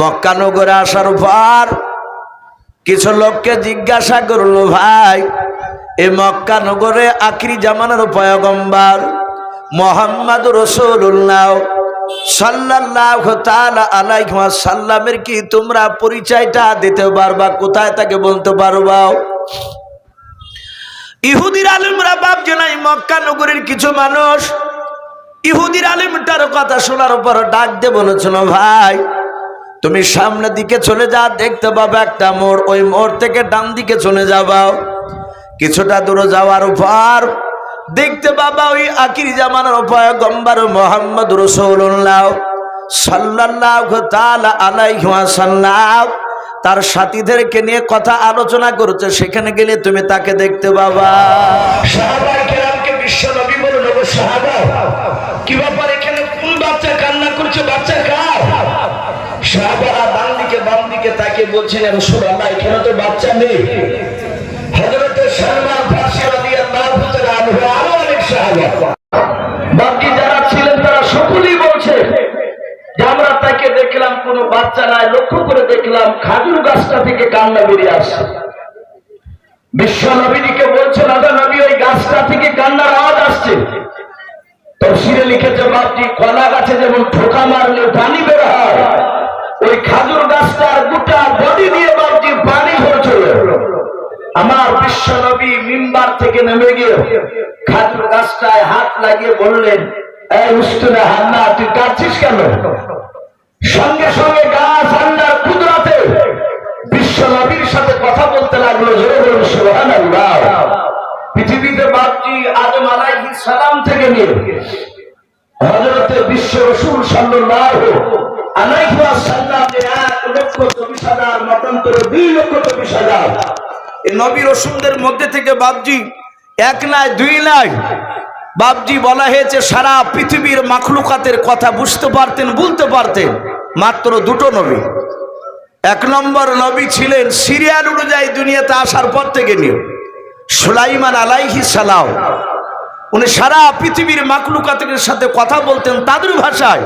মক্কা নগরে আসার পর কিছু লোককে জিজ্ঞাসা করলো, ভাই এই মক্কা নগরে আখিরি জামানার পয়গম্বর মুহাম্মদুর রাসূলুল্লাহ সাল্লাল্লাহু তাআলা আলাইহি ওয়াসাল্লামের কি তোমরা পরিচয়টা দিতে পারবা? কোথায় তাকে বলতে পারবা? ইহুদির আলেমরা ভাবছে না মক্কা নগরীর কিছু মানুষ ইহুদির আলেমটার কথা শোনার পর ডাক দিয়ে বলেছিল, ভাই তুমি সামনের দিকে চলে যা, দেখতে পাবে একটা মোড়, ওই মোড় থেকে ডান দিকে চলে যাবা। কিছুটা দূরে যাওয়ার পর দেখতে পাবা ওই আখিরি জামানার পয়গম্বর মুহাম্মদুর রাসূলুল্লাহ সাল্লাল্লাহু তাআলা আলাইহি ওয়াসাল্লাম তার সাথীদেরকে নিয়ে কথা আলোচনা করছে। সেখানে গেলে তুমি তাকে দেখতে পাবা। সাহাবায়ে কেরামকে বিশ্ব নবী বলে নবী সাহাবা কি ব্যাপার, এখানে কোন বাচ্চা কান্না করছে, বাচ্চা কার? সাহাবারা ডান দিকে বাম দিকে তাকে বলছেন, রাসূলুল্লাহ এখানে তো বাচ্চা নেই। হযরত সালমান ফারসি রাদিয়াল্লাহু তাআলা আনহু আরো অনেক সাহাবা বাকি যারা ছিলেন তারা সকলেই বলছে যে আমরা তাকে দেখলাম কোনো বাচ্চা নাই, লক্ষ্য করে দেখলাম খাজুর গাছটা থেকে কান্না বেরিয়ে আসছে। বিশ্ব নবীকে বলছেন, আদা নবী ওই গাছটা থেকে কান্নার আওয়াজ আসছে। তাফসীরে লিখেছে বাপজি কলা গাছে যেমন ঠোকা মারলে পানি বের হয়, ওই খাজুর গাছটার গোটা বডি দিয়ে বাপজি পানি ঝরছিল। আমার বিশ্ব নবী মিম্বার থেকে নেমে গিয়ে খাজুর গাছটায় হাত লাগিয়ে বললেন, এই উস্তুনে হান্না তুই কাঁদছিস কেন? সঙ্গে সঙ্গে গাছ আল্লাহর কুদরতে বিশ্ব নবীর সাথে কথা বলতে লাগলো। জোরে বলুন সুবহানাল্লাহ। পৃথিবীতে বাপজি আদম আলাইহিস সালাম থেকে নিয়ে হযরত বিশ্ব রাসূল সাল্লাল্লাহু আলাইহি ওয়াসাল্লাম যে 1,24,000 মতান্তরে 2,24,000 এই নবী রাসূলদের মধ্যে থেকে বাপজি এক নাই দুই নাই বাপজি বলা হয়েছে সারা পৃথিবীর মাখলুকাতের কথা বুঝতে পারতেন, বলতে পারতেন মাত্র দুটো নবী। এক নম্বর নবী ছিলেন সিরিয়াল অনুযায়ী দুনিয়াতে আসার পর থেকে নিয়ে সুলাইমান আলাইহিস সালাম। উনি সারা পৃথিবীর মাখলুকাতের সাথে কথা বলতেন তাদের ভাষায়।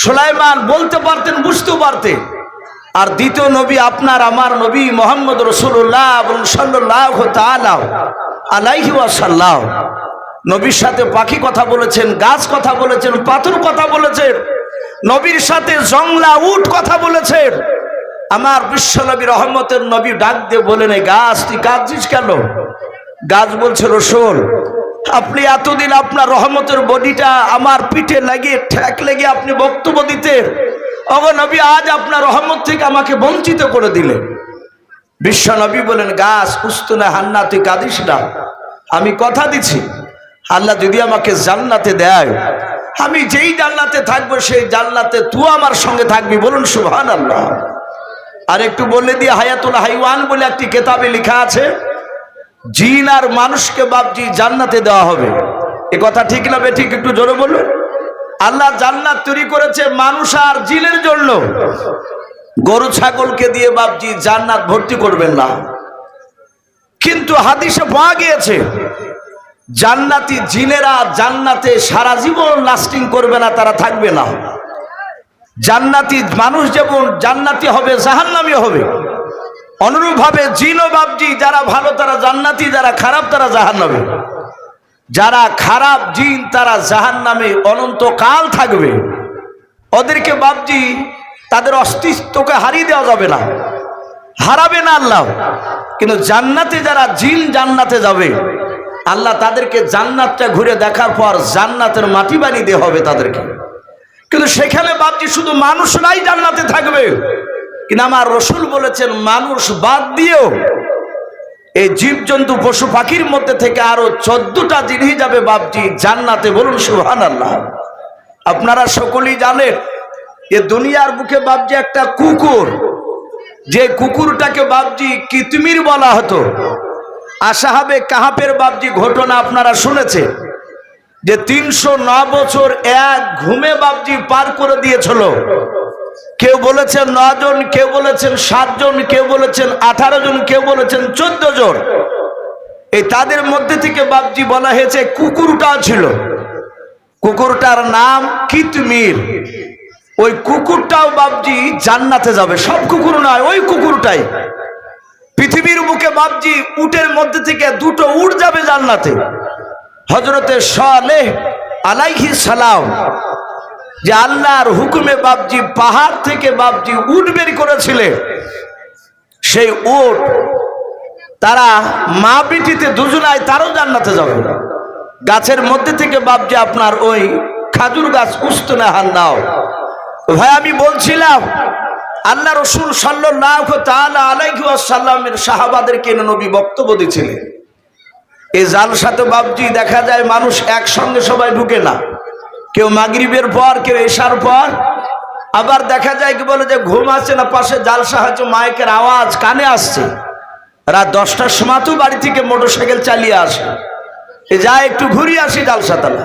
সুলাইমান বলতে পারতেন, বুঝতে পারতেন। আর দ্বিতীয় নবী আপনার আমার নবী মুহাম্মদ রাসূলুল্লাহ সাল্লাল্লাহু তাআলা আলাইহি ওয়াসাল্লাম। নবীর সাথে পাখি কথা বলেছেন, গাছ কথা বলেছেন, পাথর কথা বলেছেন, নবীর সাথে জংলা উট কথা বলেছেন। আমার বিশ্ব নবী রহমতের নবী ডাক দিয়ে বলেন, এই গাছ তুই কাঁদছিস কেন? গাছ বলছে, রাসূল আপনি এতদিন আপনার রহমতের বডিটা আমার পিঠে লাগিয়ে ঠ্যাক লেগে আপনি বক্তব্য দিতেন, ওগো নবী আজ আপনার রহমত থেকে আমাকে বঞ্চিত করে দিলেন। বিশ্ব নবী বলেন, গাছ উস্তুনে হান্না তুই কাঁদিস না, আমি কথা দিচ্ছি আল্লাহ যদি আমাকে জান্নাতে দেয়, আমি যেই জান্নাতে থাকবো সেই জান্নাতে তুই আমার সঙ্গে থাকবি। বলুন সুবহানাল্লাহ। আর একটু বলে দিয়ে হায়াতুল হাইওয়ান বলে একটি কিতাবে লেখা আছে, জিন আর মানুষকে বাপজি জান্নাতে দেওয়া হবে। এ কথা ঠিক না বেঠিক? একটু জোরে বলুন। আল্লাহ জান্নাত তৈরি করেছে মানুষ আর জিনের জন্য। গরু ছাগলকে দিয়ে বাপজি জান্নাত ভর্তি করবেন না। কিন্তু হাদিসে পাওয়া গিয়েছে জান্নাতি জিনেরা জান্নাতে সারা জীবন লাস্টিং করবে না, তারা থাকবে না। জান্নাতি মানুষ যেমন জান্নাতি হবে জাহান্নামী হবে, অনুরূপভাবে জিন ও বাপজি যারা ভালো তারা জান্নাতি, যারা খারাপ তারা জাহান্নামী। যারা খারাপ জিন তারা জাহান্নামে অনন্তকাল থাকবে। ওদেরকে বাপজি তাদের অস্তিত্বকে হারিয়ে দেওয়া যাবে না, হারাবে না আল্লাহ। কিন্তু জান্নাতে যারা জিন জান্নাতে যাবে, আল্লাহ তাদেরকে জান্নাতটা ঘুরে দেখার পর জান্নাতের মাটি বানিয়ে দেওয়া হবে তাদেরকে। কিন্তু সেখানে বাপজি শুধু মানুষরাই জান্নাতে থাকবে। কিন্তু আমার রাসূল বলেছেন মানুষ বাদ দিয়েও এই জীবজন্তু পশু পাখির মধ্যে থেকে আরো 14টা জিনিস যাবে বাপজি জান্নাতে। বলুন সুবহানাল্লাহ। আপনারা সকলেই জানেন যে দুনিয়ার বুকে বাপজি একটা কুকুর, যে কুকুরটাকে বাপজি কিতমির বলা হতো। আসহাবে কাহাফের বাপজি ঘটনা আপনারা শুনেছেন যে 309 বছর এক ঘুমে বাপজি পার করে দিয়েছিল। কেউ বলেছেন 9 জন, কেউ বলেছেন 7 জন, কেউ বলেছেন 18 জন, কেউ বলেছেন 14 জন। এই তাদের মধ্যে থেকে বাপজি বলা হয়েছে কুকুরটা ছিল, কুকুরটার নাম কিতমির। ওই কুকুরটাও বাপজি জান্নাতে যাবে। সব কুকুর নয়, ওই কুকুরটাই। পৃথিবীর বুকে বাপজি উটের মধ্যে থেকে দুটো উট যাবে জান্নাতে। হযরতে সালেহ আলাইহিস সালাম যে আল্লাহর হুকুমে বাপজি পাহাড় থেকে বাপজি উট বের করেছিলেন, সেই উট তারা মা বিটিতে দুজনায় তারও জান্নাতে যাবে। গাছের মধ্যে থেকে বাপজি আপনার ওই খাজুর গাছ উস্তনাহার নাও। ভাই আমি বলছিলাম আল্লাহ রসুল সাল্লাল্লাহু তাআলা আলাইহি ওয়াসাল্লামের সাহাবাদেরকে নবী বক্তব্য দিয়েছিলেন। এই জালসাতে বাপজি দেখা যায় মানুষ একসঙ্গে সবাই ঢুকে না, কেউ মাগরিবের পর, কেউ এশার পর। আবার দেখা যায় কি বলে যে ঘুম আসছে না, পাশে জালসা হচ্ছে, মাইকের আওয়াজ কানে আসছে। রাত 10টার সময় তো বাড়ি থেকে মোটরসাইকেল চালিয়ে আসে, যায় একটু ঘুরিয়ে আসি জালসাতালা।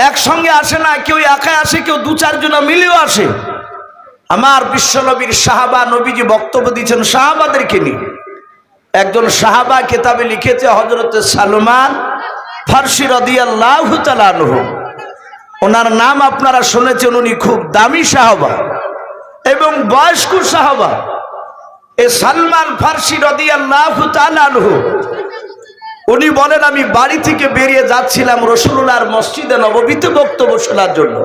একসঙ্গে আসে না, কেউ একাই আসে, কেউ দু চারজন মিলেও আসে। আমার বিশ্বনবীর সাহাবা নবীজি বক্তব্য দিচ্ছেন সাহাবাদেরকে নিয়ে। একজন সাহাবা কিতাবে লিখেছে হযরত সালমান ফারসি রাদিয়াল্লাহু তাআলা আনহু। ওনার নাম আপনারা শুনেছেন, উনি খুব দামি সাহাবা এবং বয়স্ক সাহাবা। এই সালমান ফারসি রাদিয়াল্লাহু তাআলা আনহু উনি বলেন, আমি বাড়ি থেকে বেরিয়ে যাচ্ছিলাম রাসূলুল্লাহর মসজিদে নববীতে বক্তব্য শোনার জন্য।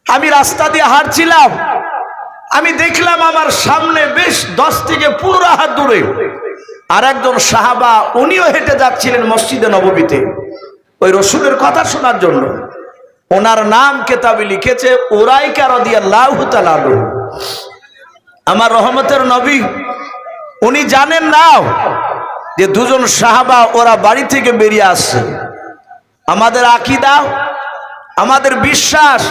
আমি রাস্তা দিয়ে হাঁটছিলাম, আমি দেখলাম আমার সামনে বেশ 10 থেকে 15 হাত দূরে আর একজন সাহাবা, উনিও হেঁটে যাচ্ছিলেন মসজিদে নববীতে ওই রাসূলের কথা শোনার জন্য। ওনার নাম কিতাবে লিখেছে উরাইকা রাদিয়াল্লাহু তাআলা আনহু। আমার রহমতের নবী উনি জানেন না যে দুজন সাহাবা ওরা বাড়ি থেকে বেরিয়ে আসছে। আমাদের আকীদা, আমাদের বিশ্বাস,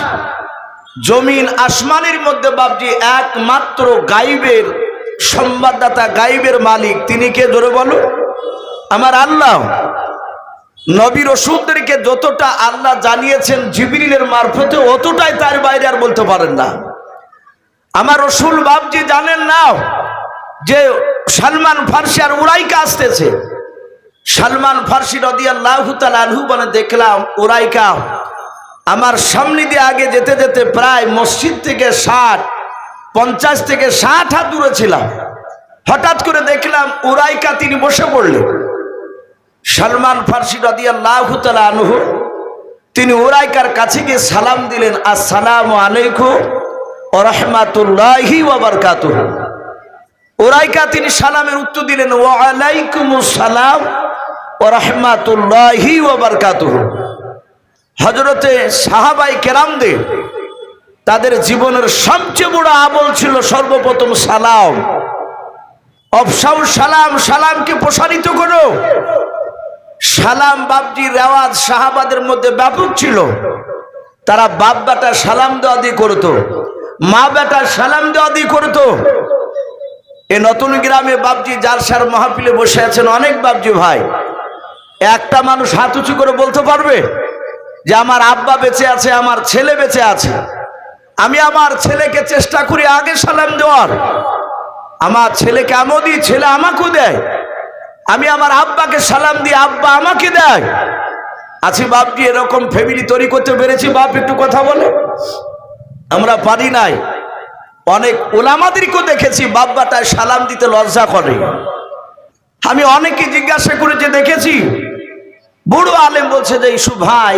জমিন আসমানের মধ্যে বাপজি একমাত্র গায়বের সংবাদদাতা, গায়বের মালিক তিনি কে? জোরে বলো। আমার আল্লাহ। নবী রাসূলদেরকে যতটা আল্লাহ জানিয়েছেন জিবরিলের মারফতে, অতটাই তার বাইরে আর বলতে পারেন না। আমার রাসূল বাপজি জানেন না যে সালমান ফারসি আর উরাইকা আসতেছে। সালমান ফারসি রাদিয়াল্লাহু তাআলা আনহু বলে, দেখলাম উরাইকা আমার সামনে দিয়ে আগে যেতে যেতে প্রায় মসজিদ থেকে 50 থেকে 60 হাত দূরে ছিলাম। হঠাৎ করে দেখলাম উরাইকা তিনি বসে পড়লেন। সালমান ফারসি রাদিয়াল্লাহু তাআলা আনহু তিনি উরাইকার কাছে গিয়ে সালাম দিলেন, আসসালামু আলাইকুম ওয়া রাহমাতুল্লাহি ওয়া বারাকাতুহু। উরাইকা তিনি সালামের উত্তর দিলেন, ওয়া আলাইকুমুস সালাম ওয়া রাহমাতুল্লাহি ওয়া বারাকাতুহু। হযরতে সাহাবায়ে কেরামদের তাদের জীবনের সবচেয়ে বড় আমল ছিল সর্বপ্রথম সালাম। অফসাউ সালাম, সালামকে প্রসারিত করো। সালাম বাপজির রেওয়াজ সাহাবাদের মধ্যে ব্যাপক ছিল। তারা বাপ বেটা সালাম দেওয়া দিয়ে করতো, মা বেটা সালাম দেওয়া দিয়ে করতো। এই নতুন গ্রামে বাপজি জালসার মাহফিলে বসে আছেন অনেক বাপজি ভাই। একটা মানুষ হাত উঁচু করে বলতে পারবে যে আমার আব্বা বেঁচে আছে, আমার ছেলে বেঁচে আছে, আমি আমার ছেলেকে চেষ্টা করি আগে সালাম দেওয়ার, আমার ছেলেকে আমিও দিই, ছেলে আমাকেও দেয়, আমি আমার আব্বাকে সালাম দিই, আব্বা আমাকে দেয়। আছি বাপজি এরকম ফ্যামিলি তৈরি করতে পেরেছি? বাপ একটু কথা বলে। আমরা পারি নাই। অনেক ওলামাদেরকেও দেখেছি বাপ বেটায় সালাম দিতে লজ্জা করে। আমি অনেকে জিজ্ঞাসা করেছি, দেখেছি বড় আলেম বলছে যে ইসু ভাই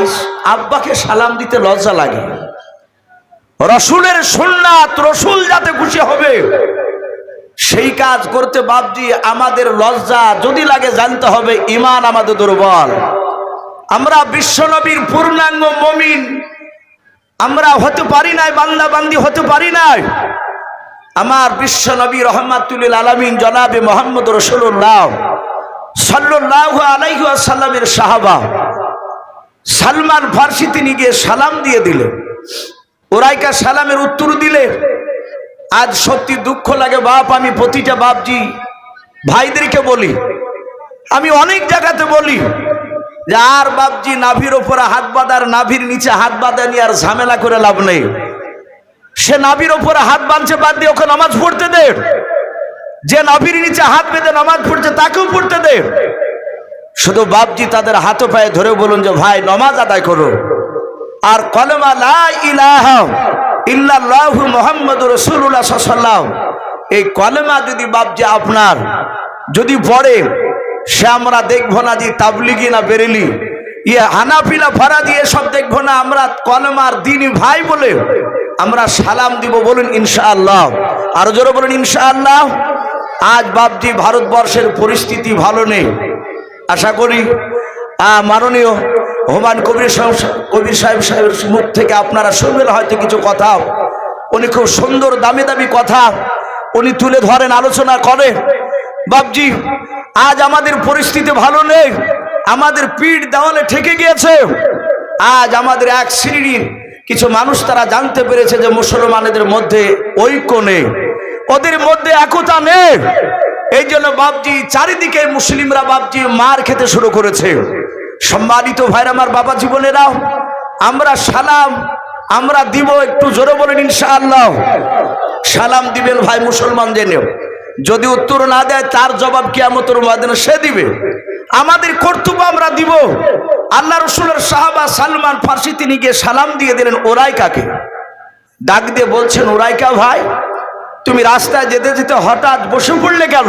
আব্বাকে সালাম দিতে লজ্জা লাগে। রাসূলের সুন্নাত, রাসূল যাতে খুশি হবে সেই কাজ করতে বাপজি আমাদের লজ্জা যদি লাগে জানতে হবে ঈমান আমাদের দুর্বল। আমরা বিশ্বনবীর পূর্ণাঙ্গ মুমিন আমরা হতে পারি নাই, বান্দা বান্দি হতে পারি নাই। আমার বিশ্বনবী রাহমাতুল লিল আলামিন জনাবে মুহাম্মদ রাসূলুল্লাহ সাল্লাল্লাহু আলাইহি ওয়াসাল্লামের সাহাবা সালমান ফারসি তিনি গিয়ে সালাম দিয়ে দিলেন। উরাইকা সালামের উত্তর দিলে। আজ সত্যি দুঃখ লাগে বাপ, আমি প্রতিটা বাপজি ভাইদেরকে বলি, আমি অনেক জায়গাতে বলি যে আর বাপজি নাভির ওপরে হাত বাঁধার, নাভির নিচে হাত বাঁধা নিয়ে আর ঝামেলা করে লাভ নেই। সে নাভির ওপরে হাত বাঁধছে, বাদ দিয়ে ওকে নামাজ পড়তে দে। যে নাভির নিচে হাত বেঁধে নামাজ পড়ছে তাকেও পড়তে দে। শুধু বাপজি তাদের হাত পায়ে ধরে বলুন যে ভাই নামাজ আদায় করো আর কলেমা লা ইলাহা ইল্লাল্লাহু মুহাম্মাদুর রাসূলুল্লাহ সাল্লাল্লাহু আলাইহি ওয়াসাল্লাম, এই কলেমা যদি বাপজি আপনার যদি পড়ে, সে আমরা দেখবো না যে তাবলিগি না বেরেলি, হানাফিলা ফারাদি এসব দেখবো না, আমরা কলেমার দিনী ভাই বলে আমরা সালাম দিব। বলুন ইনশাআল্লাহ, আরো জোরে বলুন ইনশাআল্লাহ। আজ বাপজি ভারতবর্ষের পরিস্থিতি ভালো নেই। আশা করি মাননীয় হুমায়ুন কবির সাহেবের মুখ থেকে আপনারা শুনবেন হয়তো কিছু কথা। উনি খুব সুন্দর দামি দামি কথা উনি তুলে ধরেন, আলোচনা করে। বাপজি আজ আমাদের পরিস্থিতি ভালো নেই, আমাদের পিঠ দেওয়ালে ঠেকে গিয়েছে। আজ আমাদের এক শ্রেণীর কিছু মানুষ তারা জানতে পেরেছে যে মুসলমানদের মধ্যে ঐক্য নেই, ওদের মধ্যে একতা নেই। এই জন্য বাপজি চারিদিকে মুসলিমরা বাপজি মার খেতে শুরু করেছে। সম্মানিত ভাইরা আমার, বাবা জীবনেরা, আমরা সালাম আমরা দিব, একটু জোরে বলেন ইনশাআল্লাহ। সালাম দিবেন ভাই মুসলমান জেনেও, যদি উত্তর না দেয় তার জবাব কিয়ামতের ময়দানে সে দিবে। আমাদের কর্তব্য আমরা দিব। আল্লাহ রসুলের সাহাবা সালমান ফার্সি তিনি গিয়ে সালাম দিয়ে দিলেন ওরাইকাকে, ডাক দিয়ে বলছেন, ওরাইকা ভাই তুমি রাস্তায় যেতে যেতে হঠাৎ বসে পড়লে কেন?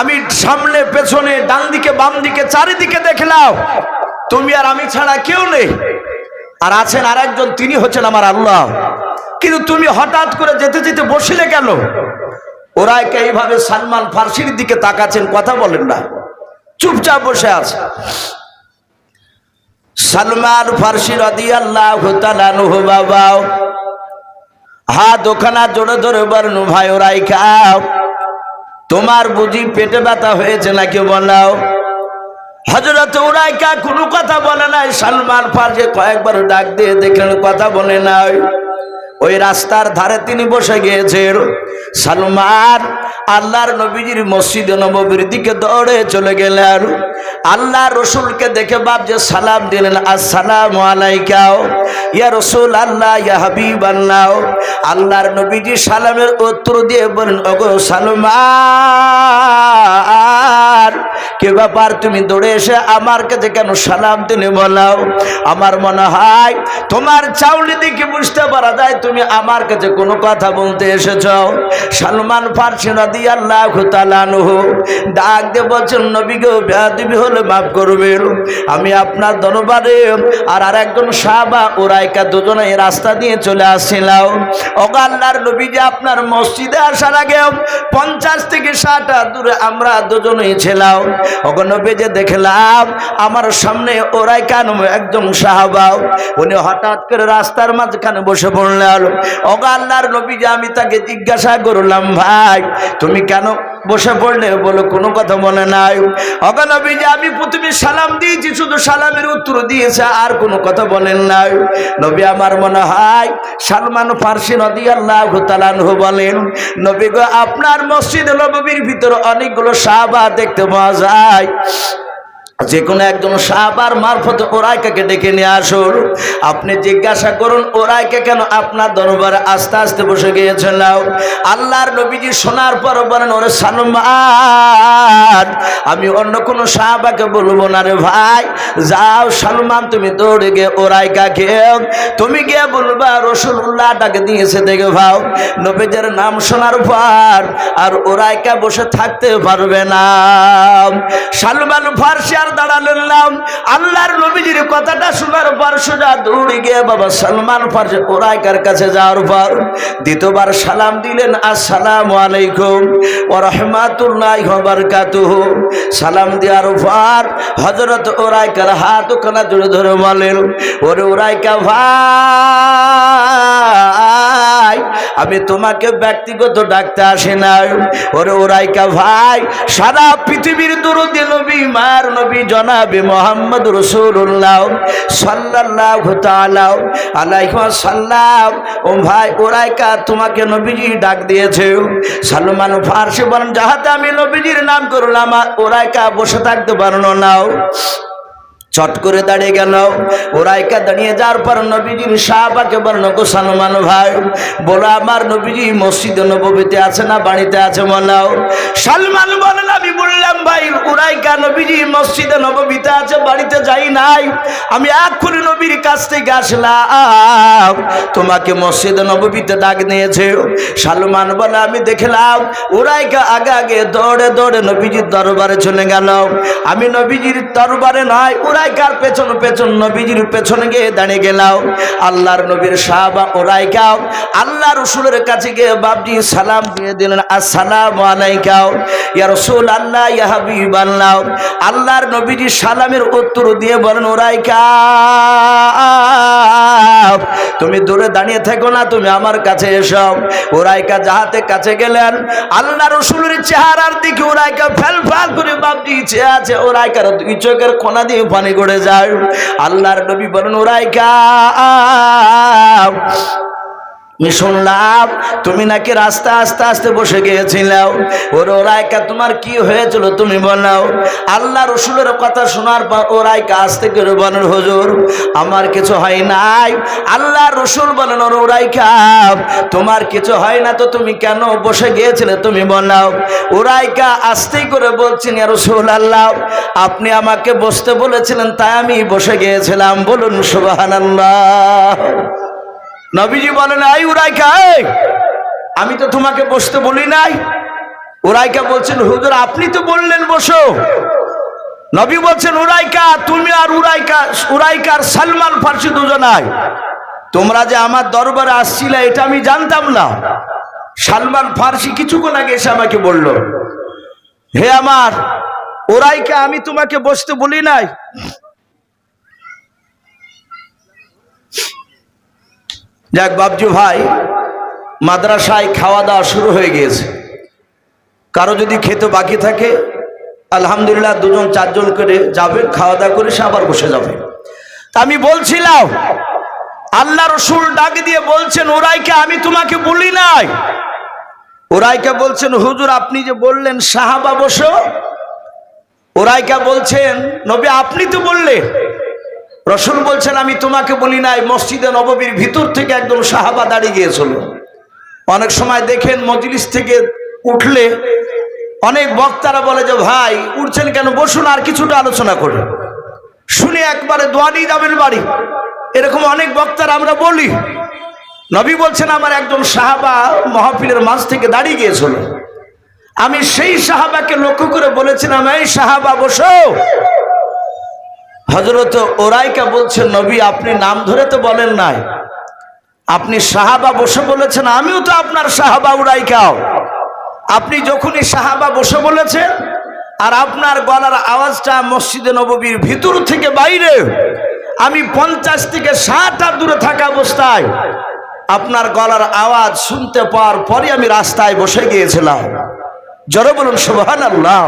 আমি সামনে পেছনে ডান দিকে বাম দিকে চারিদিকে দেখলাম তুমি আর আমি ছাড়া কেউ নেই, আর আছেন আর একজন, তিনি হচ্ছেন আমার আল্লাহ, কিন্তু তুমি হঠাৎ করে যেতে যেতে বসলে কেন? ওরাইকা এইভাবে সালমান ফার্সির দিকে তাকাচ্ছেন, কথা বলেন না, চুপচাপ বসে আছে। সালমান ফার্সি রাদিয়াল্লাহু তাআলা আনহু বাবা হাত ওখানা জোরে জোরে বলুন, ভাই ওরাইকা তোমার বুঝি পেটে ব্যথা হয়েছে নাকি বলাও? হযরত ওরাইকা কোনো কথা বলে নাই। সালমান ফার্সি কয়েকবার ডাক দিয়ে দেখলেন কথা বলে নাই। ওই রাস্তার ধারে তিনি বসে গিয়েছেন। সালমান আল্লাহর নবীজির মসজিদে নববীর দিকে দৌড়ে চলে গেলেন। আল্লাহ রসুলকে দেখে বাপ যে সালাম দিলেন, আসসালামু আলাইকা ইয়া রাসূল আল্লাহ ইয়া হাবিব আল্লাহ। আল্লাহর নবীজি সালামের উত্তর দিয়ে বলেন, ওগো সালমান কি ব্যাপার, তুমি দৌড়ে এসে আমার কাছে কেন সালাম দিলে বলাও? আমার মনে হয় তোমার চাউনি দেখে বুঝতে পারা যায় তুমি আমার কাছে কোনো কথা বলতে এসেছ। সালমান ফার্সি রাদিয়াল্লাহু তাআলা আনহু ডাক দিয়ে বলছেন, নবী গো বেয়াদবি হলে মাফ করবেন, আমি আপনার দরবারে আর আরেকজন সাহাবা ওরাইকা দুজনে এই রাস্তা দিয়ে চলে আসছিলাম। ওগো আল্লাহর নবী যে আপনার মসজিদে আসার আগে 50 থেকে 60 হাত দূরে আমরা দুজনেই ছিলাম। ওগো নবী যে দেখলাম আমার সামনে ওরাইকা নামে একজন সাহাবা, উনি হঠাৎ করে রাস্তার মাঝখানে বসে পড়লেন। ওগো আল্লাহর নবী যে আমি তাকে জিজ্ঞাসা করলাম, ভাই তুমি কেন বসে পড়লে? বলো কোনো কথা বলে নাই। ওগো নবী যে আমি প্রথমে সালাম দিয়েছি, শুধু সালামের উত্তর দিয়েছে, আর কোনো কথা বলেন নাই। নবী আমার মনে হয় সালমান ফার্সি রাদিয়াল্লাহু তাআলা আনহু বলেন, নবী গো আপনার মসজিদ নববীর ভিতরে অনেকগুলো সাহাবা দেখতে পাওয়া যায়, যে কোনো একজন সাহাবার মারফত ওরাইকাকে ডেকে নিয়ে আসুন। আপনি জিজ্ঞাসা করুন ওরাইকা কেন আপনার দরবারে আস্তে আস্তে বসে গিয়েছিল। আল্লাহর নবীজি শোনার পর বলেন, ওরে সালমান আমি অন্য কোনো সাহাবাকে বলবো না রে ভাই, যাও সালমান তুমি দৌড়ে গিয়ে ওরাইকাকে তুমি গিয়ে বলবা রাসূলুল্লাহ ডাকে দিয়েছে দেখে ভাও। নবীজির নাম শোনার পর আর ওরাইকা বসে থাকতে পারবে না। সালমান ফার্সি দাঁড়ালেন না। আল্লাহর নবীজির কথাটা শোনার পর সোজা দৌড়ে গিয়ে বাবা সালমান ফার্সি ওরাইকার কাছে যাওয়ার পর দ্বিতীয়বার সালাম দিলেন, আসসালামু আলাইকুম ওয়া রাহমাতুল্লাহি ওয়া বারাকাতুহু। সালাম দেওয়ার পর হযরত ওরাইকার হাত ওখানে জোরে ধরে বলেন, ওরে ওরাইকা ভাই আমি তোমাকে ব্যক্তিগত ডাকতে আসি নাই। ওরে ওরাইকা ভাই সারা পৃথিবীর দরুদ নবী মার নবী জনাবে মুহাম্মদ রাসূলুল্লাহ সাল্লাল্লাহু তাআলা আলাইহি ওয়াসাল্লাম, ও ভাই ওরাইকা তোমাকে নবীজি ডাক দিয়েছে। সালমান ফার্সি বলেন, যাহাতে আমি নবীজির নাম করলাম ওরাইকা বসে থাকতে পারলো না, চট করে দাঁড়িয়ে গেল। ওরাইকা দাঁড়িয়ে যাওয়ার পর নবীজির সাহাবাকে বলল, গো সালমান ভাই, বলো আমার নবীজি মসজিদে নববীতে আছে না বাড়িতে আছে বলাও। সালমান বলেন, আমি বললাম ভাই ওরাইকা নবীজি মসজিদে নববীতে আছে, বাড়িতে যাই নাই, আমি এক্ষুনি নবীর কাছ থেকে আসলাম, তোমাকে মসজিদে নববীতে ডাক নিয়েছে। সালমান বলে, আমি দেখলাম ওরাইকা আগে আগে দৌড়ে দৌড়ে নবীজির দরবারে চলে গেল। আমি নবীজির দরবারে নয়, ওরাইকার পেছন পেছন নবীজির পেছনে গিয়ে দাঁড়িয়ে গেলাম। আল্লাহর নবীর সাহাবা ওরাইকা আল্লাহ রসুলের কাছে গিয়ে বাবজি সালাম দিয়ে দিলেন, আসসালামু আলাইকা ইয়া রাসূলুল্লাহ ইয়া হাবিবাল্লাহ। আল্লাহর নবীজি সালামের উত্তর দিয়ে বলেন, ওরাইকা তুমি দূরে দাঁড়িয়ে থেকো না, তুমি আমার কাছে এসো। ওরাইকা যাহাতে কাছে গেলেন, আল্লাহ রসুলের চেহারার দিকে ওরাইকা ফেল ফেল করে বাবজি চেয়ে আছে। ওরাইকার দুই চোখের কোনা দিয়ে পানি গড়ে যায়। আল্লাহর নবী বলেন, ওরাইকা আমি শুনলাম তুমি নাকি রাস্তা আস্তে আস্তে বসে গিয়েছিলাম, ওরাইকা তোমার কি হয়েছিল তুমি বলো। আল্লাহ রসুলের কথা শোনার পর ওরাইকা আস্তে করে বলেন, হুজুর আমার কিছু হয় নাই। আল্লাহ রসুল বলেন, ওরাইকা তোমার কিছু হয় না তো তুমি কেন বসে গিয়েছিলে তুমি বলো। ওরাইকা আস্তে করে বলছেন, ইয়া রাসূলুল্লাহ আপনি আমাকে বসতে বলেছিলেন তাই আমি বসে গিয়েছিলাম। বলুন সুবহানাল্লাহ। নবীজি বলেন, এই ওরাইকা আমি তো তোমাকে বসতে বলি নাই। ওরাইকা বলছেন, হুজুর আপনি তো বললেন বসো। নবী বলছেন, ওরাইকা তুমি আর ওরাইকার সালমান ফার্সি দুজনাই তোমরা যে আমার দরবারে আসছিলে এটা আমি জানতাম না। সালমান ফার্সি কিছুক্ষণ আগে এসে আমাকে বলল, হে আমার ওরাইকা আমি তোমাকে বসতে বলি নাই। যাক বাবজু ভাই, মাদ্রাসায় খাওয়া দাওয়া শুরু হয়ে গিয়েছে। কারো যদি খেতে বাকি থাকে আলহামদুলিল্লাহ দুজন চারজন করে যাবে, খাওয়া দাওয়া করে সে আবার বসে যাবে। তা আমি বলছিলাম আল্লাহ রসুল ডাক দিয়ে বলছেন, ওরাইকা আমি তোমাকে বলি নাই। ওরাইকা বলছেন, হুজুর আপনি যে বললেন সাহাবা বসো। ওরাইকা বলছেন, নবী আপনি তো বললেন। রসুল বলছেন, আমি তোমাকে বলি নাই। মসজিদে নববীর ভিতর থেকে একদম সাহাবা দাঁড়িয়ে গিয়েছিল। অনেক সময় দেখেন মজলিস থেকে উঠলে অনেক বক্তারা বলে যে ভাই উঠছেন কেন, বসুন আর কিছুটা আলোচনা করে শুনে একবারে দোয়া নিয়ে যাবেন বাড়ি। এরকম অনেক বক্তারা আমরা বলি। নবী বলছেন, আমার একজন সাহাবা মাহফিলের মাঝ থেকে দাঁড়িয়ে গিয়েছিল। আমি সেই সাহাবাকে লক্ষ্য করে বলেছিলাম, এই সাহাবা বসো। হযরত ওরাইকা বলছেন, নবী আপনি নাম ধরে তো বলেন নাই, আপনি সাহাবা বসে বলেছেন, আমিও তো আপনার সাহাবা ওরাইকাও। আপনি যখনই সাহাবা বসে বলেছেন আর আপনার গলার আওয়াজটা মসজিদে নববীর ভিতর থেকে বাইরে, আমি 50 থেকে 60 হাত দূরে থাকা অবস্থায় আপনার গলার আওয়াজ শুনতে পাওয়ার পরে আমি রাস্তায় বসে গিয়েছিলাম। জোরে বলুন সুবহানাল্লাহ।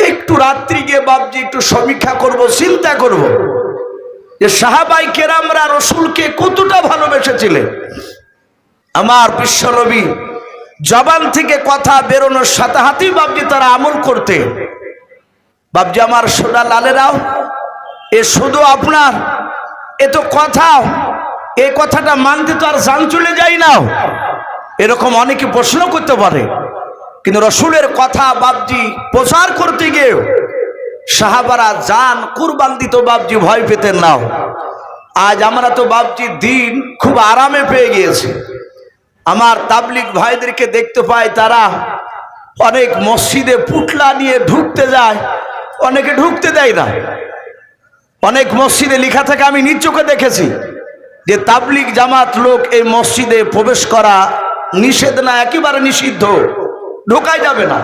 একটু রাত্রি গিয়ে বাবজি একটু সমীক্ষা করব, চিন্তা করব যে সাহাবাই কেরামরা রসুলকে কতটা ভালোবেসেছিলেন। আমার বিশ্বনবী জবান থেকে কথা বেরোনোর সাথে সাথেই বাবজি তারা আমল করতে। বাবজি আমার সোনা লালেরাও, এ শুধু আপনার এ তো কথা, এই কথাটা মানতে তো আর জান চলে যায় না। এরকম অনেকে প্রশ্ন করতে পারে, কিন্তু রসুলের কথা বাবজি প্রচার করতে গিয়ে সাহাবারা জান কুরবান দিত, বাবজি ভয় পেতেন না। আজ আমরা তো বাবজি দিন খুব আরামে পেয়ে গিয়েছি। আমার তাবলিগ ভাইদেরকে দেখতে পাই, তারা অনেক মসজিদে পুটলা নিয়ে ঢুকতে যায়, অনেকে ঢুকতে দেয় না। অনেক মসজিদে লেখা থাকে, আমি নিজ চোখে দেখেছি যে তাবলিগ জামাত লোক এই মসজিদে প্রবেশ করা নিষেধ না, একেবারে নিষিদ্ধ, ঢোকাই যাবে না।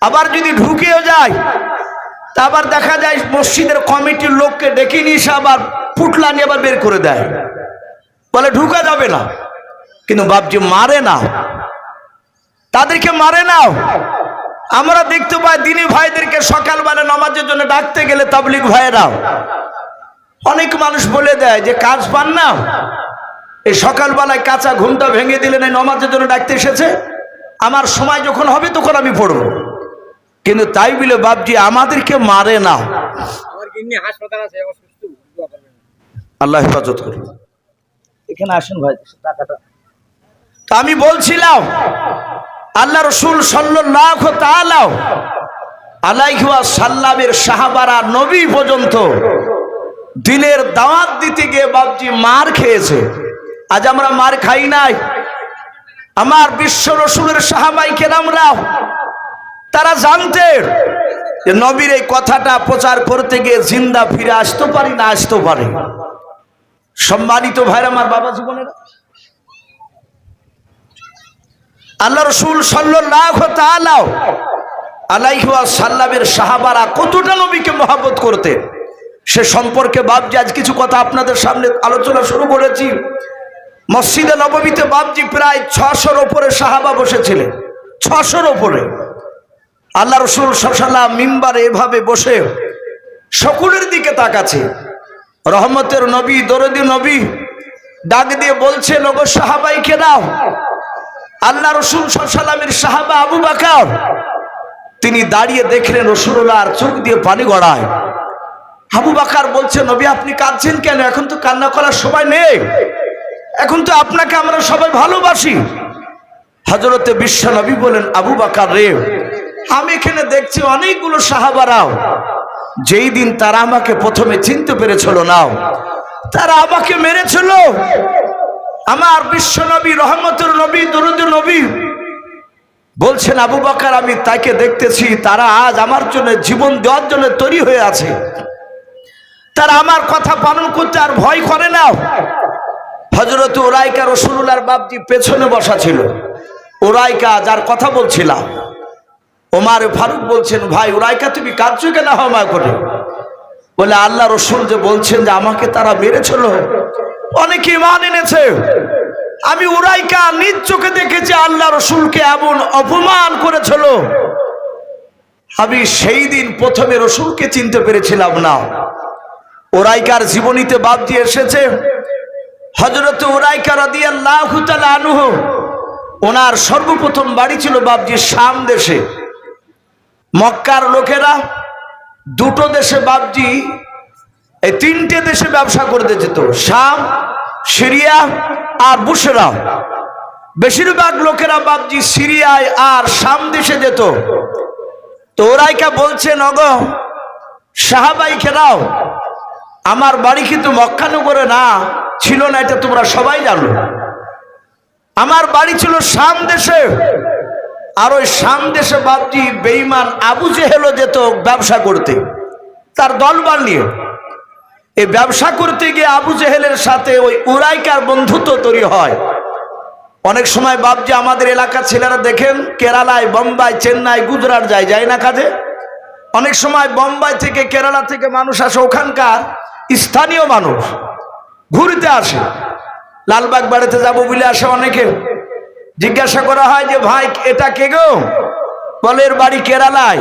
আবার যদি ঢুকেও যায় তা আবার দেখা যায় মসজিদের কমিটির লোককে ডেকে নিয়ে এসে আবার পুটলা নিয়ে আবার বের করে দেয়, বলে ঢুকা যাবে না। কিন্তু বাবজি মারে না, তাদেরকে মারে না। আমরা দেখতে পাই দিনী ভাইদেরকে সকালবেলা নামাজের জন্য ডাকতে গেলে তাবলিগ ভাইয়েরা, অনেক মানুষ বলে দেয় যে কাজ পান না, এই সকালবেলায় কাঁচা ঘুমটা ভেঙে দিলেন, এই নামাজের জন্য ডাকতে এসেছে, আমার সময় যখন হবে তখন আমি পড়ব। কিন্তু তাই বলে বাবজি আমাদেরকে মারে না। আল্লাহ হেফাজত করুন। এখানে আসেন ভাই, টাকাটা তো আমি বলছিলাম আল্লাহ রসুল সাল্লাল্লাহু তাআলা আলাইহি ওয়াসাল্লামের সাহাবারা নবী পর্যন্ত দিনের দাওয়াত দিতে গিয়ে বাপজি মার খেয়েছে। আজ আমরা মার খাই নাই। আমার বিশ্ব রসুলের সাহাবাই কেরামরা তারা জানতেন যে নবীর এই কথাটা প্রচার করতে গিয়ে জিন্দা ফিরে আসতে পারি না আসতে পারে। সম্মানিত ভাইরা আমার বাবা জীবনের আল্লাহ রসুল সাল্লাল্লাহু তাআলা আলাইহি ওয়াসাল্লামের সাহাবারা কতটা নবীকে মহব্বত করতেন সে সম্পর্কে বাপজি আজ কিছু কথা আপনাদের সামনে আলোচনা শুরু করেছি। মসজিদে নববীতে বাপজি প্রায় 600-র উপরে সাহাবা বসেছিলেন, 600-র উপরে। আল্লাহ রসুল সাল্লাল্লাহু আলাইহি ওয়াসাল্লাম মিম্বারে এভাবে বসে সকলের দিকে তাকাচ্ছে। রহমতের নবী, দরদি নবী ডাক দিয়ে বলছেন, ওগো সাহাবাই কেরাম, আল্লাহ রসুল সাল্লাল্লাহু আলাইহি ওয়াসাল্লামের সাহাবা আবু বকর তিনি দাঁড়িয়ে দেখলেন রাসূলুল্লাহর চোখ দিয়ে পানি গড়ায়। আবু বকর বলছে, নবী আপনি কাঁদছেন কেন? এখন তো কান্না করার সময় নেই, এখন তো আপনাকে আমরা সবাই ভালোবাসি। হযরতে বিশ্ব নবী বলেন, আবু বকর রে, আমি এখানে দেখছি অনেকগুলো সাহাবারাও যেই দিন তারা আমাকে প্রথমে চিনতে পেরেছিল না, তারা আমাকে মেরেছিল। আমার বিশ্ব নবী, রহমতের নবী, দরুদের নবী বলছেন, আবু বকর আমি তাকে দেখতেছি তারা আজ আমার জন্য জীবন দেওয়ার জন্য তৈরি হয়ে আছে। তারা আমার কথা পালন করতে আর ভয় করে না। হযরত উরাইকা রাসূলুল্লাহর বাপজি পেছনে বসা ছিল। উরাইকা যার কথা বলছিলাম, ওমর ফারুক বলছেন, ভাই উরাইকা তুমি কাঁদছো কেন হামা করে? বলে, আল্লাহ রসুল যে বলছেন যে আমাকে তারা মেরেছিল, অনেকে ঈমান এনেছে। আমি উরাইকা নিজ চোখে দেখেছি আল্লাহ রসুলকে এমন অপমান করেছিল, আমি সেই দিন প্রথমে রসুলকে চিনতে পেরেছিলাম না। উরাইকার জীবনীতে বাপজি এসেছে, হযরত উরাইকা রাদিয়াল্লাহু তাআলা আনহু ওনার সর্বপ্রথম বাড়ি ছিল বাপজি শাম দেশে। মক্কার লোকেরা দুটো দেশে বাপজি এই তিনটে দেশে ব্যবসা করতে যেত, শাম, সিরিয়া আর বুশরা। বেশিরভাগ লোকেরা বাপজি সিরিয়ায় আর শাম দেশে যেত। তো উরাইকা বলছেন, ওগো সাহাবাই কেরাম, আমার বাড়ি কিন্তু মক্কানগরে না ছিল না, এটা তোমরা সবাই জানো। আমার বাড়ি ছিল শাম দেশে। আর ওই শাম দেশে বাপজি বেঈমান আবু জেহেলও যেত ব্যবসা করতে, তার দলবল নিয়ে। এই ব্যবসা করতে গিয়ে আবু জেহেলের সাথে ওই উরাইকার বন্ধুত্ব তৈরি হয়। অনেক সময় বাপজি আমাদের এলাকার ছেলেরা দেখেন কেরালায়, বোম্বাই, চেন্নাই, গুজরাট যায় না কাজে। অনেক সময় বোম্বাই থেকে, কেরালা থেকে মানুষ আসে, ওখানকার স্থানীয় মানুষ ঘুরতে আসে। লালবাগ বাড়িতে যাবো বলে আসে অনেকে। জিজ্ঞাসা করা হয় যে ভাই এটা কে গো? বলে এর বাড়ি কেরালায়,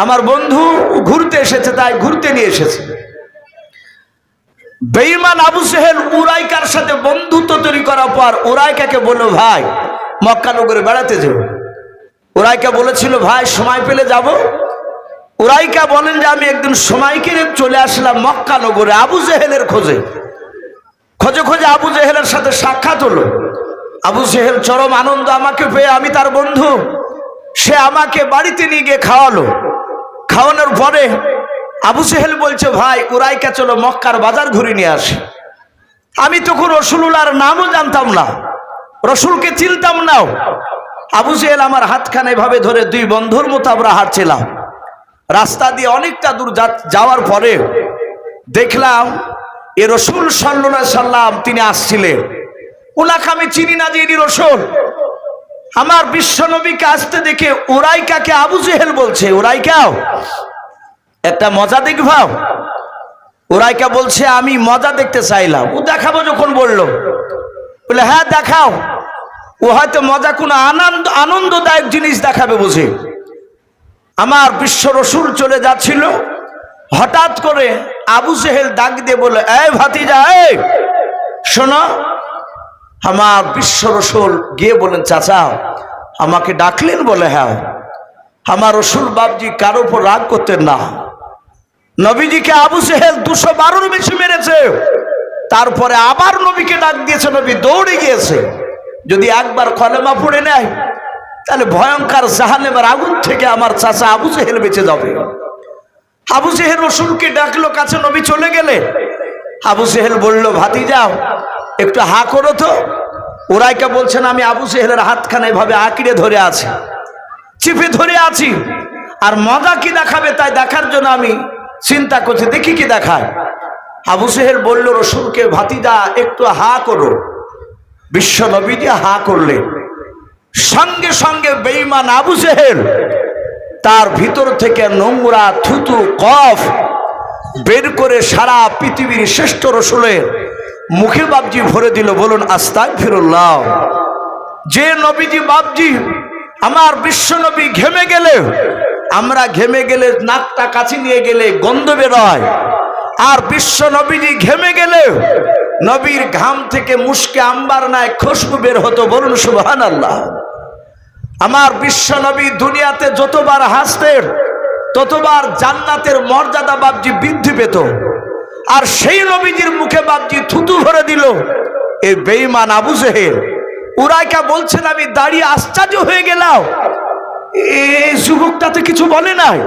আমার বন্ধু ঘুরতে এসেছে, তাই ঘুরতে নিয়ে এসেছে। বেঈমান আবু জেহেল উরাইকার সাথে বন্ধুত্ব তৈরি করার পর উরাইকাকে বলল, ভাই মক্কা নগরে বেড়াতে যাব। উরাইকা বলেছিল, ভাই সময় পেলে যাব। উরাইকা বলেন যে আমি একদিন সময় কিনে চলে আসলাম মক্কা নগরে আবু জেহেলের খোঁজে। খোঁজে খোঁজে আবু জেহেলের সাথে সাক্ষাৎ হলো। আবু জেহেল চরম আনন্দ আমাকে পেয়ে, আমি তার বন্ধু। সে আমাকে বাড়িতে নিয়ে গিয়ে খাওয়ালো। খাওয়ানোর পরে আবু জেহেল বলছে, ভাই উরাইকা চলো মক্কার বাজার ঘুরে নিয়ে আসি। আমি তখন রাসূলুল্লাহর নামও জানতাম না, রসুলকে চিনতাম না। আবু জেহেল আমার হাতখানা এভাবে ধরে দুই বন্ধুর মতো আমরা হাঁটছিলাম। রাস্তা দিয়ে অনেকটা দূর যাওয়ার পরে দেখলাম এ রসুল সাল্লাল্লাহু আলাইহি সাল্লাম তিনি আসছিলেন। ওনাকে আমি চিনি না যে ইনি রসুল। আমার বিশ্ব নবীকে আসতে দেখে উরাইকাকে আবু জেহেল বলছে, উরাইকা একটা মজা দেখবাও? উরাইকা বলছে, আমি মজা দেখতে চাইলাম। ও দেখাবো যখন বললো, বলে হ্যাঁ দেখাও। ও হয়তো মজা কোনো আনন্দদায়ক জিনিস দেখাবে বুঝে। আমার বিশ্ব রসুল চলে যাচ্ছিল, হঠাৎ করে আবু জেহেল ডাক দিয়ে বলে, এই ভাতিজা, এই শোনো। আমার বিশ্ব রসুল গিয়ে বলেন, চাচা আমাকে ডাকলেন? বলে হ্যাঁ। আমার রসুল বাপজি কারো উপর রাগ করতেন না, নবীজিকে আবু জেহেল 212 বেশি মেরেছে, তারপরে আবার নবীকে ডাক দিয়েছে, নবী দৌড়ে গিয়েছে। যদি একবার কলেমা পড়ে নেয় তাহলে ভয়ঙ্কর জাহান্নামের আগুন থেকে আমার চাচা আবু জেহেল বেঁচে যাবে। আবু জেহেল রসুলকে ডাকলো কাছে, নবী চলে গেলে আবু জেহেল বলল, ভাতিজা একটু হা করো তো। ওরাইকা বলছেন আমি আবু জেহেলের হাতখানা এভাবে আঁকড়ে ধরে আছি, চিপে ধরে আছি, আর মজা কি দেখাবে তাই দেখার জন্য আমি চিন্তা করছি, দেখি কি দেখায়। আবু জেহেল বলল রসুলকে, ভাতিজা একটু হা করো। বিশ্ব নবীজি হা করলে সঙ্গে সঙ্গে বেঈমান আবু জেহেল তার ভিতর থেকে নোংরা থুতু কফ বের করে সারা পৃথিবীর শ্রেষ্ঠ রসুলের মুখে বাবজি ভরে দিল। বলুন আস্তাগফিরুল্লাহ। যে নবীজি বাবজি আমার বিশ্ব নবী ঘেমে গেলে, আমরা ঘেমে গেলে নাকটা কাছে নিয়ে গেলে গন্ধ বেরোয়, আর বিশ্ব নবীজি ঘেমে গেলে নবীর ঘাম থেকে মুশকে আম্বার নাই খুশবু বের হতো। বলুন সুবহানাল্লাহ। আমার বিশ্ব নবী দুনিয়াতে যতবার হাসতেন ততবার জান্নাতের মর্যাদা বাবজি বৃদ্ধি পেত। আর সেই নবীজির মুখে বাবজি থুতু ভরে দিল এই বেঈমান আবু জেহেল। উরাইকা বলছেন আমি দাঁড়িয়ে আশ্চর্য হয়ে গেলাম, এই যুবকটা তো কিছু বলে নাই।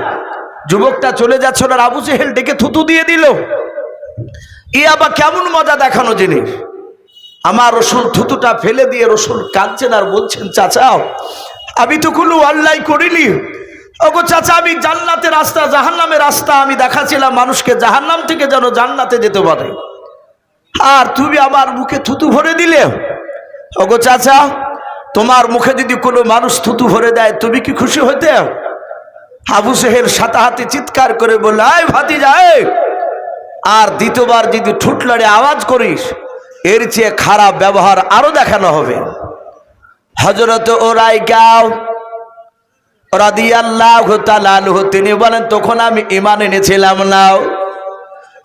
যুবকটা চলে যাচ্ছিল আর আবু জেহেল ডেকে থুতু দিয়ে দিল। এ আবার কেমন মজা দেখানো জিনিস। আমার রসুল থুতুটা ফেলে দিয়ে রসুল কাঁদছেন আর বলছেন, চাচা আমি তো কোনো অন্যায় করিনি। ওগো চাচা, আমি জান্নাতের রাস্তা জাহান্নামের রাস্তা আমি দেখাচ্ছিলাম মানুষকে, জাহান্নাম থেকে যেন জান্নাতে যেতে পারে, আর তুমি আমার মুখে থুতু ভরে দিলে। ওগো চাচা, তোমার মুখে যদি কোনো মানুষ থুতু ভরে দেয় তুমি কি খুশি হইতে? আবু জেহেল সাতাহাতে চিৎকার করে বলল, আয় ভাতিজা, আর দ্বিতীয়বার যদি ঠুট লড়ে আওয়াজ করিস এর চেয়ে খারাপ ব্যবহার আরো দেখানো হবে। হযরত উরাইকা রাদিয়াল্লাহু তাআলা আনহু তিনি বলেন, তখন আমি ঈমান এনেছিলাম না,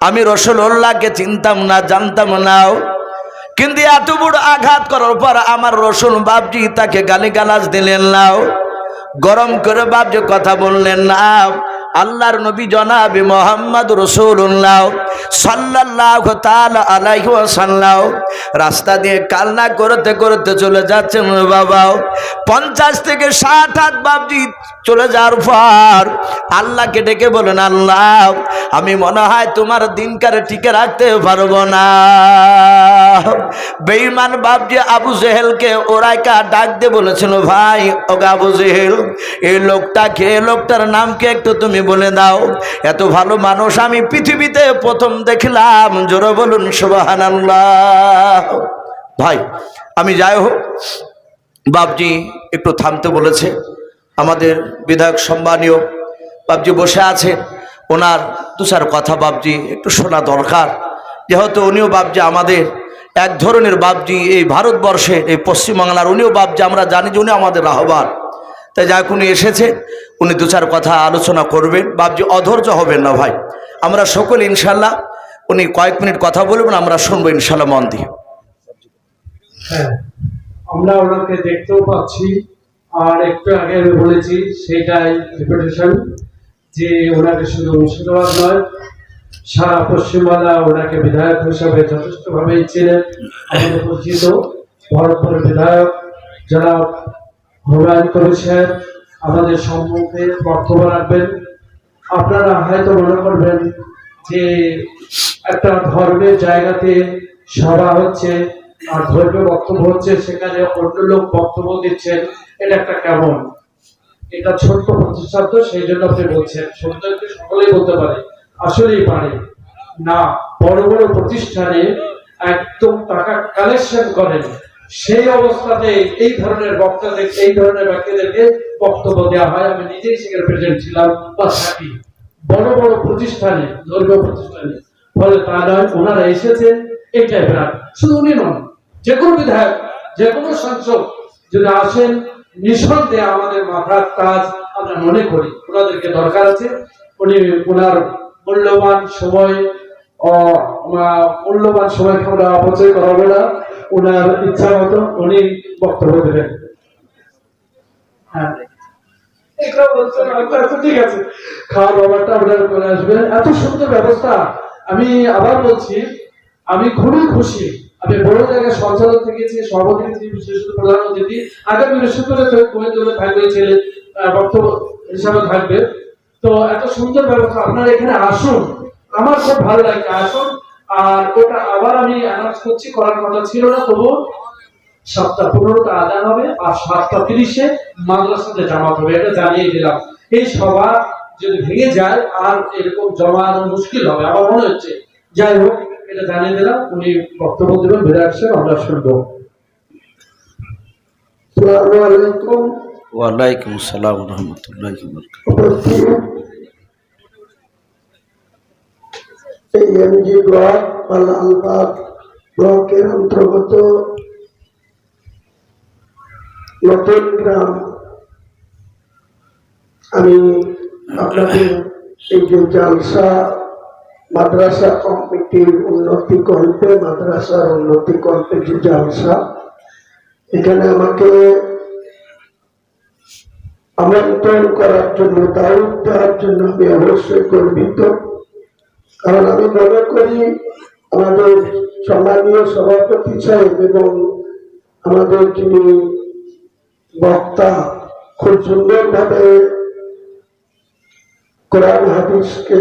আমি রাসূলুল্লাহকে চিনতাম না, জানতাম না, কিন্তু এত বড় আঘাত করার পর আমার রসুল বাপজি তাকে গালিগালাজ দিলেন না, গরম করে বাপজি কথা বললেন না। আল্লাহর নবী জনাবে মুহাম্মদ রাসূলুল্লাহ সাল্লাল্লাহু তাআলা আলাইহি ওয়াসাল্লাম রাস্তা দিয়ে কান্না করতে করতে চলে যাচ্ছেন। বাবা 50 থেকে 60 হাত বাপজি চলে যাওয়ার পর আল্লাহকে ডেকে বলেন, আল্লাহ আমি মনে হয় তোমার দিনকারে টিকে রাখতে পারবো না। বেঈমান বাপজি আবু জেহেলকে ওরাইকা ডাক দিয়ে বলেছিল, ভাই ও আবু জেহেল, এই লোকটাকে, এই লোকটার নামকে একটু তুমি বলে দাও। এত ভালো মানুষ আমি পৃথিবীতে প্রথম দেখলাম। জোরে বলুন সুবহানাল্লাহ। ভাই আমি যাই হোক, বাপজি একটু থামতে বলেছে। আমাদের বিধায়ক সম্মানীয় বাপজি বসে আছে, ওনার দু চার কথা বাপজি একটু শোনা দরকার, যেহেতু উনিও বাপজি আমাদের এক ধরনের বাপজি এই ভারতবর্ষে, এই পশ্চিমবাংলার উনিও বাপজি, আমরা জানি যে উনি আমাদের রাহবার। তাই যাক উনি এসেছে, উনি দু চার কথা আলোচনা করবেন। বাপজি অধৈর্য হবেন না ভাই, আমরা সকলে ইনশাল্লাহ, উনি কয়েক মিনিট কথা বলবেন, আমরা শুনবো ইনশাল্লাহ মন দিয়ে। হ্যাঁ, আমরা ওনাকে দেখতেও পাচ্ছি, আর একটু আগে আমি বলেছি সেটাই রিপিটেশন, যে ওনাকে শুধু মুর্শিদাবাদ নয় সারা পশ্চিমবাংলা ওনাকে বিধায়ক হিসাবে যথেষ্টভাবে ছিলেন। আমাদের পরিচিত ভরতপুরের বিধায়ক জনাব হুমায়ুন কবির সাহেব আমাদের সম্মুখে বক্তব্য রাখবেন। আপনারা হয়তো মনে করবেন যে একটা ধর্মের জায়গাতে সভা হচ্ছে আর ধর্মীয় বক্তব্য হচ্ছে, সেখানে অন্য লোক বক্তব্য দিচ্ছেন, এটা একটা কেমন? এটা ছোট্ট প্রতিষ্ঠান, তো সেই জন্য আপনি বলছেন, সত্যকে সকলেই বলতে পারে, আসলেই পারে না। বড় বড় প্রতিষ্ঠানে একদম টাকা কালেকশন করেন, সেই অবস্থাতে এই ধরনের বক্তাদের, এই ধরনের ব্যক্তিদেরকে বক্তব্য দেওয়া হয়। আমি নিজেই সেখানে প্রেজেন্ট ছিলাম বা থাকি বড় বড় প্রতিষ্ঠানে, ধর্মীয় প্রতিষ্ঠানে। ফলে তা নয়, ওনারা এসেছেন এই টাইপের। শুধু উনি নন, যে কোনো বিধায়ক, যে কোনো সাংসদ যদি আসেন, নিঃসন্দেহে আমাদের মাথার কাজ আমরা মনে করি ওনাদেরকে দরকার আছে। উনি ওনার মূল্যবান সময়কে আমরা অপচয় করাবো না, ওনার ইচ্ছা মতো উনি বক্তব্য দেবেন। হ্যাঁ, এটা বলছেন, আচ্ছা ঠিক আছে, খাওয়ার ব্যাপারটা আপনারা করে আসবেন। এত সুন্দর ব্যবস্থা, আমি আবার বলছি, আমি খুবই খুশি। আমি বড় জায়গায় সঞ্চালক থেকেছি, সভাপতি, বিশেষ প্রধান অতিথি, আগামী বৃহস্পতিবার কমিটি থাকবে, ছেলে বক্তব্য হিসাবে থাকবে। তো এত সুন্দর ব্যবস্থা, আপনারা এখানে আসুন, আমার খুব ভালো লাগছে, আসুন। আর ওটা আবার আমি অ্যানাউন্স করছি, করার কথা ছিল না, তবু 7:15 আদান হবে আর 7:30 মাদ্রাসাতে জামাত হবে, এটা জানিয়ে দিলাম। এই সভা যদি ভেঙে যায় আর এরকম জমানো মুশকিল হবে আমার মনে হচ্ছে। যাই হোক, এটা জানিয়ে দিলাম। উনি বক্তব্য দেবেন, বেড়ে আসছেন, আমরা শুনবো। আসসালামু আলাইকুম। ওয়ালাইকুম আসসালাম ওয়া রাহমাতুল্লাহি ওয়া বারাকাতুহু। উপস্থিত এই এমজি ব্লক বা লালবাগ ব্লকের অন্তর্গত নতুন গ্রাম, আমি আপনাদের এই যে জালসা মাদ্রাসা কমিটির উন্নতি কল্পে, মাদ্রাসার উন্নতি কল্পে যে জালসা, এখানে আমাকে আমন্ত্রণ করার জন্য, দাওয়াত দেওয়ার জন্য আমি অবশ্যই গর্বিত। কারণ আমি মনে করি আমাদের সম্মানীয় সভাপতি সাহেব এবং আমাদের যিনি বক্তা খুব সুন্দরভাবে কোরআন হাদিসকে,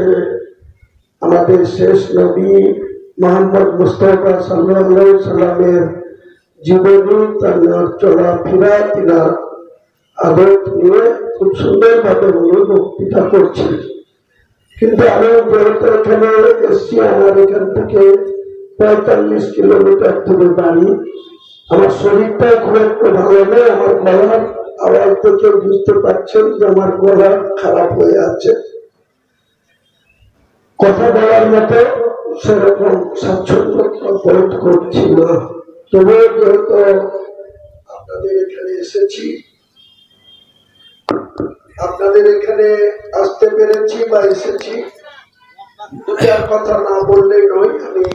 আমাদের শেষ নবী মুহাম্মদ মুস্তাফা সাল্লাল্লাহু আলাইহি সাল্লামের জীবনী, তার চলাফেরা, তিনার আদত নিয়ে খুব সুন্দরভাবে উনি বক্তৃতা করছেন। কিন্তু আমি যেহেতু এখানে এসছি, আমার এখান থেকে 45 কিলোমিটার দূরে বাড়ি, আমার শরীরটা খুব একটা ভালো নেই। আমার গলার আওয়াজ থেকে বুঝতে পারছেন যে আমার গলা খারাপ হয়ে আছে, কথা বলার মতো সেরকম স্বাচ্ছন্দ্য বোধ করছি না। তবুও যেহেতু আপনাদের এখানে এসেছি, আপনাদের এখানে আসতে পেরেছি বা এসেছি, দু চার কথা না বললেই নয়। আমি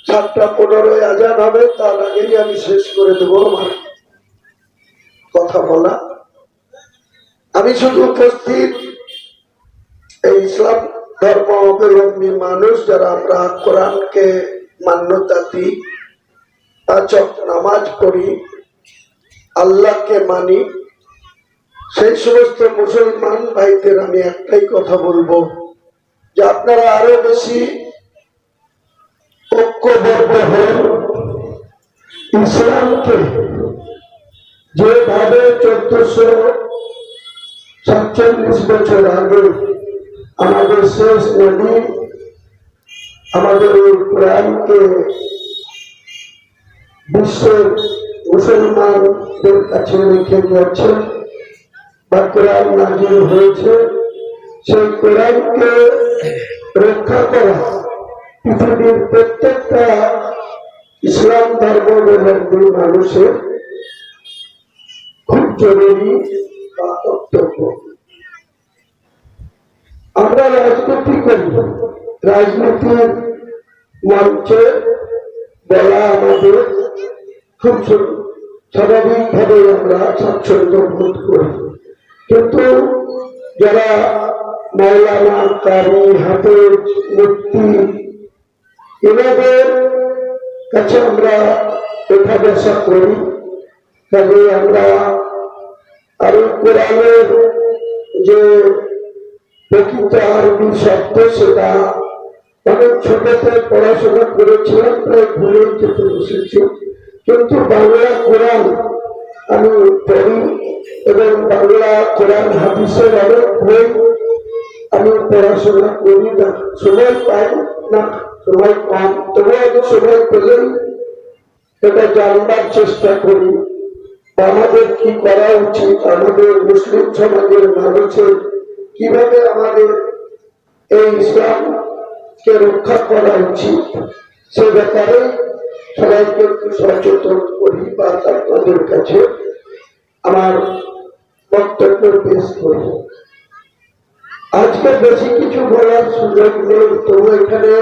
7:15 আজান হবে, তার আগেই আমি শেষ করে দেবো আমার কথা বলা। আমি শুধু উপস্থিত এই ইসলাম ধর্ম অবলম্বী মানুষ যারা আমরা কোরআনকে মান্যতা দিই, পাঁচ ওয়াক্ত নামাজ পড়ি, আল্লাহকে মানি, সেই সমস্ত মুসলমান ভাইদের আমি একটাই কথা বলবো যে আপনারা আরো বেশি ঐক্যবদ্ধ হন। ইসলামকে যেভাবে 1447 বছর আগে আমাদের শেষ নবী আমাদের কোরআনকে বিশ্বের মুসলমানদের কাছে রেখে গেছেন বা কোরআন নাযিল হয়েছে, সেই কোরআনকে রক্ষা করা পৃথিবীর প্রত্যেকটা ইসলাম ধর্মাবলম্বী মানুষের খুব জরুরি বা কর্তব্য। আমরা রাজনীতি করি, রাজনীতির মঞ্চে বলা আমাদের খুব স্বাভাবিকভাবে আমরা স্বাচ্ছন্দ্য বোধ করি, কিন্তু যারা মৌলানা, কারি, হাফেজ, মুফতি, এনাদের কাছে আমরা উঠা বসা করি, কাজে আমরা আরো কোরআনের যে প্রকৃত আরবি শব্দ সেটা অনেক ছোটতে পড়াশোনা করেছিলাম, প্রায় ভুলে যেতে বসেছি, কিন্তু বাংলা কোরআন আমি পড়ি এবং বাংলা কোরআন হাদিসের অনেক বই আমি পড়াশোনা করি না, সময় পাই না, সময় কম, তবু আমি সময় পেলেই এটা জানবার চেষ্টা করি আমাদের কি করা উচিত, আমাদের মুসলিম সমাজের মানুষের কিভাবে আমাদের এই ইসলামকে রক্ষা করা উচিত, সে ব্যাপারে সবাইকে একটু সচেতন করি বা আপনাদের কাছে আমার বক্তব্য পেশ করি। আজকে বেশি কিছু বলার সুযোগ নেই, তবু এখানে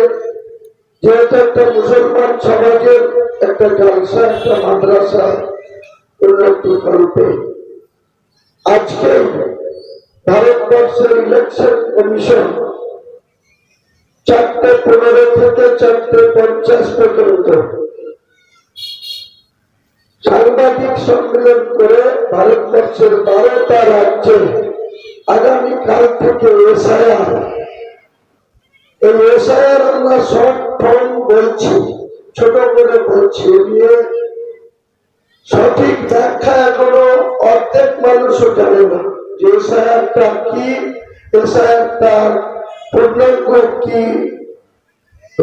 যেহেতু একটা মুসলমান সমাজের একটা জালসা, একটা মাদ্রাসা উন্নতি কল্পে আজকে ভারতবর্ষের ইলেকশন কমিশন 4:15 থেকে 4:50 পর্যন্ত সাংবাদিক সম্মেলন করে ভারতবর্ষের 12টা রাজ্যে আগামীকাল থেকে এই এসআইআর আমরা শর্ট ফর্ম বলছি, ছোট করে বলছি, নিয়ে সঠিক ব্যাখ্যা এখনো অর্ধেক মানুষও জানে না যে এসআইআরটা কি, এসআইআরটার পূর্ণাঙ্গ কি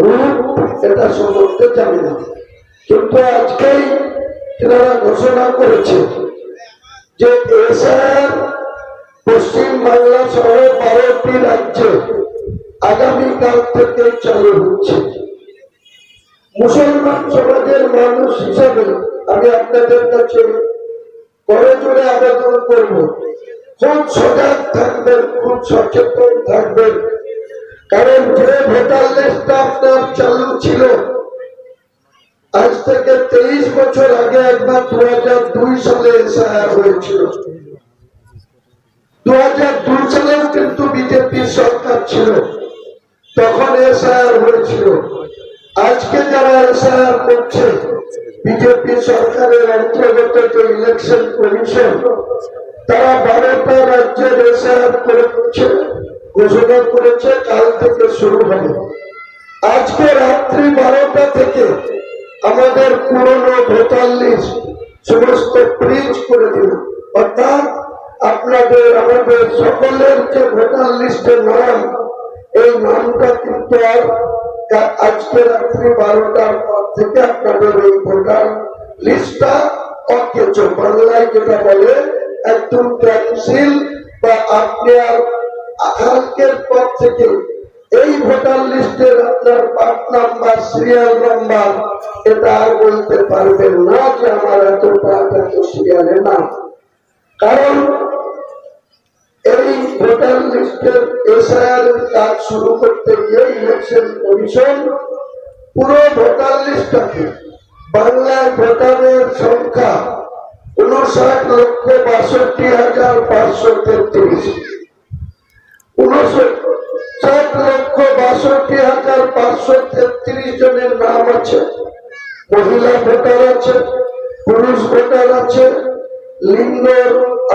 রূপ, এটা সম্বন্ধে জানে না। কিন্তু আজকেই এনারা ঘোষণা করেছে যে এসআইআর পশ্চিম বাংলা সহ 12টি রাজ্যে আগামীকাল থেকে চালু হচ্ছে। মুসলমান সমাজের মানুষ হিসাবে আমি আপনাদের কাছে করে জোরে আবেদন করব, খুব সজাগ থাকবেন, খুব সচেতন থাকবেন। কারণ যে ভোটার লিস্টটা আপনার চালু ছিল আজ থেকে 23 বছর আগে একবার 2002 সালে এসআইআর হয়েছিল। 2002 সালেও কিন্তু বিজেপির সরকার ছিল, তখন এসআইআর হয়েছিল। আজকে যারা এসআইআর করছে বিজেপি সরকারের অন্তর্গত যে ইলেকশন কমিশন, তারা 12টা রাজ্যের এসআইআর করেছে, ঘোষণা করেছে কাল থেকে শুরু হবে। আজকে রাত্রি 12টা থেকে আমাদের পুরনো ভোটার লিস্ট সমস্ত ফ্রিজ করে দিল, অর্থাৎ আপনাদের আমাদের সকলের যে ভোটার লিস্টের নাম, এই নামটা কিন্তু আর আজকে রাত্রি 12টার পর থেকে আপনাদের এই ভোটার লিস্টটা অকেচ, বাংলায় যেটা বলে একদম ক্যান্সেল, বা আপনি আর কালকের পর থেকে এই ভোটার লিস্টের আপনার পার্ট নাম্বার, সিরিয়াল নাম্বার এটা আর বলতে পারবেন না যে আমার এত পার্ট, এত সিরিয়ালের নাম। কারণ এই ভোটার লিস্টের এসআইআর কাজ শুরু করতে গিয়ে ইলেকশন কমিশন পুরো ভোটার লিস্টটাকে, বাংলায় ভোটারের সংখ্যা 59,62,533, 59,62,533 জনের নাম আছে। মহিলা ভোটার আছে, পুরুষ ভোটার আছে, লিঙ্গ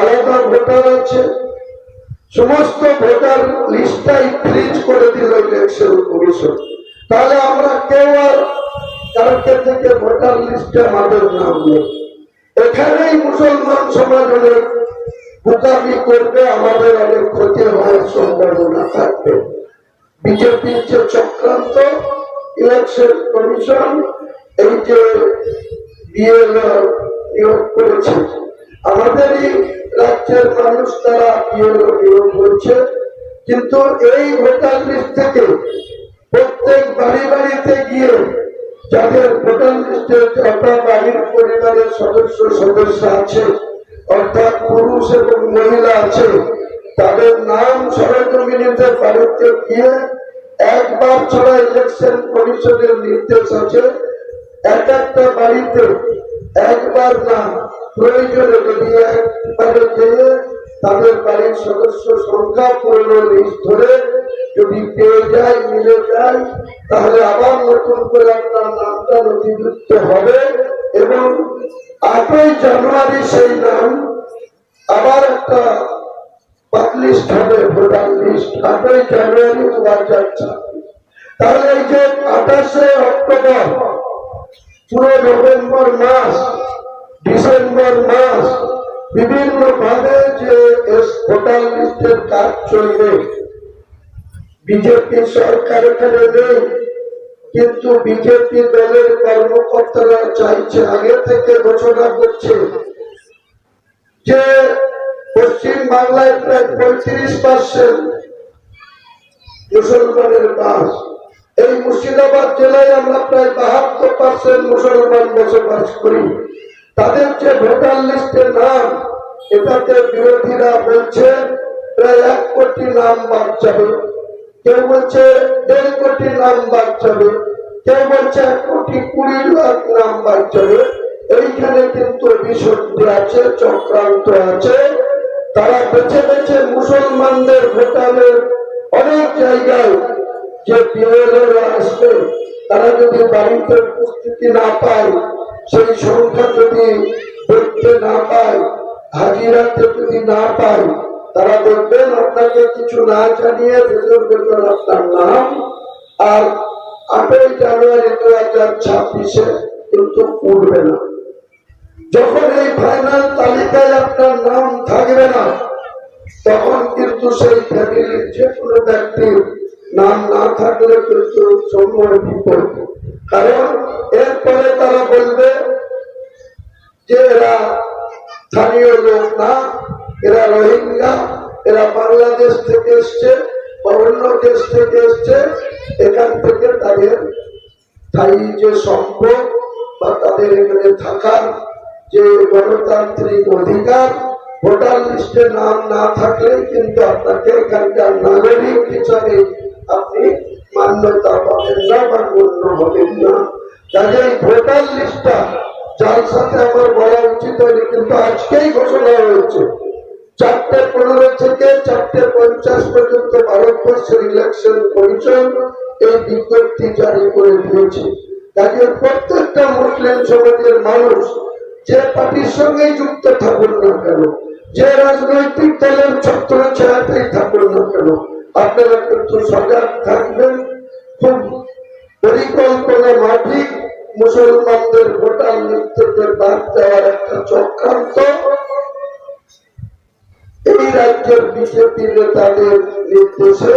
আলাদা ভোটার আছে। সমস্ত ভোটার লিস্টটাই ফ্রিজ করে দিল ইলেকশন কমিশন। তাহলে আমরা কেউ আর কালকে থেকে ভোটার লিস্টে আমাদের নাম নেই। এখানেই মুসলমান সমাজ অনেক বোকামি করবে, আমাদের অনেক ক্ষতি হওয়ার সম্ভাবনা থাকবে। বিজেপির যে চক্রান্ত, ইলেকশন কমিশন এই যে বিএলও নিয়োগ করেছে, আমাদেরই রাজ্যের মানুষ তারা বিএলও নিয়োগ করছে, কিন্তু এই ভোটার লিস্ট থেকে প্রত্যেক বাড়ি বাড়িতে গিয়ে যাদের ভোটার লিস্টে যত বাড়ির পরিবারের সদস্য আছে, অর্থাৎ পুরুষ এবং মহিলা আছে, তাদের নাম সরেজমিনেতে বাড়িতে গিয়ে একবার ছাড়া ইলেকশন কমিশনের নির্দেশ আছে এক একটা বাড়িতে একবার নাম, প্রয়োজনে যদি একবারে গিয়ে তাদের বাড়ির সদস্য সংখ্যা পুরনো লিস্ট ধরে যদি পেয়ে যায়, মিলে যায়, তাহলে আবার নতুন করে আপনার নামটা নথিভুক্ত হবে এবং 8ই জানুয়ারি সেই নাম আবার একটা পাবলিশড হবে, ভোটার লিস্ট 8ই জানুয়ারি 2026। তাহলে এই যে 28শে অক্টোবর পুরো নভেম্বর মাস, ডিসেম্বর মাস বিভিন্ন ভাবে যে ভোটার লিস্টের কাজ চলবে। বিজেপি সরকার এখানে নেই, কিন্তু বিজেপি দলের কর্মকর্তারা চাইছে, আগে থেকে ঘোষণা করছে যে পশ্চিম বাংলায় প্রায় 35% মুসলমানের বাস। এই মুর্শিদাবাদ জেলায় আমরা প্রায় 72% মুসলমান বসবাস করি। তাদের যে ভোটার লিস্টের নাম, এটাতে বিরোধীরা বলছে প্রায় 1 কোটি নাম বাদ যাবে, কেউ বলছে 1.5 কোটি নাম বাদ যাবে, কেউ বলছে 1,20,00,000 নাম বাদ যাবে। এইখানে কিন্তু বিশুদ্ধি আছে, চক্রান্ত আছে। তারা বেছে বেছে মুসলমানদের ভোটারের অনেক জায়গায় যে বিএলওরা আসবে, তারা যদি বাড়িতে উপস্থিতি না পায়, সেই সংখ্যা যদি দেখতে না পায়, হাজিরাতে যদি না পায়, তারা দেখবেন আপনাকে কিছু না জানিয়ে ভেতর ভেতর আপনার নাম আর 8ই জানুয়ারি 2026 কিন্তু উঠবে না। যখন এই ফাইনাল তালিকায় আপনার নাম থাকবে না, তখন কিন্তু সেই ফ্যামিলির যে কোনো ব্যক্তির নাম না থাকলে কিন্তু সময় বিপদ। কারণ এরপরে তারা বলবে যে এরা স্থানীয় লোক না, এরা রোহিঙ্গা, এরা বাংলাদেশ থেকে এসছে বা অন্য দেশ থেকে এসছে, এখান থেকে তাদের স্থায়ী যে সম্পদ বা তাদের এখানে থাকার যে গণতান্ত্রিক অধিকার, ভোটার লিস্টে নাম না থাকলে কিন্তু আপনাকে এখানকার নাগরিক হিসাবে আপনি মান্যতা পাবেন না বা গণ্য হবেন না। কাজেই ভোটার লিস্টটা যার সাথে আমার বলা উচিত হয়নি, কিন্তু আজকেই ঘোষণা হয়েছে 4:15 থেকে 4:50 পর্যন্ত ভারতবর্ষের ইলেকশন কমিশন এই বিজ্ঞপ্তি জারি করে দিয়েছে। কাজে প্রত্যেকটা মুসলিম সমাজের মানুষ যে পার্টির সঙ্গেই যুক্ত থাকুন না কেন, যে রাজনৈতিক দলের ছত্র ছায়াতেই থাকুন না কেন, আপনারা কিন্তু সজাগ থাকবেন। খুব পরিকল্পনা মাফিক মুসলমানদের ভোটার লিস্ট থেকে বাদ দেওয়ার একটা চক্রান্ত এই রাজ্যের বিজেপি নেতাদের নির্দেশে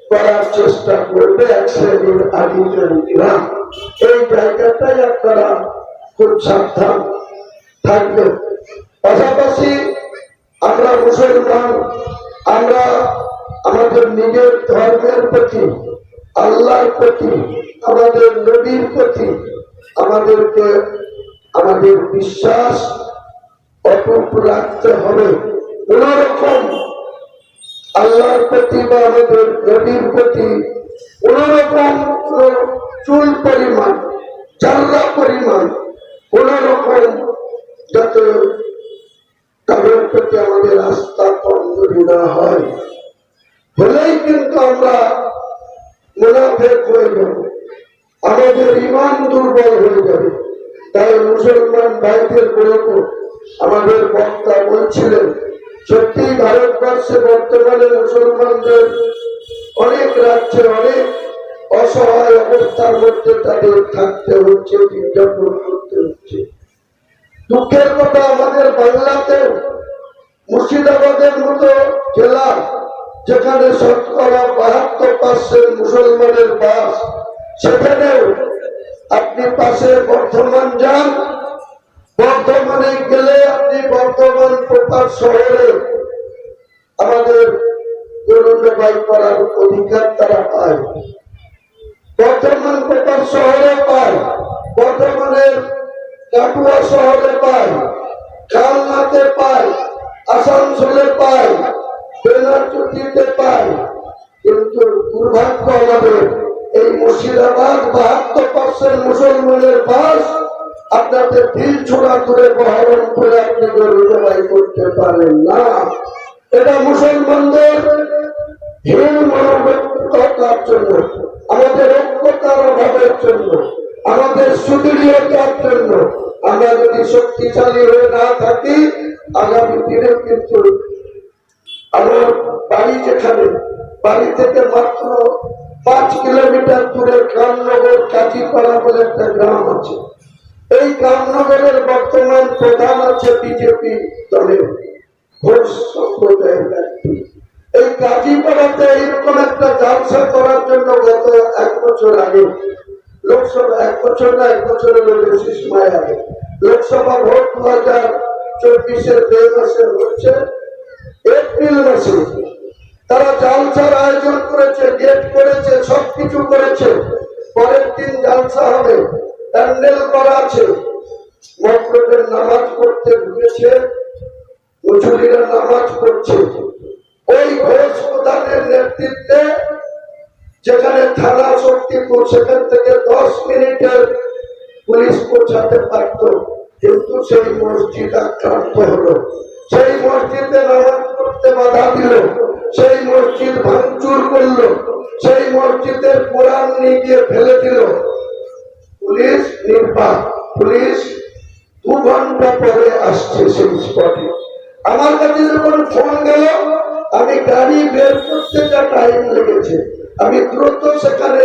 করার চেষ্টা করবে এক শ্রেণীর আধিকারিকরা। এই জায়গাটাই আপনারা খুব সাবধান থাকবেন। পাশাপাশি আমরা মুসলমান, আমরা আমাদের নিজের ধর্মের প্রতি, আল্লাহর প্রতি, আমাদের নবীর প্রতি আমাদেরকে আমাদের বিশ্বাস অটুট রাখতে হবে। কোন রকম আল্লাহর প্রতি বা আমাদের নবীর প্রতি কোন রকম চুল পরিমাণ, জাল্লা পরিমাণ কোন রকম যাতে তাদের প্রতি আমাদের আস্থা কমজোরি না হয়, হলেই কিন্তু আমরা মুনাফিক হয়ে যাব, আমাদের ঈমান দুর্বল হয়ে যাবে। তাই মুসলমান ভাইদের বলবো, আমাদের বক্তা বলছিলেন সত্যি ভারতবর্ষে বর্তমানে মুসলমানদের অনেক রাজ্যে অনেক অসহায় অবস্থার মধ্যে তাদের থাকতে হচ্ছে, নির্যাতন করতে হচ্ছে। দুঃখের কথা আমাদের বাংলাতে মুর্শিদাবাদের মতো জেলা, যেখানে শতকরা 72% মুসলমানের বাস, সেখানেও আপনি পাশে বর্ধমান যান, বর্ধমানে গেলে আপনি বর্ধমান প্রপার শহরে আমাদের গরু জবাই করার অধিকার তারা পায়, বর্ধমান প্রপার শহরে পায়, বর্ধমানের কাটুয়া শহরে পায়, কালনাতে পায়, আসানসোলে পায়, বেনারচুটিতে পায়। কিন্তু দুর্ভাগ্য আমাদের এই মুর্শিদাবাদ 72% মুসলমানের বাস, আপনাদের দিল ছোড়া করে বহরণ করে আপনি গরু জবাই করতে পারেন না। এটা মুসলমানদের হীন মানবিকতার জন্য, আমাদের ঐক্যতার অভাবের জন্য, আমাদের সুদৃঢ়তার জন্য। আমরা যদি শক্তিশালী হয়ে না থাকি, আগামী দিনে কিন্তু আমার বাড়ি যেখানে, বাড়ি থেকে মাত্র 5 কিলোমিটার দূরে কামনগর কাজীপাড়া বলে একটা গ্রাম আছে। এই কামনগরের বর্তমান প্রধান আছে বিজেপি দলের ঘোষ সম্প্রদায়ের ব্যক্তি। এই কাজীপাড়াতে এইরকম একটা জালসা করার জন্য গত 1 বছর আগে, লোকসভা 1 বছর না, 1 বছরেরও বেশি সময় আগে, লোকসভা ভোট 2024-এর মে মাসে হচ্ছে, এপ্রিল মাসে তারা জালসার আয়োজন করেছে, ডেট করেছে, সবকিছু করেছে। পরের দিন জালসা হবে, প্যান্ডেল করা আছে, মক্তবের নামাজ পড়তে ঢুকেছে, মুসলিরা নামাজ পড়ছে। ওই ঘোষ প্রধানের নেতৃত্বে, যেখানে থানা শক্তিপুর, সেখান থেকে 10 মিনিটের পুলিশ পৌঁছাতে পারত, কিন্তু সেই মসজিদ আক্রান্ত হলো। সেই মসজিদে নামাজ পড়তে বাধা দিল, সেই মসজিদ ভাঙচুর করলো, সেই মসজিদের কোরআন নিয়ে গিয়ে ফেলে দিল। পুলিশ নির্বাক, পুলিশ 2 ঘন্টা পরে আসছে সেই স্পটে। আমার কাছে যখন ফোন গেল, আমি গাড়ি বের করতে যা টাইম লেগেছে, আমি দ্রুত সেখানে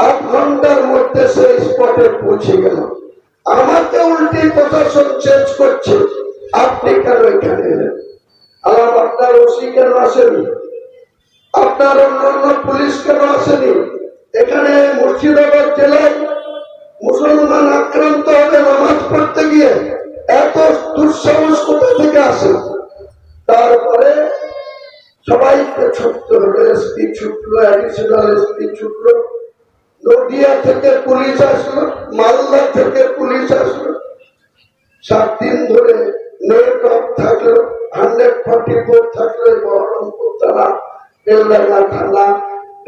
8 ঘন্টার মধ্যে সেই স্পটে পৌঁছে গেলাম। আমাকে উল্টে প্রশাসন চেঞ্জ করছে, আপনি কেন এখানে এলেন? আপনার ওসি কেন আসেনি? আপনার অন্যান্য পুলিশ কেন আসেনি? এখানে মুর্শিদাবাদ জেলায় মুসলমান আক্রান্ত হবে নামাজ পড়তে গিয়ে, এত দুঃসাহস কোথা থেকে আসে? তারপরে সবাইকে ছুটতে হলো, এসপি ছুটলো, অ্যাডিশনাল এসপি ছুটলো, নদিয়া থেকে পুলিশ আসলো, মালদা থেকে পুলিশ আসলো। 7 দিন ধরে নেট অফ থাকলো, 144 থাকলো, বহরমপুর থানা, বেলডাঙ্গা থানা,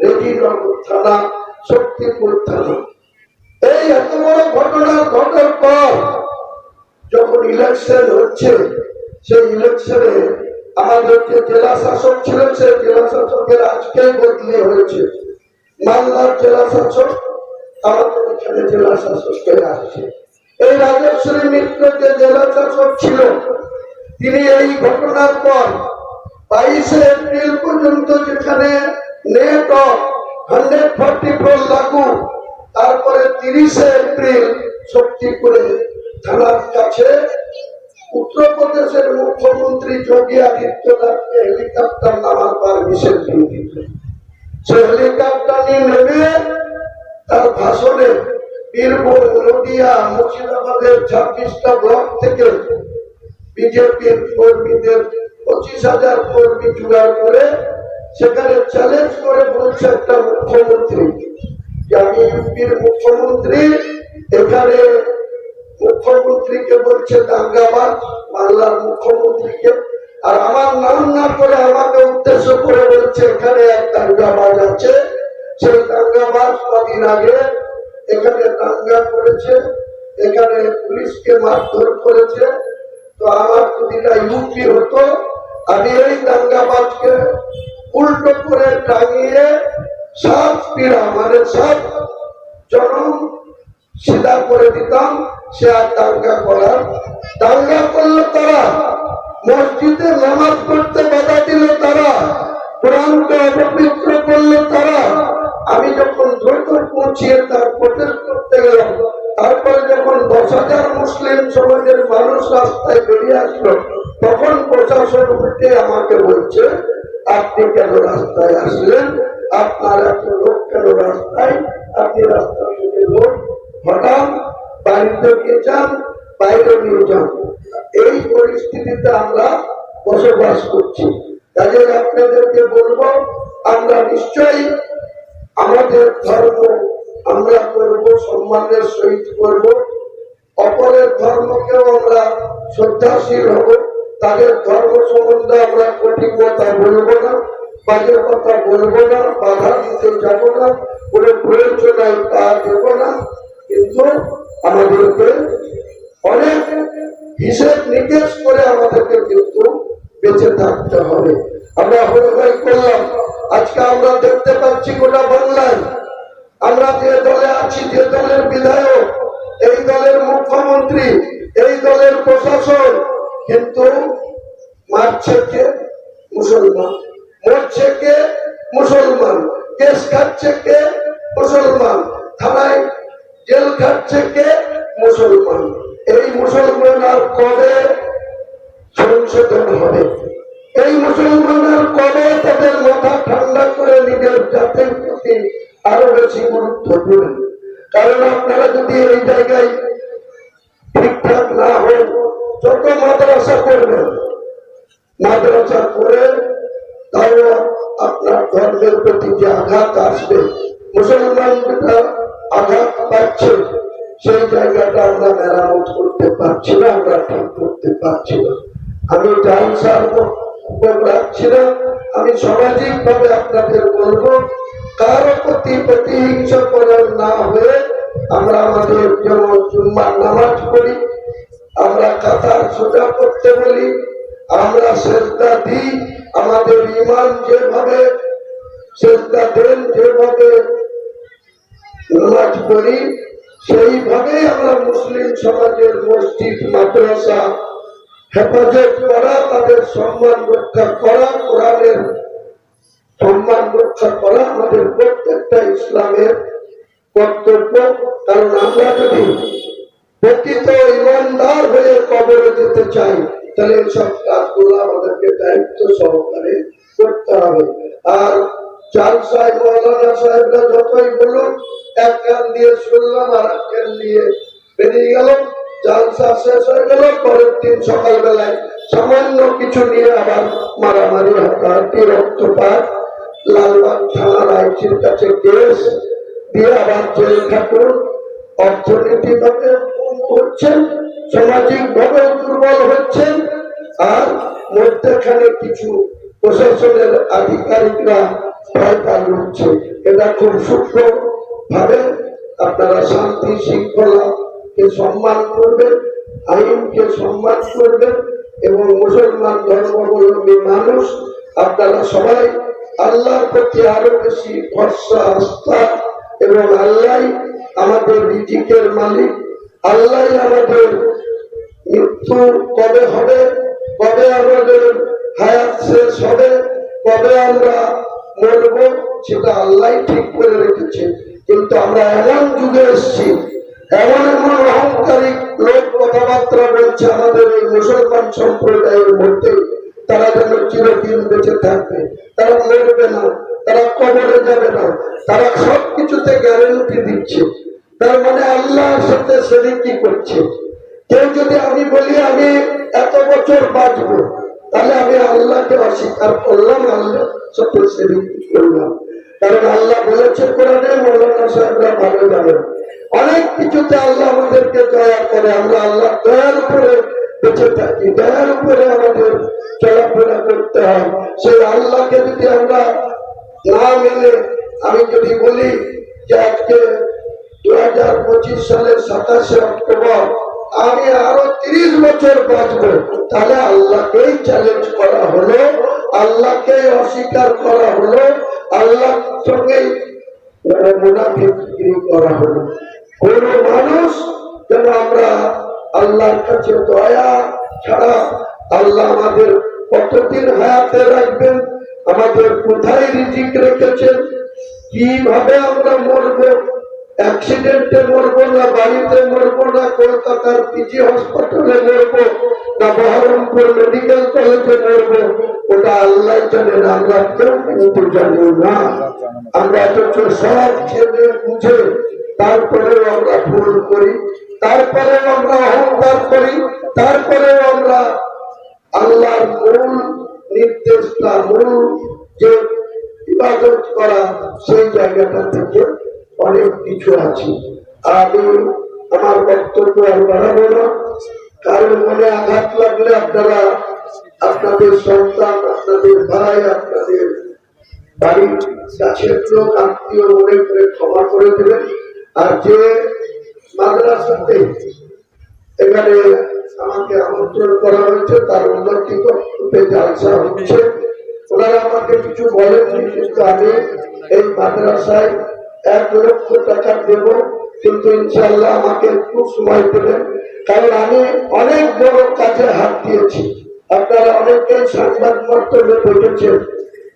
রেজিনগর থানা, শক্তিপুর থানা। এই এত বড় ঘটনা ঘটার পর যখন ইলেকশন হচ্ছে, সেই ইলেকশনে আমাদের যে জেলা শাসক ছিলেন, সেই জেলা শাসকের আজকেই বদলি হয়েছে। মালদার জেলা শাসক আমাদের এখানে জেলা শাসক হয়ে আসছে। এই রাজেশ্বরী মিত্র যে জেলা শাসক ছিল, তিনি এই ঘটনার পর 22শে এপ্রিল পর্যন্ত যেখানে নেট অফ 144 লাগু, তারপরে 30শে এপ্রিল শক্তিপুরে থানার কাছে উত্তরপ্রদেশের মুখ্যমন্ত্রী যোগী আদিত্যনাথকে হেলিকপ্টার নামার পারমিশন দিয়ে দিল। সে হেলিকপ্টার নিয়ে নেমে তার ভাষণে বীরভূম, নদিয়া, মুর্শিদাবাদের 26টা ব্লক থেকে বিজেপির কর্মীদের 25,000 কর্মী জোগাড় করে সেখানে চ্যালেঞ্জ করে বলছে একটা মুখ্যমন্ত্রী যে আমি ইউপির মুখ্যমন্ত্রী, এখানে মুখ্যমন্ত্রীকে বলছে দাঙ্গাবাজ, বাংলার মুখ্যমন্ত্রীকে, আর আমার নাম না করে আমাকে উদ্দেশ্য করে বলছে এখানে এক দাঙ্গাবাজ আছে। সেই দাঙ্গাবাজ কদিন আগে এখানে দাঙ্গা করেছে, এখানে পুলিশকে মারধর করেছে। তো আমার যদি ইউপি হতো, আমি এই দাঙ্গাবাজকে উল্টো করে টাঙিয়ে 7 পীড়া মানে 7 জনম সিধা করে দিতাম। সে আর দাঙ্গা করলো তারা, মসজিদে নামাজ পড়তে বাধা দিল তারা, কোরআনকে অপবিত্র করলো তারা। আমি যখন দ্রুত পৌঁছিয়ে তার প্রোটেস্ট করতে গেলাম, তারপরে যখন 10,000 মুসলিম সমাজের মানুষ রাস্তায় বেরিয়ে আসলো, তখন প্রশাসন উঠে আমাকে বলছে আপনি কেন রাস্তায় আসলেন, আপনার এত লোক কেন রাস্তায়, আপনি রাস্তা থেকে লোক হঠাৎ বাড়িতে নিয়ে যান, বাইরে নিয়ে যান। এই পরিস্থিতিতে আমরা বসবাস করছি। কাজে আপনাদেরকে বলবো, আমরা নিশ্চয়ই আমাদের ধর্ম আমরা করব, সম্মানের সহিত করব, অপরের ধর্মকেও আমরা শ্রদ্ধাশীল হব, তাদের ধর্ম সম্বন্ধে আমরা কঠিন কথা বলবো না, বাজে কথা বলবো না, বাধা দিতে যাব না, কোনো প্রয়োজনায় তা দেব না। কিন্তু আমাদেরকে অনেক হিসেব নিকেশ করে আমাদেরকে কিন্তু বেঁচে থাকতে হবে। আমরা হয়ে করলাম, আজকে আমরা দেখতে পাচ্ছি গোটা বাংলায় আমরা যে দলে আছি, যে দলের বিধায়ক, এই দলের মুখ্যমন্ত্রী, এই দলের প্রশাসন, কিন্তু মারছে কে? মুসলমান। মরছে কে? মুসলমান। কেস খাচ্ছে কে? মুসলমান। থানায় জেল খাচ্ছে কে? মুসলমান। এই মুসলমান আর কবে সংশোধন হবে? এই মুসলমানের কবে তাদের মাথা ঠান্ডা করে নিজের জাতির প্রতি আরো বেশি গুরুত্ব দেবেন? কারণ আপনারা যদি এই জায়গায় ঠিকঠাক না হন, যত মাদ্রাসা করবেন, মাদ্রাসা করে তাও আপনার ধর্মের প্রতি যে আঘাত আসবে, মুসলমান যেটা আঘাত পাচ্ছে, সেই জায়গাটা আমরা মেরামত করতে পারছি না, আমরা ঠিক করতে পারছি না। আমি জালসার রাখছি না, আমি সামাজিক ভাবে আপনাদের বলবো, কারো প্রতি প্রতিহিংসা করার না হয়ে আমরা আমাদের যেমন জুম্মার নামাজ পড়ি, আমরা কাতার সোজা করতে বলি, আমরা সেজদা দিই, আমাদের ইমান যেভাবে সেজদা দেন, যেভাবে নামাজ পড়ি, সেইভাবে আমরা মুসলিম সমাজের মসজিদ মাদ্রাসা হেফাজত করা, তাদের সম্মান রক্ষা করা, কোরআনের সম্মান রক্ষা করা আমাদের প্রত্যেকটা ইসলামের কর্তব্য। কারণ আমরা যদি প্রকৃত ইমানদার হয়ে কবরে যেতে চাই, তাহলে এইসব কাজগুলো আমাদেরকে দায়িত্ব সহকারে করতে হবে। আর চাল সাহেব, মৌলানা সাহেবরা যতই বলুন, এক কান দিয়ে শুনলাম আর এক কান দিয়ে বেরিয়ে গেল, জালসা শেষ হয়ে গেল, পরের দিন সকালবেলায় সামান্য কিছু নিয়ে আবার মারামারি, হাতাহাতি, রক্তপাত, লালবাগ থানার আইসির কাছে কেস দিয়ে আবার জেল ঠাকুর। অর্থনৈতিক ভাবে হচ্ছেন, সামাজিক ভাবে দুর্বল হচ্ছেন, আর মধ্যখানে কিছু প্রশাসনের আধিকারিকরা ভয় পাচ্ছে। এটা খুব সূক্ষ্ম ভাবে আপনারা শান্তি শৃঙ্খলাকে সম্মান করবেন, আইনকে সম্মান করবেন, এবং মুসলমান ধর্মাবলম্বী মানুষ আপনারা সবাই আল্লাহর প্রতি আরো বেশি ভরসা, আস্থা, এবং আল্লাহ আমাদের রিজিকের মালিক, আল্লাহ আমাদের মৃত্যু কবে হবে, কবে আমাদের হায়াত শেষ হবে, কবে আমরা মরব, সেটা আল্লাহ ঠিক করে রেখেছে। কিন্তু আমরা এমন যুগে এসেছি, এমন এমন অহংকারিক লোক কথাবার্তা বলছে আমাদের এই মুসলমান সম্প্রদায়ের মধ্যে, তারা যেন চিরদিন বেঁচে থাকবে, তারা মরবে না, তারা কবরে যাবে না, তারা সবকিছুতে গ্যারেন্টি দিচ্ছে। তার মানে আল্লাহর সাথে শরীকি করছে। কেউ যদি আমি বলি আমি এত বছর বাঁচবো, তাহলে আমি আল্লাহকে অস্বীকার করলাম, আল্লাহর সাথে শরীকি করলাম। কারণ আল্লাহ বলেছে কোরআনে, মৌলানা সাহেবরা ভালো জানেন, অনেক কিছুতে আল্লাহ আমাদেরকে দয়া করে। আমরা আল্লাহ দয়ার উপরে বেঁচে থাকি, দয়ার উপরে আমাদের চলাফেরা করতে হয়। সেই আল্লাহকে যদি আমরা না মেনে, আমি যদি বলি যে আজকে 2025 সালের 27শে অক্টোবর আমি আরো 30 বছর বাঁচবো, তাহলে আল্লাহকেই চ্যালেঞ্জ করা হলো, আল্লাহকে অস্বীকার করা হলো, আল্লাহর সঙ্গে মুনাফিকি করা হলো। কোন মানুষ যেন আমরা আল্লাহর কাছে দয়া ছাড়া, আল্লাহ আমাদের কতদিন হায়াতে রাখবেন, আমাদের কোথায় রিজিক রেখেছেন, কিভাবে আমরা মরবো, অ্যাক্সিডেন্টে মরবো না বাড়িতে মরবো না কলকাতার পিজি হসপিটালে মরবো না বহরমপুর মেডিকেল কলেজে মরবো, ওটা আল্লাহ জানেন, আমরা কেউ কিন্তু জানি না। আমরা অথচ সব ছেলে বুঝে তারপরেও আমরা ভুল করি, তারপরেও আমরা অহংকার করি, তারপরেও আমরা আল্লাহর মূল নির্দেশটা, মূল যে ইবাদত করা, সেই জায়গাটা থেকে অনেক কিছু আছে। আমি আমার বক্তব্য আর বাড়াবো না। কারণ মনে আঘাত লাগলে আপনারা আপনাদের সন্তান, আপনাদের ভাই, আপনাদের বাড়ির কাছের লোক, আত্মীয় মনে করে ক্ষমা করে দেবেন। আর যে মাদ্রাসাতে এখানে আমাকে আমন্ত্রণ করা হয়েছে, তার উন্নতি করতে জালসা হচ্ছে, ওনারা আমাকে কিছু বলেননি, কিন্তু আমি এই মাদ্রাসায় 1 লক্ষ টাকা দেব, কিন্তু ইনশাল্লাহ আমাকে একটু সময় দেবেন। কারণ আমি অনেক বড় কাজে হাত দিয়েছি। আপনারা অনেকেই সংবাদ মাধ্যমে দেখেছেন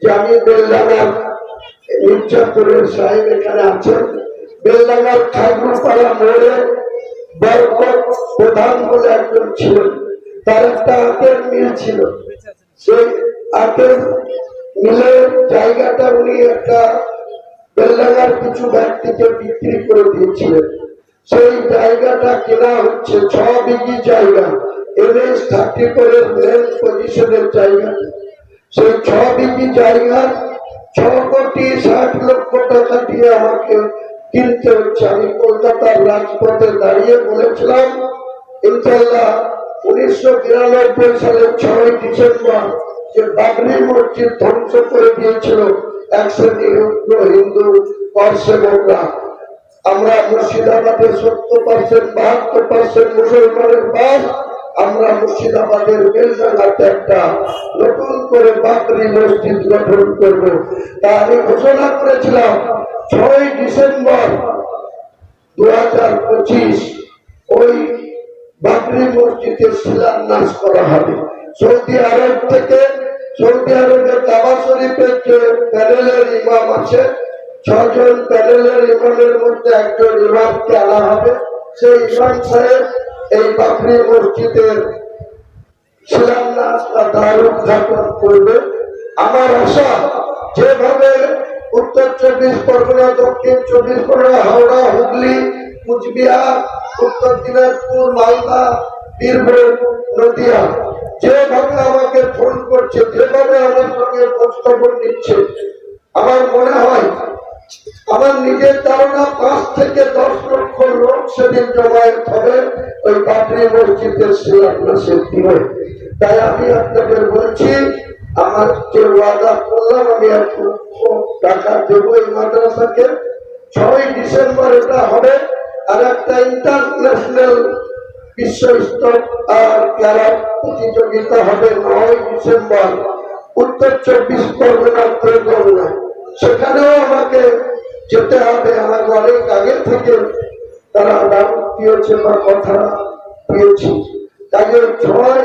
যে আমি বেলডাঙ্গার, মির্জাপুরের সাহেব এখানে আছেন, বেলডাঙ্গার খাগড়াপাড়া মোড়ে বরকত প্রধান বলে একজন ছিলেন, তার একটা আখের মিল ছিল। সেই আখের মিলের জায়গাটা উনি একটা বেলডাঙ্গার কিছু ব্যক্তিকে বিক্রি করে দিয়েছিলেন। সেই জায়গাটা কেনা হচ্ছে 6 বিঘি জায়গা, NH 34 মেন পজিশনের জায়গা। সেই 6 বিঘি জায়গা 6 কোটি 60 লক্ষ টাকা দিয়ে আমাকে কিনতে হচ্ছে। আমি কলকাতার রাজপথে দাঁড়িয়ে বলেছিলাম, ইনশাল্লাহ 1992 সালের 6 ডিসেম্বর যে বাবরি মসজিদ ধ্বংস করে দিয়েছিল এক শ্রেণীর হিন্দু করসেবকরা, আমরা মুর্শিদাবাদে 70% 72% মুসলমানের বাস, আমরা মুর্শিদাবাদের বেলডাঙ্গাতে একটা নতুন করে বাবরি মসজিদ গঠন করব। তা আমি ঘোষণা করেছিলাম 6 ডিসেম্বর 2025 ওই বাবরি মসজিদের শিলান্যাস করা হবে। সৌদি আরব থেকে, সৌদি আরবের কাবা শরীফের যে প্যানেলের ইমাম আছে, 6 জন প্যানেলের ইমামের মধ্যে একজন ইমামকে আনা হবে। সেই ইমাম সাহেব এই বাবরি মসজিদের শিলান্যাস বা দ্বার উদ্ঘাটন করবে। আমার আশা, যেভাবে উত্তর 24 পরগনা, দক্ষিণ 24 পরগনা, হাওড়া, হুগলি, কুচবিহার, উত্তর দিনাজপুর, মালদা, বীরভূম, নদিয়া যেভাবে আমাকে ফোন করছে, যেভাবে আমার সঙ্গে খোঁজখবর নিচ্ছে, আমার মনে হয়, আমার নিজের ধারণা 5 থেকে 10 লক্ষ লোক সেদিন জমায়েত হবে ওই বাবরি মসজিদের শিলান্যাসের দিনে। তাই আমি আপনাদের বলছি, আমার যে ওয়াদা করলাম, আমি একটু টাকা দেবো এই মাদ্রাসাকে। 6 ডিসেম্বর এটা হবে। আর একটা ইন্টারন্যাশনাল বিশ্বস্তর আর ক্লাব প্রতিযোগিতা হবে 9 ডিসেম্বর উত্তর 24 পরগনার ত্রিগোণায়। সেখানেও আমাকে যেতে হবে। আমাকে অনেক আগে থেকে তারা দাবি দিয়েছে বা কথা দিয়েছি। কাজে 6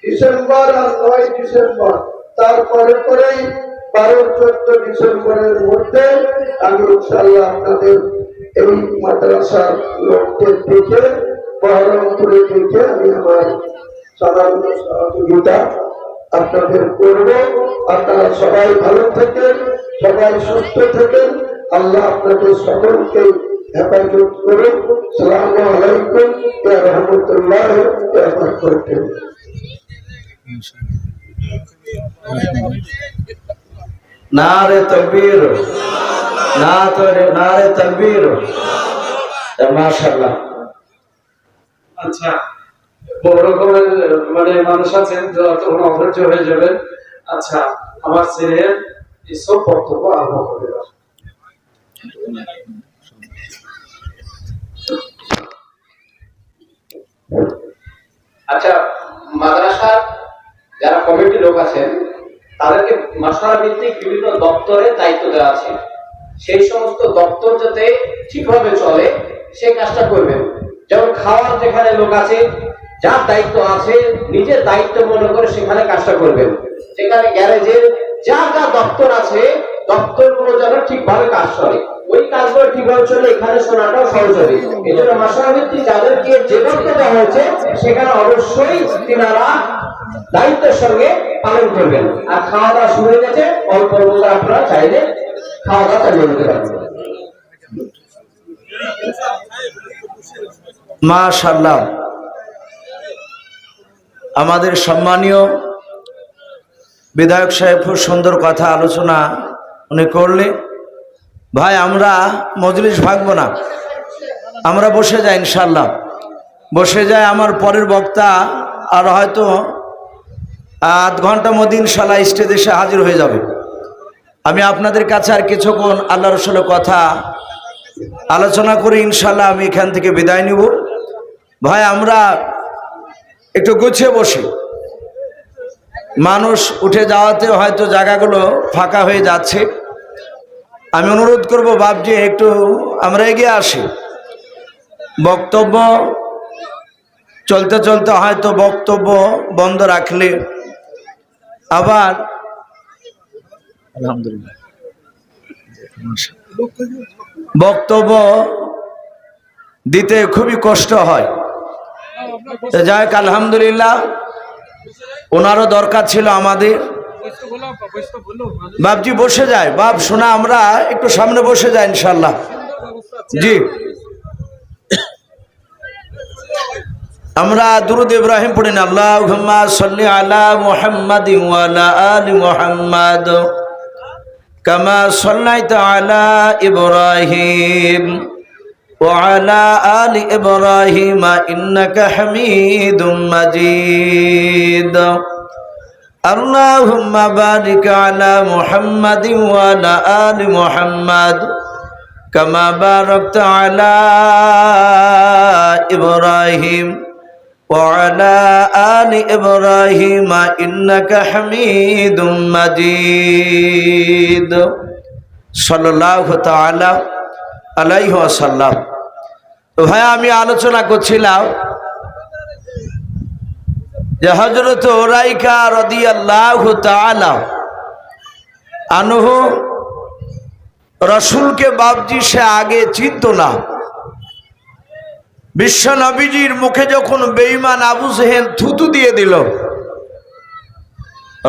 ডিসেম্বর আর 9 ডিসেম্বর, তারপরে পরেই 12-14 ডিসেম্বরের মধ্যে আমি ইনশাআল্লাহ আপনাদের এই মাদ্রাসার লোকদের দেখে, বহরমপুরে দেখে আমি আমার সাধারণ সহযোগিতা আপনাদের করব। আপনারা সবাই ভালো থাকেন, সবাই সুস্থ থাকেন। আল্লাহ আপনাদের সকলকে হেফাজত করুন। আসসালামু আলাইকুম ওয়া রাহমাতুল্লাহি ওয়া বারাকাতুহু। নারে তাকবীর, নারে তাকবীর। মাশাআল্লাহ। আচ্ছা, বড় রকমের মানে মানুষ আছেন যারা তখন অধৈর্য হয়ে যাবেন। আচ্ছা, আমার ছেলে এসব বক্তব্য আরম্ভ করে দেওয়া। আচ্ছা, মাদ্রাসার যারা কমিটি লোক আছেন তাদেরকে মাসওয়ারা ভিত্তিক বিভিন্ন দপ্তরে দায়িত্ব দেওয়া আছে। সেই সমস্ত দপ্তর যাতে ঠিকভাবে চলে সেই কাজটা করবেন। যেমন খাওয়ার যেখানে লোক আছে, যার দায়িত্ব আছে নিজের দায়িত্ব মনে করে সেখানে কাজটা করবেন। সেখানে গ্যারেজের যা যা দপ্তর আছে, দপ্তরগুলো যেন ঠিকভাবে কাজ করে, ওই কাজগুলো ঠিকভাবে চলে, এখানে শোনাটাও সহজ হবে। এই জন্য মাসওয়ারা ভিত্তিক যাদেরকে যে দায়িত্ব দেওয়া হয়েছে সেখানে অবশ্যই তিনারা দায়িত্বের সঙ্গে পালন করবেন। আর খাওয়া দাওয়া শুরু হয়ে গেছে, অল্প অল্প আপনারা চাইলে খাওয়া দাওয়া চালিয়ে নিতে পারবেন। মাশাআল্লাহ। আমাদের সম্মানীয় বিধায়ক সাহেব খুব সুন্দর কথা আলোচনা উনি করলে। ভাই, আমরা মজলিস ভাঙবো না, আমরা বসে যাই, ইনশাল্লাহ বসে যাই। আমার পরের বক্তা আর হয়তো আধ ঘন্টার মধ্যে ইনশাল্লাহ স্টেজে এসে হাজির হয়ে যাবে। আমি আপনাদের কাছে আর কিছুক্ষণ আল্লাহ রসুলের কথা আলোচনা করে ইনশাল্লাহ আমি এখান থেকে বিদায় নিব। ভাই, আমরা একটু গুছিয়ে বসি। মানুষ উঠে যাওয়াতে হয়তো জায়গাগুলো ফাঁকা হয়ে যাচ্ছে। আমি অনুরোধ করব বাপজি, একটু আমরা এগিয়ে আসি। বক্তব্য চলতে চলতে হয়তো বক্তব্য বন্ধ রাখলে আবার আলহামদুলিল্লাহ বক্তব্য দিতে খুবই কষ্ট হয়। যাই হোক, আলহামদুলিল্লাহ ওনারও দরকার ছিল আমাদের। বাপজি বসে যায়, বাপ শোনা, আমরা একটু সামনে বসে যাই ইনশাল্লাহ। জি, আমরা দুরূদ ইব্রাহিম পড়ি না, আল্লাহুম্মা সাল্লি আলা মুহাম্মাদিন ওয়া আলা আলি মুহাম্মাদ কামা সাল্লাইতা আলা ইব্রাহিম ওয়া আলা আলি ইব্রাহিম ইন্নাকা হামিদুম মাজিদ। আল্লাহুম্মা বারিক আলা মুহাম্মাদিন ওয়া আলা আলি মুহাম্মাদ কামা বারাকতা আলা ইব্রাহিম وعلى آل إبراهيم إنك حميد مجيد صلى الله تعالى عليه وسلم। ভাই আমি আলোচনা করছিলাম যে হযরত উরাইকা রাদিয়াল্লাহু তাআলা আনহু রাসূলকে বাপজি সে আগে চিনত না। বিশ্ব নবীজির মুখে যখন বেঈমান আবু জেহেল থুতু দিয়ে দিল,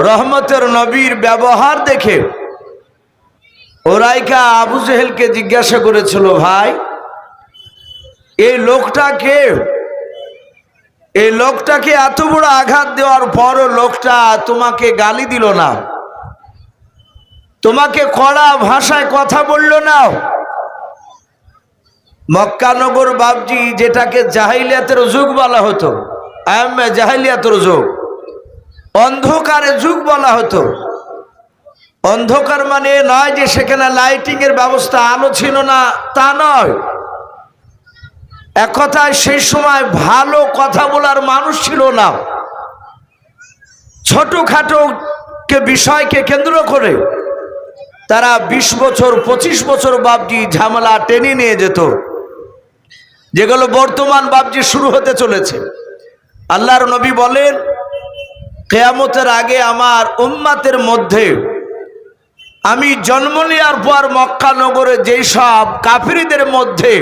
রহমতের নবীর ব্যবহার দেখে উরাইকা আবু জেহেলকে জিজ্ঞাসা করেছিল, ভাই এই লোকটাকে এত বড় আঘাত দেওয়ার পরও লোকটা তোমাকে গালি দিল না, তোমাকে কড়া ভাষায় কথা বলল না। মক্কানগর বাপজি যেটাকে জাহিলিয়াতের যুগ বলা হতো, জাহিলিয়াতের যুগ, অন্ধকারের যুগ বলা হতো। অন্ধকার মানে নয় যে সেখানে লাইটিং এর ব্যবস্থা, আলো ছিল না, তা নয়। এক কথায় সেই সময় ভালো কথা বলার মানুষ ছিল না। ছোটখাটো বিষয়কে কেন্দ্র করে তারা 20 বছর 25 বছর বাপজি ঝামেলা টেনে নিয়ে যেত, যেগুলো বর্তমান বাপজি শুরু হতে চলেছে। আল্লাহর নবী বলেন, কিয়ামতের আগে আমার উম্মতের মধ্যে আমি জন্ম নেওয়ার পর মক্কা নগরে যেই সব কাফিরদের মধ্যে,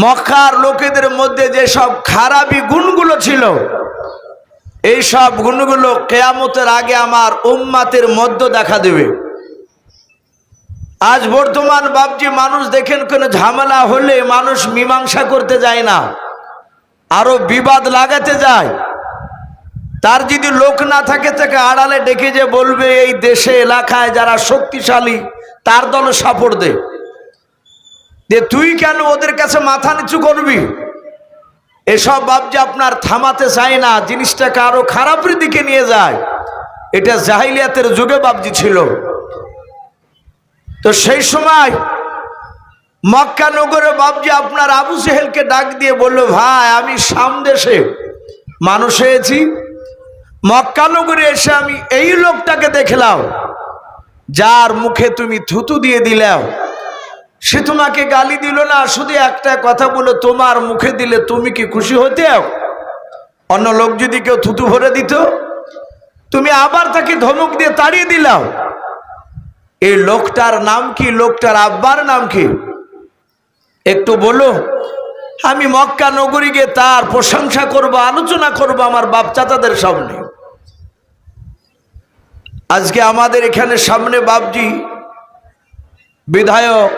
মক্কার লোকেদের মধ্যে যে সব খারাপি গুণগুলো ছিল, এই সব গুণগুলো কিয়ামতের আগে আমার উম্মতের মধ্যে দেখা দেবে। আজ বর্তমান বাপজি মানুষ দেখেন কোন ঝামেলা হলে মানুষ মীমাংসা করতে যায় না, আরো বিবাদ লাগাতে যায়। তার যদি লোক না থাকে তাকে আড়ালে ডেকে যে বলবে এই দেশে এলাকায় যারা শক্তিশালী তার দলে সাপোর্ট দে, যে তুই কেন ওদের কাছে মাথা নিচু করবি। এসব বাপজি আপনার থামাতে চায় না, জিনিসটাকে আরো খারাপের দিকে নিয়ে যায়। এটা জাহিলিয়াতের যুগে বাপজি ছিল। তো সেই সময় মক্কা নগরে বাপজি আপনার আবু জেহেলকে ডাক দিয়ে বলল, ভাই আমি সামদেশে মানুষ হয়েছি, মক্কা নগরে এসে আমি এই লোকটাকে দেখলাম যার মুখে তুমি থুতু দিয়ে দিলাও। সে তোমাকে গালি দিল না, শুধু একটা কথা বলে তোমার মুখে দিলে তুমি কি খুশি হতে? অন্য লোক যদি কেউ থুতু ভরে দিত, তুমি আবার তাকে ধমক দিয়ে তাড়িয়ে দিলাও। এই লোকটার নাম কি? লোকটার আব্বার নাম কি একটু বলো, আমি মক্কা নগরী গিয়ে তার প্রশংসা করব, আলোচনা করব আমার বাপ চাচাদের সামনে। আজকে আমাদের এখানে সামনে বাপজি বিধায়ক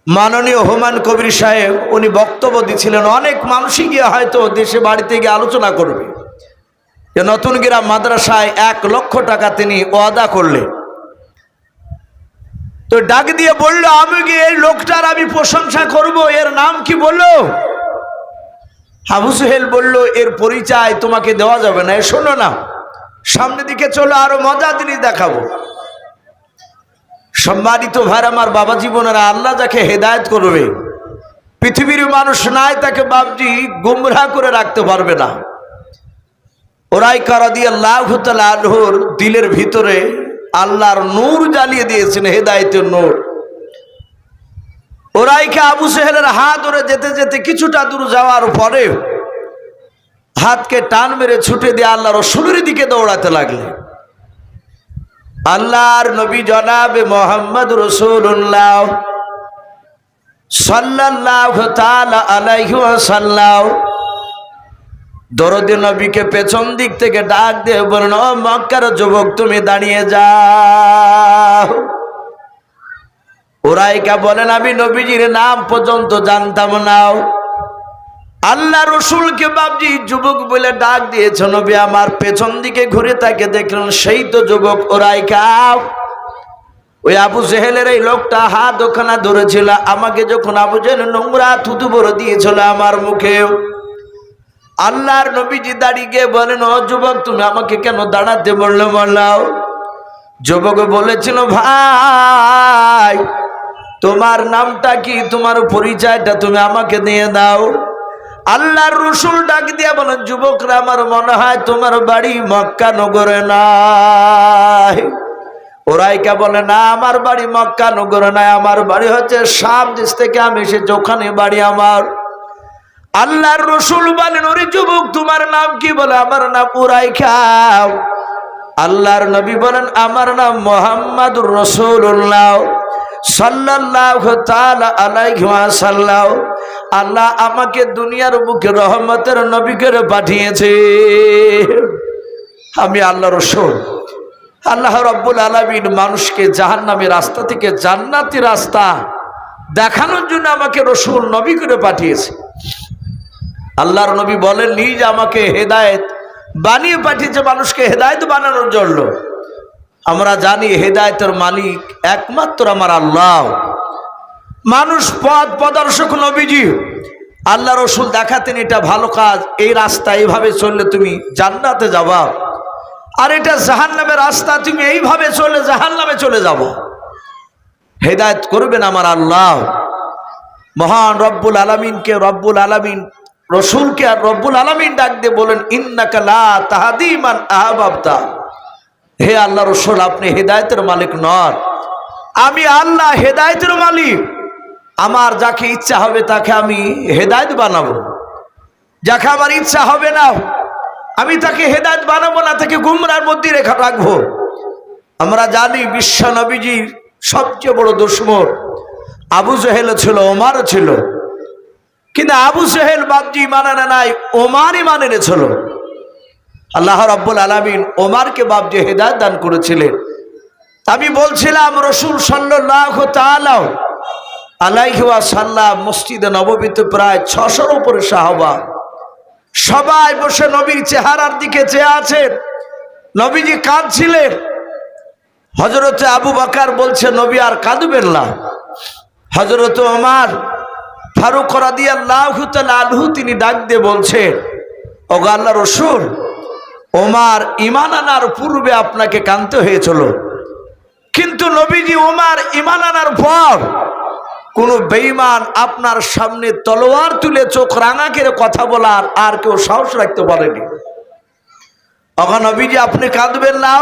মাননীয় হুমায়ুন কবির সাহেব উনি বক্তব্য দিচ্ছিলেন। অনেক মানুষই গিয়ে হয়তো দেশে বাড়িতে গিয়ে আলোচনা করবে যে নতুন গ্রাম মাদ্রাসায় 1 লক্ষ টাকা তিনি ওয়াদা করলেন। তো ডাক দিয়ে বলল, আমি গিয়ে এই লোকটার আমি প্রশংসা করব, এর নাম কি বললো? আবু জেহেল বলল, এর পরিচয় তোমাকে দেওয়া যাবে না, শোনো না সামনের দিকে চলো, আরো মজা জিনিস দেখাবো। সম্মানিত ভাই আমার বাবা জীবনেরা, আল্লাহ যাকে হেদায়েত করবে পৃথিবীর মানুষ নাই তাকে বাপজি গুমরাহ করে রাখতে পারবে না। উরাইকা রাদিয়াল্লাহু তাআলা আনহুর দিলের ভিতরে আল্লাহর নূর জ্বালিয়ে দিয়েছেন, হেদায়েতের নূর। উরাইকা আবু জেহেলের হাত ধরে যেতে যেতে কিছুটা দূর যাওয়ার পরে হাতকে টান মেরে ছুটে দিয়ে আল্লাহর রাসূলের দিকে দৌড়াতে লাগলেন। আল্লাহর নবী জনাবে মুহাম্মদ রাসূলুল্লাহ সাল্লাল্লাহু তাআলা আলাইহি ওয়াসাল্লাম দরদে নবীকে পেছন দিক থেকে ডাক দিয়ে বললেন, ও মক্কার যুবক তুমি দাঁড়িয়ে যাও। উরাইকা বলেন, আমি নবীজির নাম পর্যন্ত জানতাম না। আল্লাহ রসুলকে বাপজি যুবক বলে ডাক দিয়েছে। নবী আমার পেছন দিকে ঘুরে তাকে দেখলেন, সেই তো যুবক উরাইকা। ওই আবু জেহেলের এই লোকটা হাত ওখানে ধরেছিল আমাকে, যখন আবু জেহেল নোংরা থুতু ভরে দিয়েছিল আমার মুখে। আল্লাহর নবীজি দাঁড়িয়ে গিয়ে বলেন, ও যুবক তুমি আমাকে কেন দাঁড়াতে বললে? বললাও। যুবক বলেছিল, ভাই তোমার নামটা কি, তোমার পরিচয়টা তুমি আমাকে দিয়ে দাও। আল্লাহর রসুল ডাক দিয়া বলেন, যুবকরা আমার মনে হয় তোমার বাড়ি মক্কা নগরে নাই। ওরাইকা বলে, না আমার বাড়ি মক্কা নগরে নাই, আমার বাড়ি হচ্ছে শাম দেশ থেকে আমি এসেছি, ওখানে বাড়ি আমার। আল্লাহর রসুল বলেন, ওরে যুবক তোমার নাম কি? বলে আমার নাম উরাইকা। আল্লাহর নবী বলেন, আমার নাম মুহাম্মাদুর রাসূলুল্লাহ সাল্লাল্লাহু তাআলা আলাইহি ওয়াসাল্লাম। আল্লাহ আমাকে দুনিয়ার বুকে রহমতের নবী করে পাঠিয়েছে। আমি আল্লাহ রসূল। আল্লাহ রাব্বুল আলামিন মানুষকে জাহান্নামের রাস্তা থেকে জান্নাতি রাস্তা দেখানোর জন্য আমাকে রসূল নবী করে পাঠিয়েছে। আল্লাহর নবী বলেন, নিজ আমাকে হেদায়েত বানিয়ে পাঠিয়েছে মানুষকে হেদায়েত বানানোর জন্য। আমরা জানি হেদায়েতের মালিক একমাত্র আমার আল্লাহ। মানুষ পথ প্রদর্শক নবীজি। আল্লাহ রসুল দেখাতেন এটা ভালো কাজ, এই রাস্তা এইভাবে চললে তুমি জান্নাতে যাবা, আর এটা জাহান্নামের রাস্তা, তুমি এইভাবে চললে জাহান্নামে চলে যাবো। হেদায়েত করবেন আমার আল্লাহ। মহান রব্বুল আলামিনকে রব্বুল আলামিন রসুলকে আর রব্বুল আলামিন ডাক দিয়ে বলেন, ইন্নাকা লা তাহদি মান আহবাবতা। হে আল্লাহ রসুল, আপনি হেদায়েতের মালিক নন, আমি আল্লাহ হেদায়েতের মালিক। আমার যাকে ইচ্ছা হবে তাকে আমি হেদায়েত বানাবো, যাকে আমার ইচ্ছা হবে না আমি তাকে হেদায়েত বানাবো না, তাকে গুমরার মধ্যে রেখে রাখবো। আমরা জানি বিশ্ব নবীজির সবচেয়ে বড় দুশমন আবু জেহেল ছিল, ওমারও ছিল, কিন্তু আবু জেহেল বাপজি মানানো নাই, ওমারই মানে ছিল। আল্লাহ রাব্বুল আলামিন ওমারকে বাপজি হেদায়েত দান করেছিলেন। আমি বলছিলাম রসুল সাল্লাল্লাহু তাআলা আলাইহি ওয়াসাল্লাম মসজিদে নববীতে প্রায় 600-র উপরে সাহাবা, সবাই বসে নবীর চেহারার দিকে চেয়ে আছেন। নবীজি কাঁদছিলেন। হযরতে আবু বকর বলছে, নবী আর কাঁদবেন না। হযরতে ওমর ফারুক রাদিয়াল্লাহু তাআলা আনহু তিনি ডাক দিয়ে বলছেন, ওগো আল্লাহর রাসূল, ওমর ঈমান আনার পূর্বে আপনাকে কাঁদতে হয়েছিল, কিন্তু নবীজি ওমর ঈমান আনার পর কোন বেঈমান আপনার সামনে তলোয়ার তুলে চোখ রাঙা করে কথা বলার আর কেউ সাহস রাখতে পারেনি। ওগো নবীজি আপনি কাঁদবেন না,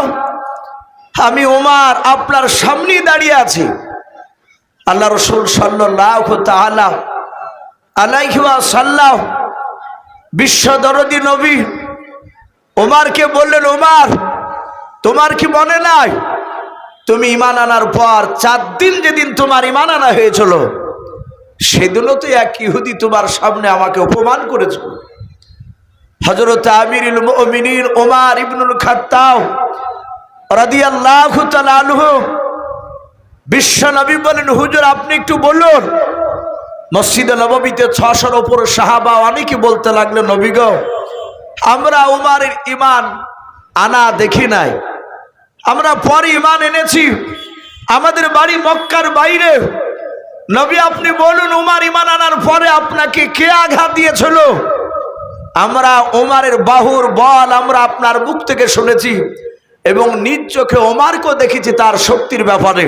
আমি ওমর আপনার সামনেই দাঁড়িয়ে আছি। আল্লাহ রাসূল সাল্লাল্লাহু তাআলা আলাইহি ওয়াসাল্লাম বিশ্ব দরদি নবী ওমরকে বললেন, ওমর তোমার কি মনে নাই তুমি ঈমান আনার পর 4 দিন যেদিন তোমার ঈমান আনা হয়েছিল, সেদিনও তো এক ইহুদি তোমার সামনে আমাকে অপমান করেছিল। হযরত আমিরুল মুমিনিন ওমর ইবনুল খাত্তাব রাদিয়াল্লাহু তাআলা আনহু বিশ্ব নবী বলেন, হুজুর আপনি একটু বলুন। মসজিদে নববীতে 600-র উপর সাহাবা অনেকে বলতে লাগলো, নবী গো আমরা ওমরের ঈমান আনা দেখি নাই, আমরা পরে ঈমান এনেছি, আমাদের বাড়ি মক্কার বাইরে। নবী আপনি বলুন, ওমর ঈমান আনার পরে আপনাকে কে আঘাত দিয়েছিল? আমরা ওমরের বাহুর বল আমরা আপনার মুখ থেকে শুনেছি এবং নিজ চোখে ওমরকে দেখেছি তার শক্তির ব্যাপারে।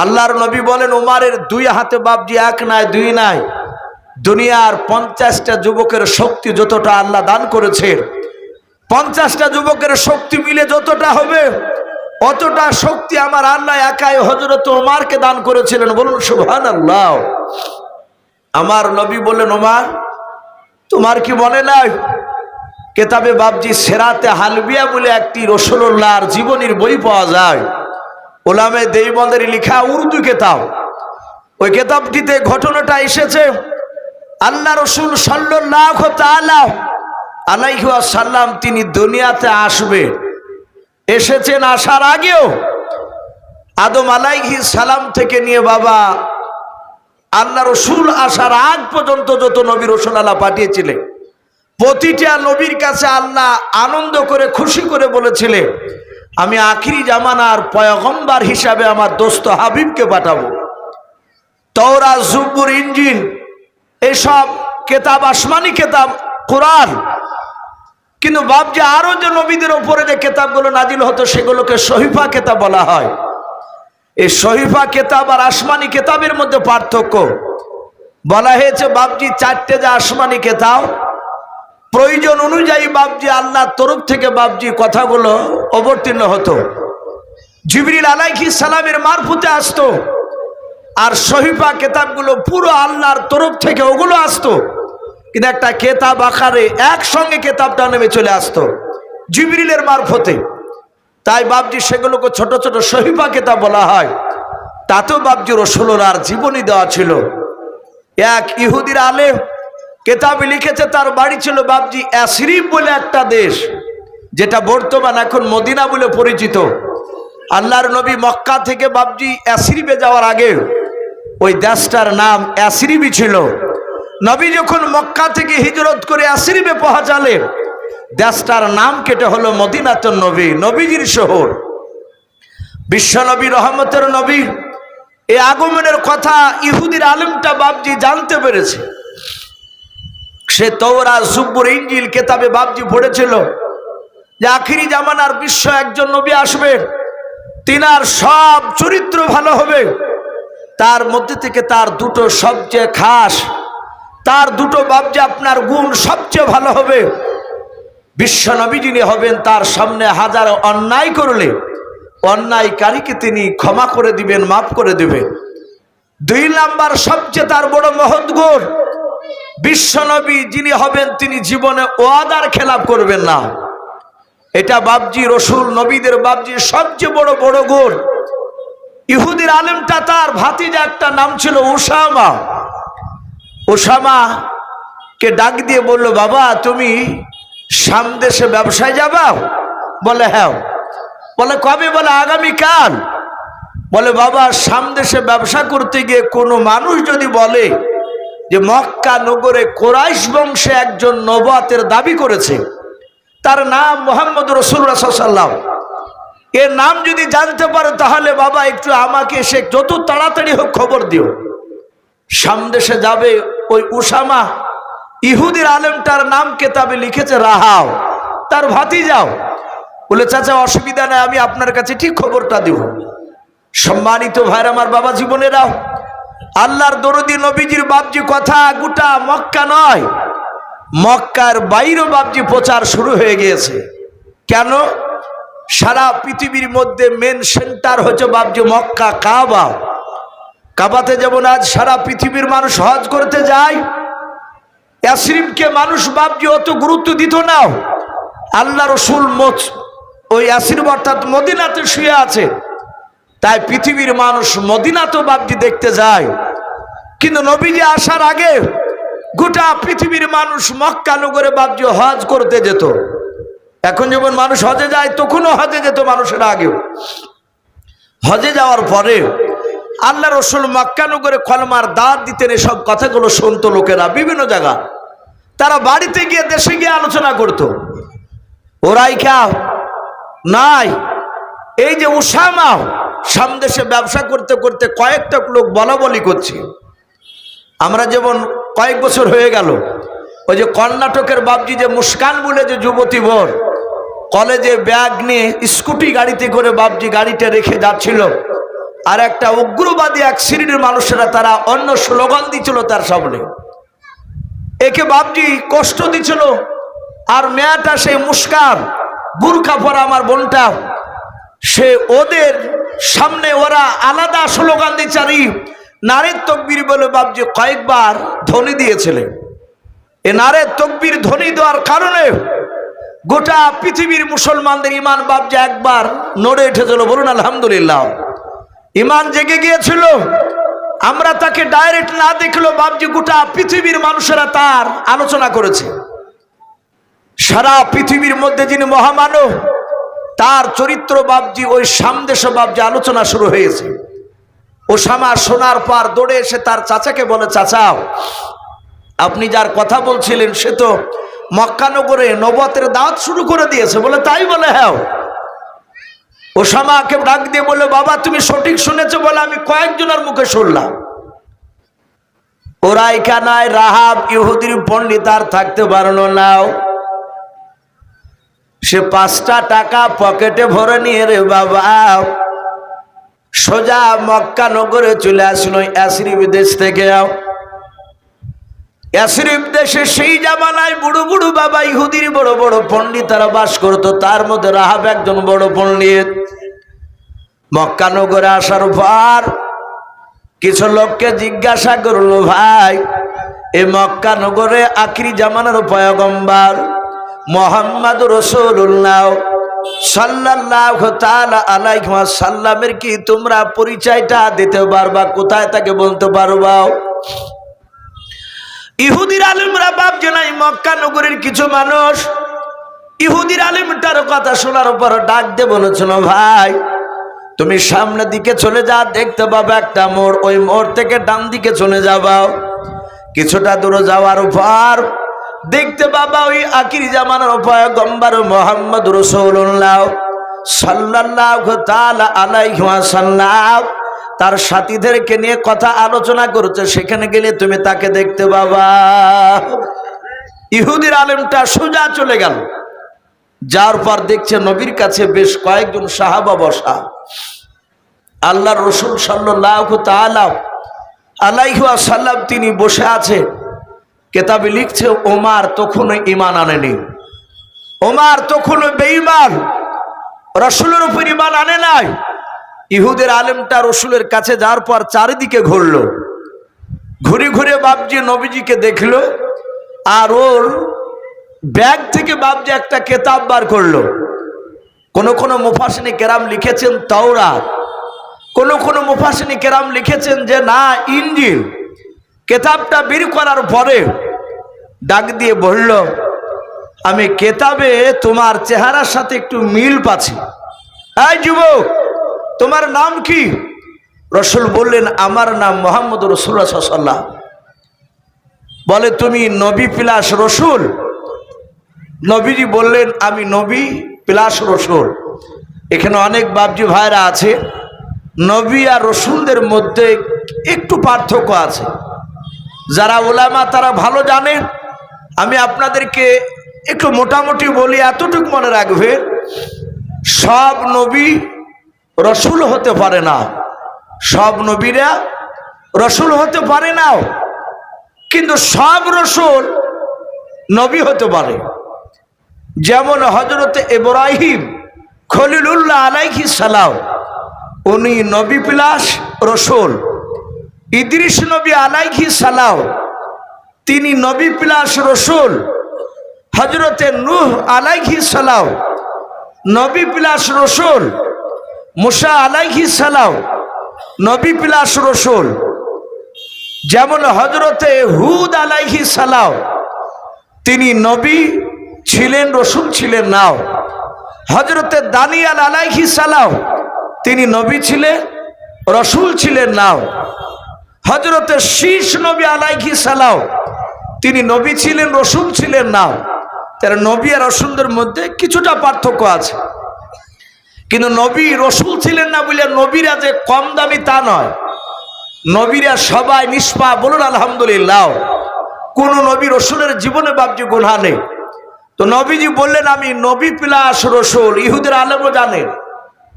আল্লাহর নবী বলেন, ওমরের 2 হাতে বাপজি 1 নাই 2 নাই, দুনিয়ার 50টা যুবকের শক্তি যতটা আল্লাহ দান করেছে, 50টা যুবকের শক্তি মিলে যতটা হবে অতটা শক্তি আমার আল্লাহ একাই হযরত ওমরকে দান করেছিলেন। বলুন সুবহানাল্লাহ। আমার নবী বললেন, ওমর তোমার কি মনে নাই কেতাবে বাপজি সেরাতে হালবিয়া বলে একটি রাসূলুল্লাহর জীবনীর বই পাওয়া যায়, ওলামে দেওবন্দের লেখা উর্দু কিতাব। ওই কিতাবটিতে ঘটনাটা এসেছে, আল্লাহ রাসূল সাল্লাল্লাহু তাআলা আলাইহি ওয়াসাল্লাম তিনি দুনিয়াতে আসবে, এসেছেন আসার আগেও আদম আলাইহিস সালাম থেকে নিয়ে বাবা আল্লাহ রাসূল আসার আগ পর্যন্ত যত নবী রাসূল আল্লাহ পাঠিয়েছিলেন, প্রতিটা নবীর কাছে আল্লাহ আনন্দ করে খুশি করে বলেছিলেন, আমি আখিরি জামানার পয়গম্বর হিসাবে আমার দোস্ত হাবিবকে পাঠাবো। তাওরাত, জবুর, ইনজিল এসব কিতাব আসমানি কিতাব, কোরআন। কিন্তু বাপজি আরো যে নবীদের উপরে যে কিতাবগুলো নাজিল হতো সেগুলোকে সহিফা কিতাব বলা হয়। এই সহিফা কিতাব আর আসমানি কিতাবের মধ্যে পার্থক্য। বলা হয়েছে বাপজি 4টে যে আসমানি কেতাব প্রয়োজন অনুযায়ী বাপজি আল্লাহর তরফ থেকে বাপজি কথাগুলো অবতীর্ণ হতো। জিবরিল আলাইহিস সালামের মারফতে আসতো, আর সহিফা কেতাবগুলো পুরো আল্লাহর তরফ থেকে ওগুলো আসতো, কিন্তু একটা কেতাব আকারে একসঙ্গে কেতাবটা নেমে চলে আসতো জিবরিলের মারফতে। তাই বাপজি সেগুলোকে ছোট ছোট সহিফা কেতাব বলা হয়। তাতেও বাপজি রাসূলুল্লাহর জীবনী দেওয়া ছিল। এক ইহুদির আলেম কেতাবে লিখেছে, তার বাড়ি ছিল বাপজি ইয়াসরিব বলে একটা দেশ, যেটা বর্তমান এখন মদিনা বলে পরিচিত। আল্লাহর নবী মক্কা থেকে বাপজি ইয়াসরিবে যাওয়ার আগে ওই দেশটার নাম ইয়াসরিবই ছিল। নবী যখন মক্কা থেকে হিজরত করে ইয়াসরিবে পৌঁছালেন, দেশটার নাম কেটে হলো মদিনাতুন নবী, নবীজির শহর। বিশ্ব নবী, রহমতের নবী, এই আগমনের কথা ইহুদির আলেমটা বাপজি জানতে পেরেছে। সে তওরাত, জুবুর, ইনজিল কেতাবে বাপজি পড়েছিল যে আখিরি জামানার বিশ্ব একজন নবী আসবেন, তিনার সব চরিত্র ভালো হবে, তার মধ্যে থেকে তার দুটো সবচেয়ে খাস, তার দুটো বাপজি আপনার গুণ সবচেয়ে ভালো হবে। বিশ্ব নবী যিনি হবেন, তার সামনে হাজার অন্যায় করলে অন্যায়কারীকে তিনি ক্ষমা করে দিবেন, মাফ করে দিবেন। 2 নাম্বার সবচেয়ে তার বড় মহৎ গুণ, বিশ্ব নবী যিনি হবেন তিনি জীবনে ওয়াদার খেলাপ করবেন না। এটা বাপজি রসুল নবীদের বাপজি সবচেয়ে বড় বড় গুণ। ইহুদির আলেমটা তার ভাতিজা, একটা নাম ছিল উসামা। উসামা কে ডাক দিয়ে বলল, বাবা তুমি শাম দেশে ব্যবসায় যাবা? বলে হ্যাঁ। বলে কবে? বলে আগামীকাল। বলে বাবা শাম দেশে ব্যবসা করতে গিয়ে কোনো মানুষ যদি বলে যে মক্কা নগরে কুরাইশ বংশে একজন নবুয়তের দাবি করেছে, তার নাম মুহাম্মদ রাসূলুল্লাহ সাল্লাল্লাহু আলাইহি ওয়াসাল্লাম, এর নাম যদি জানতে পারো তাহলে বাবা একটু আমাকে এসে যত তাড়াতাড়ি হোক খবর দিও। শাম দেশে যাবে ওই উসামা, ইহুদির আলেমটার নাম কেতাবে লিখেছে রাহাব, তার ভাতিজাও। বলে চাচা অসুবিধা নাই, আমি আপনার কাছে ঠিক খবরটা দিব। সম্মানিত ভাইরা আমার, বাবা জীবনেরাও, আল্লাহর দরদি নবীজির বাপজি কথা গোটা মক্কা নয়, মক্কার বাইরেও বাপজি প্রচার শুরু হয়ে গিয়েছে। কেন? সারা পৃথিবীর মধ্যে মেন সেন্টার হচ্ছে বাপজি মক্কা, কাবা। কাবাতে যেমন আজ সারা পৃথিবীর মানুষ হজ করতে যায়, ইয়াসরিবকে মানুষ বাপজি অত গুরুত্ব দিত না। আল্লাহ রসুল ওই ইয়াসরিব অর্থাৎ মদিনাতে শুয়ে আছে, তাই পৃথিবীর মানুষ মদিনাতেও বাপজি দেখতে যায়। কিন্তু নবীজি আসার আগে গোটা পৃথিবীর মানুষ মক্কা নগরে বাপজি হজ করতে যেত। এখন যেমন মানুষ হজে যায়, তখনও হজে যেত মানুষের আগেও। হজে যাওয়ার পরে আল্লাহ রসুল মক্কা নগরে কলমার দাওয়াত দিতেন। এসব কথাগুলো শুনতো লোকেরা বিভিন্ন জায়গা, তারা বাড়িতে গিয়ে দেশে গিয়ে আলোচনা করত। ওরাই খাও নাই, এই যে উসামা শাম দেশে ব্যবসা করতে করতে কয়েকটা লোক বলা বলি করছে। আমরা যেমন কয়েক বছর হয়ে গেল, ওই যে কর্ণাটকের বাপজি যে মুস্কান বলে যে যুবতী বোন, কলেজে ব্যাগ নিয়ে স্কুটি গাড়িতে করে বাপজি গাড়িটা রেখে যাচ্ছিল, আর একটা উগ্রবাদী এক শ্রেণীর মানুষেরা তারা অন্য স্লোগান দিচ্ছিল তার সামনে। একে বাপজি কষ্ট দিচ্ছিল, আর মেয়েটা সেই মুস্কান বুরকা পরা আমার বোনটা, সে ওদের সামনে ওরা আলাদা স্লোগান দিচ্ছে, আর নারে তকবীর বলে বাপজি কয়েকবার ধ্বনি দিয়েছিলেন। এ নারে তকবীর ধ্বনি দেওয়ার কারণে গোটা পৃথিবীর মুসলমানদের ইমান বাপজি একবার নড়ে উঠেছিল। বলুন আলহামদুলিল্লাহ। ইমান জেগে গিয়েছিল। আমরা তাকে ডাইরেক্ট না দেখলো বাপজি গোটা পৃথিবীর মানুষেরা তার আলোচনা করেছে। সারা পৃথিবীর মধ্যে যিনি মহামানব, তার চরিত্র বাপজি ওই শাম দেশে বাপজি আলোচনা শুরু হয়েছে। ওসামা শোনার পর দৌড়ে এসে তার চাচাকে বলে, চাচা আপনি যার কথা বলছিলেন সে তো মক্কা নগরে নবুয়তের দাওয়াত শুরু করে দিয়েছে। বলে তাই? বলে হ্যাঁ। ওসামাকে ডাক দিয়ে বলে, বাবা তুমি সঠিক শুনেছো? বলে আমি কয়েকজনের মুখে শুনলাম। ওরা এখানে রাহাব ইহুদির পণ্ডিত আর থাকতে পারলো না, সে 5টা টাকা পকেটে ভরে নিয়ে রে বাবা সোজা মক্কা নগরে চলে আসলো ইয়াসরিব দেশ থেকে। ইয়াসরিব দেশে সেই জামানায় বুড়ো বুড়ো বাবা ইহুদির বড় বড় পণ্ডিতারা বাস করতো, তার মধ্যে রাহাব একজন বড় পণ্ডিত। মক্কা নগরে আসার পর কিছু লোককে জিজ্ঞাসা করলো, ভাই এই মক্কা নগরে আখিরি জামানার পয়গম্বর মুহাম্মদ রাসূলুল্লাহ সাল্লাল্লাহু তাআলা আলাইহি ওয়াসাল্লামের কি তোমরা পরিচয়টা দিতে পারবা? কোথায় তাকে বলতে পারবা? ইহুদির আলেমরা ভাবছে না মক্কা নগরীর কিছু মানুষ ইহুদির আলেমটার কথা শোনার পর ডাক দিয়ে বলেছিল, ভাই তুমি সামনের দিকে চলে যা, দেখতে পাবে একটা মোড়, ওই মোড় থেকে ডান দিকে চলে যাবা। কিছুটা দূরে যাওয়ার পর দেখতে পাবা ওই আখিরি জামানার পয়গম্বর মুহাম্মদ রাসূলুল্লাহ সাল্লাল্লাহু তাআলা আলাইহি ওয়াসাল্লাম তার সাথীদেরকে নিয়ে কথা আলোচনা করছে, সেখানে গেলে তুমি তাকে দেখতে পাবা। ইহুদির আলেমটা সোজা চলে গেল, যার পর দেখছে নবীর কাছে বেশ কয়েকজন সাহাবা বসা। আল্লাহর রাসূল সাল্লাল্লাহু তাআলা আলাইহি ওয়াসাল্লাম তিনি বসে আছে। কেতাবে লিখছে ওমর তখনও ঈমান আনেনি, ওমর তখনও বেঈমান, রাসূলের উপর ঈমান আনে নাই। ইহুদের আলেমটা রাসূলের কাছে যাওয়ার পর চারিদিকে ঘুরলো, ঘুরে ঘুরে বাপজি নবীজিকে দেখলো, আর ওর ব্যাগ থেকে বাপজি একটা কিতাব বার করলো। কোন মুফাসসিরিনে কেরাম লিখেছেন তাওরাত, কোন মুফাসসিরিনে কেরাম লিখেছেন যে না ইনজিল। কিতাবটা বের করার পরে ডাক দিয়ে বলল, আমি কিতাবে তোমার চেহারার সাথে একটু মিল পাচ্ছি। এই যুবক, তোমার নাম কি? রাসূল বললেন, আমার নাম মুহাম্মদ রাসূলুল্লাহ সাল্লাল্লাহু আলাইহি ওয়াসাল্লাম। বলে, তুমি নবী প্লাস রাসূল? নবীজি বললেন, আমি নবী প্লাস রাসূল। এখানে অনেক বাপজি ভাইরা আছে, নবী আর রাসূলদের মধ্যে একটু পার্থক্য আছে। যারা উলামা তারা ভালো জানেন, আমি আপনাদেরকে একটু মোটামুটি বলি, এতটুকু মনে রাখবেন, সব নবী রাসূল হতে পারে না, সব নবীরা রাসূল হতে পারে না, কিন্তু সব রাসূল নবী হতে পারে। যেমন হযরত ইব্রাহিম খলিলুল্লাহ আলাইহিস সালাম, উনি নবী প্লাস রাসূল। ইদ্রিস নবী আলাইহিস সালাম, তিনি নবী প্লাস রাসূল। হযরতে নূহ আলাইহিস সালাম, নবী প্লাস রাসূল। মুসা আলাইহিস সালাম, নবী প্লাস রাসূল। যেমন হযরতে হুদ আলাইহিস সালাম, তিনি নবী ছিলেন, রাসূল ছিলেন না। হযরতে দানিয়েল আলাইহিস সালাম, তিনি নবী ছিলেন, রাসূল ছিলেন না। হযরতে শীস নবী আলাইহিস সালাম, তিনি নবী ছিলেন, রাসূল ছিলেন না। তার নবী আর রাসূলদের মধ্যে কিছুটা পার্থক্য আছে, কিন্তু নবী রাসূল ছিলেন না বলে নবীরা যে কম দামি তা নয়। নবীরা সবাই নিষ্পাপ, বলুন আলহামদুলিল্লাহ। কোন নবী রাসূলের জীবনে বাপজি গুনাহ নেই। তো নবীজি বললেন, আমি নবী প্লাস রাসূল। ইহুদের আলেমও জানেন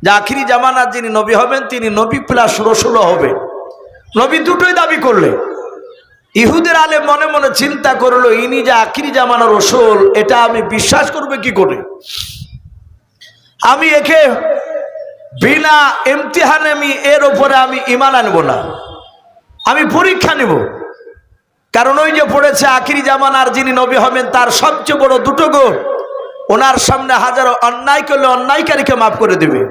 যে আখিরি জামানার যিনি নবী হবেন তিনি নবী প্লাস রাসূলও হবেন। নবী দুটোই দাবি করলে ইহুদের আলেম মনে মনে চিন্তা করলো, ইনি যে আখিরি জামানার রাসূল, এটা আমি বিশ্বাস করবে কি করে? আমি একে বিনা ইমতিহানে আমি এর উপরে আমি ঈমান আনবো না, আমি পরীক্ষা নেব। কারণ ওই যে পড়েছে আখিরি জামানার যিনি নবী হবেন তার সবচেয়ে বড় দুটো গুণ, ওনার সামনে হাজারো অন্যায় করলে অন্যায়কারীকে মাফ করে দেবে।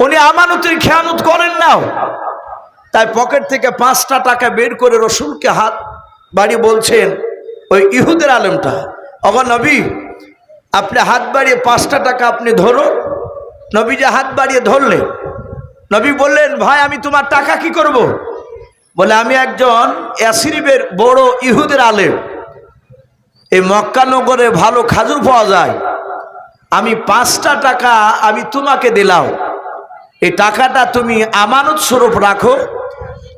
উনি আমানতের খেয়ানত করেন না। তাই পকেট থেকে 5টা টাকা বের করে রাসূলকে হাত বাড়িয়ে বলছেন ওই ইহুদের আলেমটা, ওগো নবী, আপনি হাত বাড়িয়ে 5টা টাকা আপনি ধরো। নবী যে হাত বাড়িয়ে ধরলেন, নবী বললেন, ভাই আমি তোমার টাকা কি করব? বলে, আমি একজন ইয়াসরিবের বড় ইহুদের আলেম, এই মক্কা নগরে ভালো খাজুর পাওয়া যায়, আমি 5টা টাকা আমি তোমাকে দিলাম, এই টাকাটা তুমি আমানত স্বরূপ রাখো।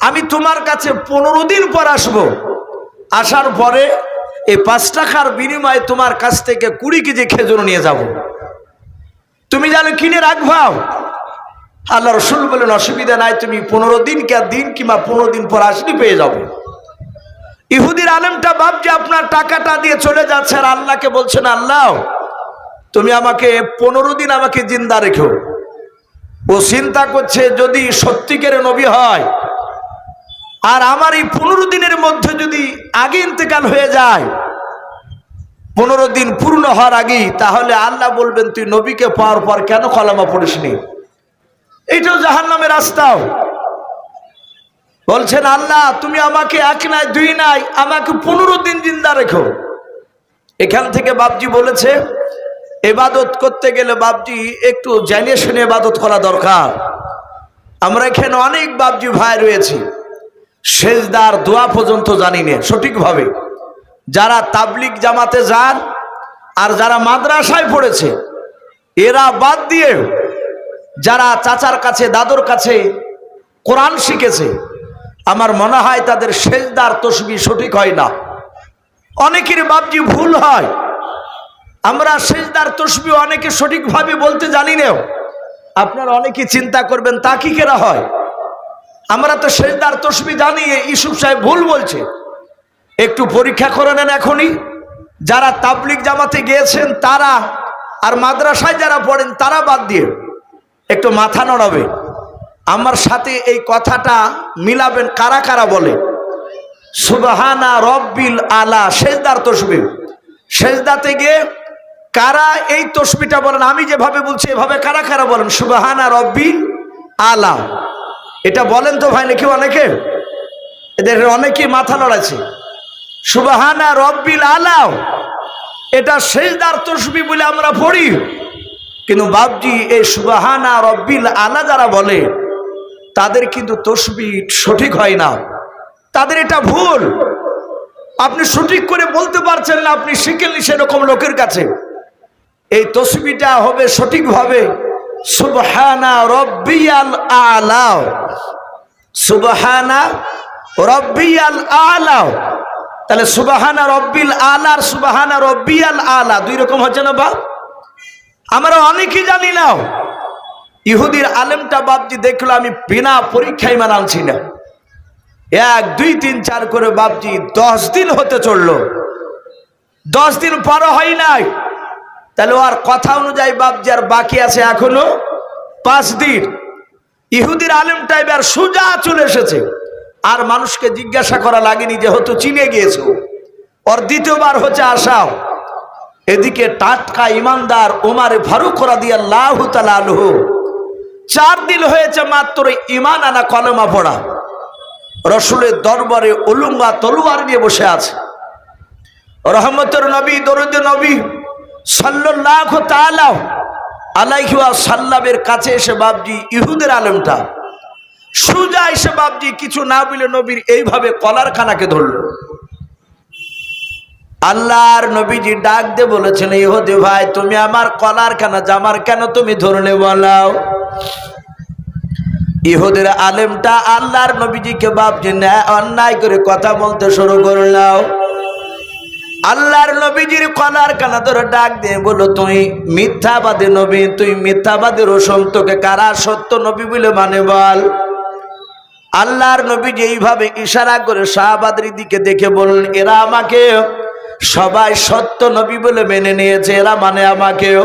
আমি তোমার কাছে 15 দিন পর আসবো, আসার পরে এই 5 টাকার বিনিময়ে তোমার কাছ থেকে 20 কেজি খেজুর নিয়ে যাব, তুমি জানো কিনে রাখবাও। আল্লাহ রাসূল বলেন, অসুবিধা নাই, তুমি 15 দিন কিংবা 15 দিন পর আসলে পেয়ে যাবে। ইহুদির আলেমটা বাপজি আপনার টাকাটা দিয়ে চলে যাচ্ছে আর আল্লাহকে বলছেন, আল্লাহ তুমি আমাকে 15 দিন আমাকে জিন্দা রেখো। ও চিন্তা করছে যদি সত্যিকারের নবী হয় আর আমার এই 15 দিনের মধ্যে যদি আগে ইন্তেকাল হয়ে যায়, 15 দিন পূর্ণ হওয়ার আগেই, তাহলে আল্লাহ বলবেন তুই নবীকে পাওয়ার পর কেন কলেমা পড়িসনি। এইটাও জাহান্নামের রাস্তাও। বলছেন আল্লাহ তুমি আমাকে 1 নাই 2 নাই, আমাকে 15 দিন জিন্দা রেখো। এখান থেকে বাপজি বলেছে ইবাদত করতে গেলে বাপজি একটু জেনে শুনে ইবাদত করা দরকার। আমরা এখানে অনেক বাপজি ভাই রয়েছি, সেজদার দোয়া পর্যন্ত জানি না সঠিকভাবে। যারা তাবলিগ জামাতে যান আর যারা মাদ্রাসায় পড়েছে এরা বাদ দিয়ে যারা চাচার কাছে দাদুর কাছে কোরআন শিখেছে, আমার মনে হয় তাদের সেজদার তসবিহ সঠিক হয় না। অনেকের বাপজি ভুল হয়। আমরা সেজদার তসবিহ অনেকে সঠিকভাবে বলতে জানি না। আপনারা অনেকে চিন্তা করবেন তা কি কেরা হয়, আমরা তো সেজদার তসবিহ জানি, ইউসুফ সাহেব ভুল বলছে। একটু পরীক্ষা করে নেন এখনই। যারা তাবলিগ জামাতে গিয়েছেন তারা আর মাদ্রাসায় যারা পড়েন তারা বাদ দিয়ে একটু মাথা নড়াবে। আমার সাথে এই কথাটা মিলাবেন কারা কারা বলে সুবহানা রব্বিল আলা, সেজদার তসবিহ। সেজদাতে গিয়ে কারা এই তসবিহটা বলেন? আমি যেভাবে বলছি এভাবে কারা কারা বলেন সুবহানা রব্বিল আলা? এটা বলেন তো ভাই নাকি অনেকে? এদের অনেকেই মাথা লড়াচ্ছে। সুবহানা রব্বিল আলা এটা সেজদার তসবিহ বলে আমরা পড়ি, কিন্তু বাপজি এই সুবহানা রব্বিল আলা যারা বলে তাদের কিন্তু তসবিহ সঠিক হয় না, তাদের এটা ভুল। আপনি সঠিক করে বলতে পারছেন না, আপনি শিখেননি সেরকম লোকের কাছে। এই তসবিহটা হবে সঠিকভাবে সুবহানা রব্বিয়াল আলা, সুবহানা রব্বিয়াল আলা। তাহলে সুবহানা রব্বিল আলা আর সুবহানা রব্বিয়াল আলা 2 রকম হচ্ছে না? বা আমরা অনেকেই জানি না। ইহুদির আলেমটা বাপজি দেখলো আমি বিনা পরীক্ষায় ইমান আনছি না। 1 2 3 4 করে বাপজি 10 দিন হতে চললো, 10 দিন পর হয় নাই। তাহলে আর কথা অনুযায়ী বাপজি আর বাকি আছে এখনো 5 দিন। ইহুদির আলেমটা এবার সোজা চলে এসেছে, আর মানুষকে জিজ্ঞাসা করা লাগেনি যেহেতু চিনে গিয়েছে। ওর দ্বিতীয়বার হচ্ছে আসাও। এদিকে টাটকা ইমানদার ওমর ফারুক রাদিয়াল্লাহু তাআলা আনহু 4 দিন হয়েছে মাত্র ইমান আনা কলেমা পড়া, রসুলের দরবারে উলুঙ্গা তলোয়ার নিয়ে বসে আছে। রহমতের নবী দরুদের নবী সাল্লাল্লাহু তাআলা আলাইহি ওয়াসাল্লামের কাছে এসে বাপজি ইহুদের আলেমটা সোজা এসে বাপজি কিছু না বলে নবীর এইভাবে কলার খানাকে ধরল। আল্লাহর নবীজি ডাক দিয়ে বলেছেন, ইহুদি ভাই তুমি আমার কলার খানা জামার কেন তুমি ধরলে বলাও? ইহুদের আলেমটা আল্লাহর নবীজিকে বাপজি অন্যায় করে কথা বলতে শুরু করলাও। আল্লাহর নবীজির কলার কানা ধরে ডাক দিয়ে বলো, তুই মিথ্যাবাদী নবী, তুই মিথ্যাবাদী রসুল, তোকে কারা সত্য নবী বলে মানে বল? আল্লাহর নবীজি এইভাবে ইশারা করে সাহাবাদের দিকে দেখে বললেন, এরা আমাকে সবাই সত্য নবী বলে মেনে নিয়েছে, এরা মানে আমাকেও।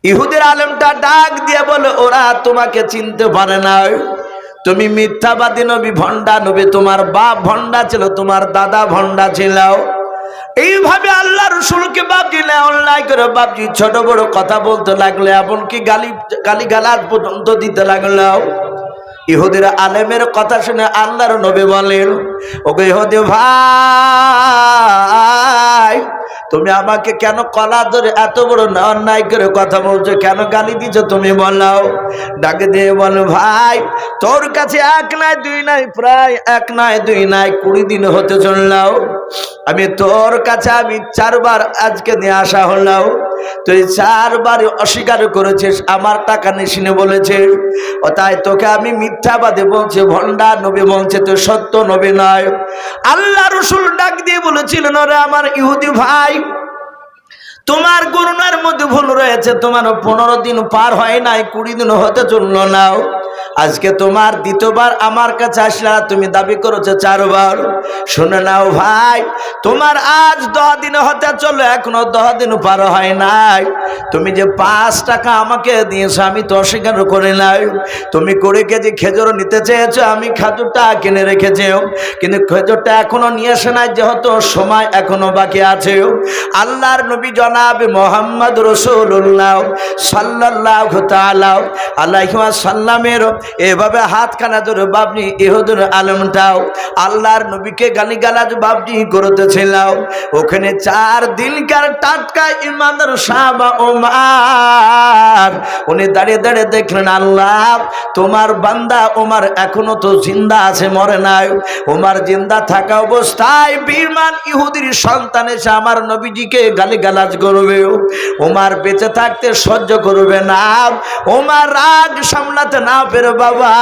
ইহুদের আলেমটা ডাক দিয়ে বলে, ওরা তোমাকে চিনতে পারে না, তুমি মিথ্যাবাদী নবী, ভণ্ডা নবী, তোমার বাপ ভণ্ডা ছিল, তোমার দাদা ভণ্ডা ছিল। এইভাবে আল্লাহ রসুলকে বাপজি অন্যায় করে বাপজি ছোট বড় কথা বলতে লাগলে, এমনকি গালি গালাজ পর্যন্ত দিতে লাগলো। ইহুদির আলেমের কথা শুনে আল্লাহর নবী বলেন, ওগো ইহুদি ভাই তুমি আমাকে কেন কলা ধরে এত বড় অন্যায় করে কথা বলছো, কেন গালি দিছো তুমি বলাও? ডাকে দিয়ে বলো, ভাই তোর কাছে 1 নয় 2 নয়, প্রায় 1 নয় 2 নয় 20 দিন হতে চললাও। আমি তোর কাছে 4 বার আজকে নিয়ে আসা হলাও, তুই 4 বার অস্বীকার করেছিস, আমার টাকা নিশিনে বলেছিস, ও তাই তোকে আমি মিথ্যাবাদী বলছি, ভণ্ডা নবী বলছে, তুই সত্য নবী নয়। আল্লাহ রসুল ডাক দিয়ে বলেছিলেন, ওরে আমার ইহুদি ভাই তোমার গণনার মধ্যে ভুল রয়েছে, তোমার 15 দিন পার হয় নাই, 20 দিন হতে চললো নাও। আজকে তোমার দ্বিতীয়বার আমার কাছে আসলা, তুমি দাবি করেছো 4 বার। শুনে নাও ভাই, তোমার আজ 10 দিন হতে চলো, এখনো 10 দিন পার হয় নাই। তুমি যে 5 টাকা আমাকে দিয়েছো, আমি তো অস্বীকার করি নাই। তুমি 20 কেজি খেজুর নিতে চেয়েছো, আমি খেজুরটা কিনে রেখেছি, কিন্তু খেজুরটা এখনো নিয়ে আসে নাই, যেহেতু সময় এখনো বাকি আছে। আল্লাহর নবী জনাব মুহাম্মদ রাসূলুল্লাহ সাল্লাল্লাহু তাআলা আলাইহি ওয়াসাল্লামের এভাবে হাতখানা ধরে বাবনি ইহুদের আলমটাও আল্লাহর নবীকে গালিগালাজ বাবনি করতেছিল। ওখানে 4 দিনকার টাটকা ইমানদার সাহাবা ওমর উনি দাঁড়িয়ে দাঁড়িয়ে দেখলেন, আল্লাহ তোমার বান্দা ওমর এখনো তো জিন্দা আছে, মরে নাই। ওমর জিন্দা থাকা অবস্থায় বিমান ইহুদির সন্তান এসে আমার নবীজিকে গালিগালাজ করবে, ওমর বেঁচে থাকতে সহ্য করবে না। ওমর রাগ সামলাতে না পেরে বাবা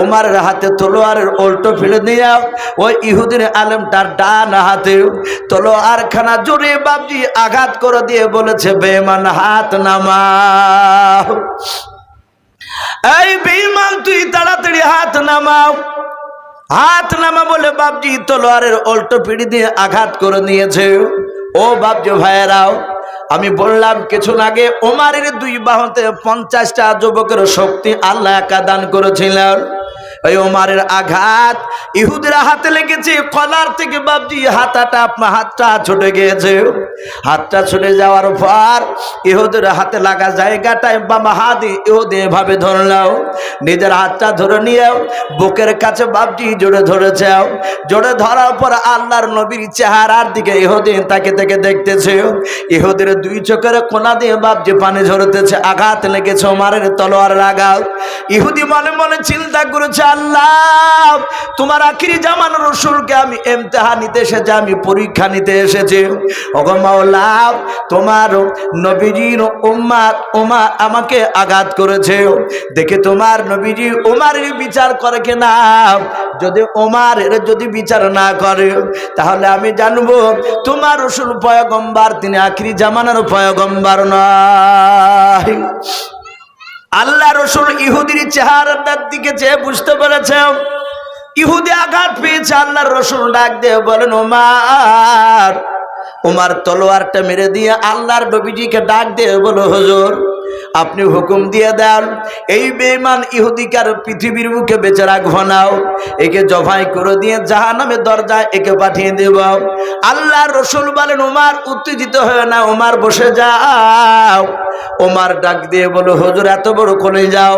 ওমরের হাতে তলোয়ারের উল্টো ফেলে দিয়া ওই ইহুদির আলেমটার ডান হাতে তলোয়ার খানা জোরে বাবজি আঘাত করে দিয়ে বলেছে, বেঈমান হাত নামাও। এই বেঈমান তুই তাড়াতাড়ি হাত নামাও। হাত নামা বলে বাবজি তলোয়ারের উল্টো পিড়ি দিয়ে আঘাত করে নিয়েছে। ও বাবজি ভাইয়েরাও, আমি বললাম কিছু আগে ওমরের 2 বাহুতে 50টা যুবকের শক্তি আল্লাহ একা দান করেছিলেন। ওই ওমরের আঘাত ইহুদের হাতে লেগেছে, কলার থেকে বাবজি হাতটা ছুটে গিয়েছে। হাতটা ছুটে যাওয়ার পর ইহুদের হাতে লাগা জায়গাটায় বাবা হাত ইহুদি এভাবে ধরলাও, নিজের হাতটা ধরে নিয়ে বুকের কাছে বাবজি জোরে ধরেছে। জোরে ধরার পর আল্লাহর নবীর চেহারার দিকে ইহুদি তাকে থেকে দেখতেছে। ইহুদের 2 চোখের কোনা দিয়ে বাবজি পানি ঝরতেছে, আঘাত লেগেছে ওমরের তলোয়ারের আঘাত। ইহুদি মনে মনে চিন্তা করেছে, আল্লাহ তোমার আখিরি জামান রাসূলকে আমি ইমতিহান নিতে এসেছি, আমি পরীক্ষা নিতে এসেছি। ওগো মাওলা, তোমার নবীজির উম্মত ওমর আমাকে আঘাত করেছে, দেখে তোমার নবীজি ওমরের বিচার করে কিনা। যদি ওমরের যদি বিচার না করে তাহলে আমি জানবো তোমার রাসূল পয়গম্বর, তিনি আখিরি জামানার পয়গম্বর নয়। আল্লাহ রাসূল ইহুদির চেহারার দিকে চেয়ে বুঝতে পেরেছে ইহুদি আঘাত পেয়েছে। আল্লাহর রাসূল ডাক দিয়ে বলেন, ওমর। ওমর তলোয়ারটা মেরে দিয়ে আল্লাহর নবীজিকে ডাক দিয়ে বলো, হুজুর আপনি হুকুম দিয়ে দেন, এই বেঈমান ইহুদিকার পৃথিবীর মুখে বেঁচে রাখবো না, একে জবাই করে দিয়ে জাহান্নামের দরজায় একে পাঠিয়ে দেব। আল্লাহর রাসূল বলেন, ওমর উত্তেজিত হয়ে না, ওমর বসে যাও। ওমর ডাক দিয়ে বলো, হুজুর এত বড় কোলে যাও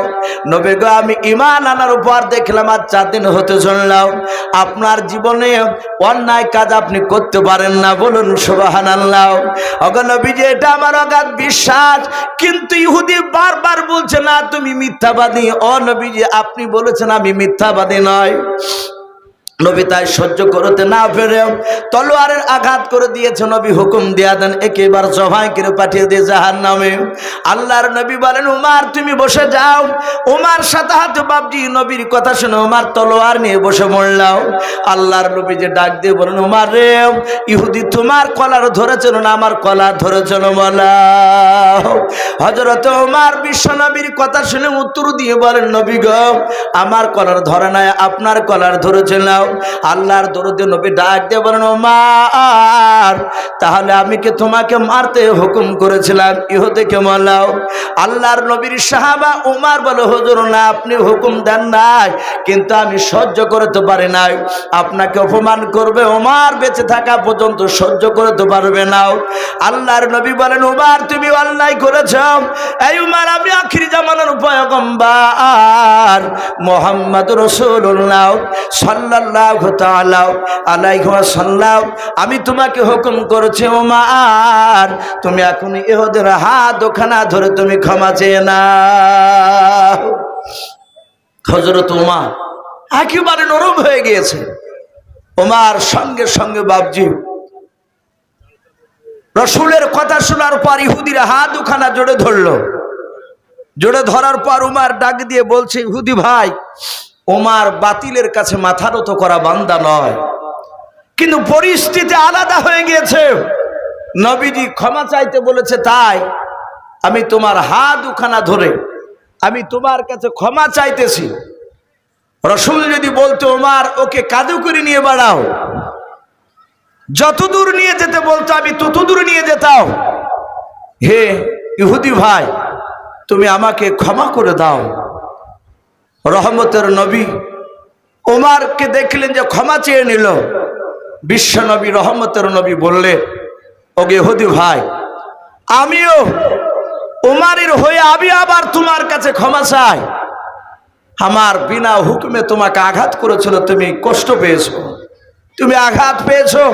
নবী গো, আমি ঈমান আনার পর দেখলাম আর 4 দিন হতে শুনলাম আপনার জীবনে অন্যায় কাজ আপনি করতে পারেন না, বলুন সুবহানাল্লাহ। ওগো নবীজি, এটা আমার অগাধ বিশ্বাস, কিন্তু ইহুদি বারবার বলছে না তুমি মিথ্যাবাদী। ও নবীজি, আপনি বলেছেন আমি মিথ্যাবাদী নয়। নবী তাই সহ্য করতে না পেরে তলোয়ারের আঘাত করে দিয়েছে। নবী হুকুম দিয়া দেন, একেবার জবাই করে পাঠিয়ে দিয়ে জাহান্নামে। আল্লাহর নবী বলেন, ওমর তুমি বসে যাও। ওমর সাথে হাতে বাবজি নবীর কথা শুনে ওমর তলোয়ার নিয়ে বসে মরলাও। আল্লাহর নবী যে ডাক দিয়ে বলেন, ওমর রে, ইহুদি তোমার কলার ধরেছিল না আমার কলার ধরেছিল বলা। হযরত ওমর বিশ্ব নবীর কথা শুনে উত্তর দিয়ে বলেন, নবী গো, আমার কলার ধরে নাই, আপনার কলার ধরেছিল। আল্লাহর দরুদে নবী ডাক দিয়ে বলেন, ওমর তাহলে আমি কি তোমাকে মারতে হুকুম করেছিলাম? ইহুদিকে মারলাও। আল্লাহর নবীর সাহাবা ওমর বলে, হুজুর না, আপনি হুকুম দেন নাই, কিন্তু আমি সহ্য করতে পারি নাই, আপনাকে অপমান করবে, ওমর বেঁচে থাকা পর্যন্ত সহ্য করতে পারবে না। আল্লাহর নবী বলেন, ওমর তুমি অন্যায় করেছ। এই ওমর, আমি আখিরি জামানার পয়গম্বর মুহাম্মদ রাসূলুল্লাহ সাল্লাল্লাহু তাআলা আলাইহি ওয়াসাল্লাম, আমি তোমাকে হুকুম করেছি ওমর, তুমি এখন ইহুদের হাত ওখানা ধরে তুমি ক্ষমা চেয়ে নাও। হযরত ওমর একেবারে নরম হয়ে গিয়েছে। ওমর সঙ্গে সঙ্গে বাবজি রাসূলের কথা শোনার পর ইহুদির হাত ওখানা জোড়ে ধরলো। জোড়ে ধরার পর ওমর ডাক দিয়ে বলছে, ইহুদি ভাই, ওমর বাতিলের কাছে মাথা নত করা বান্দা নয়, কিন্তু পরিস্থিতি আলাদা হয়ে গিয়েছে। নবীজি ক্ষমা চাইতে বলেছে, তাই আমি তোমার হাত দুখানা ধরে আমি তোমার কাছে ক্ষমা চাইতেছি। রাসূল যদি বলতো ওমর ওকে কাঁধে করে নিয়ে বাড়াও, যত দূর নিয়ে যেতে বলতো আমি তত দূর নিয়ে যেতাম। হে ইহুদি ভাই, তুমি আমাকে ক্ষমা করে দাও। রহমতের নবী ওমরকে দেখলেন যে ক্ষমা চেয়ে নিল। বিশ্ব নবী রহমতের নবী বললেন, ওগে ইহুদি ভাই, আমিও ওমরের হয়ে আমি আবার তোমার কাছে ক্ষমা চাই। আমার বিনা হুকুমে তোমাকে আঘাত করেছিল, তুমি কষ্ট পেয়েছো, তুমি আঘাত পেয়েছো।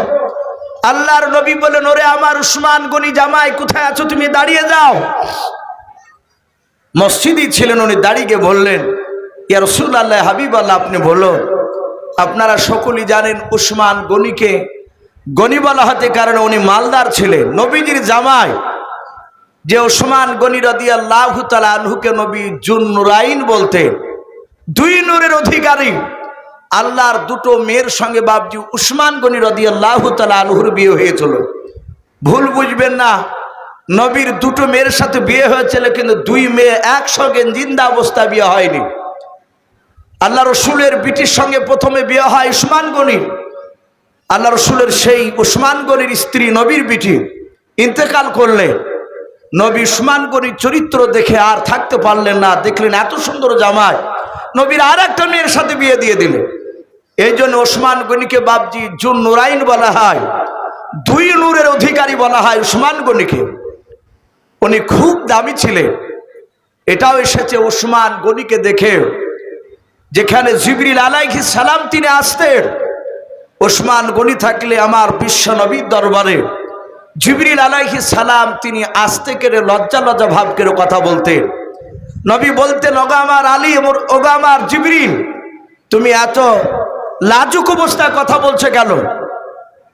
আল্লাহর নবী বলেন, ওরে আমার উসমান গনি জামাই, কোথায় আছো? তুমি দাঁড়িয়ে যাও। মসজিদই ছিলেন, উনি দাঁড়িয়ে বললেন, ইয়া রাসূলুল্লাহ, হাবিবাল্লাহ, আপনি বলো। আপনারা সকলেই জানেন উসমান গনিকে গনি বলা হতে কারণে উনি মালদার ছিলেন, নবীজির জামাই। যে উসমান গনি রাদিয়াল্লাহু তাআলা আনহুকে নবী জুন নুরাইন বলতেন, দুই নূরের অধিকারী। আল্লাহর দুটো মেয়ের সঙ্গে বাবজি উসমান গনি রাদিয়াল্লাহু তাআলা আনহুর বিয়ে হয়েছিল। ভুল বুঝবেন না, নবীর দুটো মেয়ের সাথে বিয়ে হয়েছিল, কিন্তু দুই মেয়ে একসঙ্গে জিন্দা অবস্থা বিয়ে হয়নি। আল্লাহ রসুলের বিটির সঙ্গে প্রথমে বিয়ে হয় উসমান গনির। আল্লাহ রসুলের সেই উসমান গনির স্ত্রী নবীর বিটি ইন্তেকাল করলে নবী উসমান গনির চরিত্র দেখে আর থাকতে পারলেন না। দেখলেন এত সুন্দর জামাই, নবীর আর একটা মেয়ের সাথে বিয়ে দিয়ে দিলেন। এই জন্য ওসমান গনিকে বাবজি জুন নুরাইন বলা হয়, দুই নূরের অধিকারী বলা হয় উসমান গনিকে। উনি খুব দামি ছিলেন। এটাও এসেছে উসমান গনিকে দেখে, যেখানে জিবরিল আলাইহিস সালাম তিনি আসতেন, ওসমান গনি থাকলে আমার বিশ্ব নবীর দরবারে জিবরিল আলাইহিস সালাম তিনি আসতে কেড়ে লজ্জা লজ্জা ভাব করে কথা বলতেন। নবী বলতেন, ওগো আমার আলী, ওগো আমার জিবরিল, তুমি এত লাজুক অবস্থায় কথা বলছো কেন?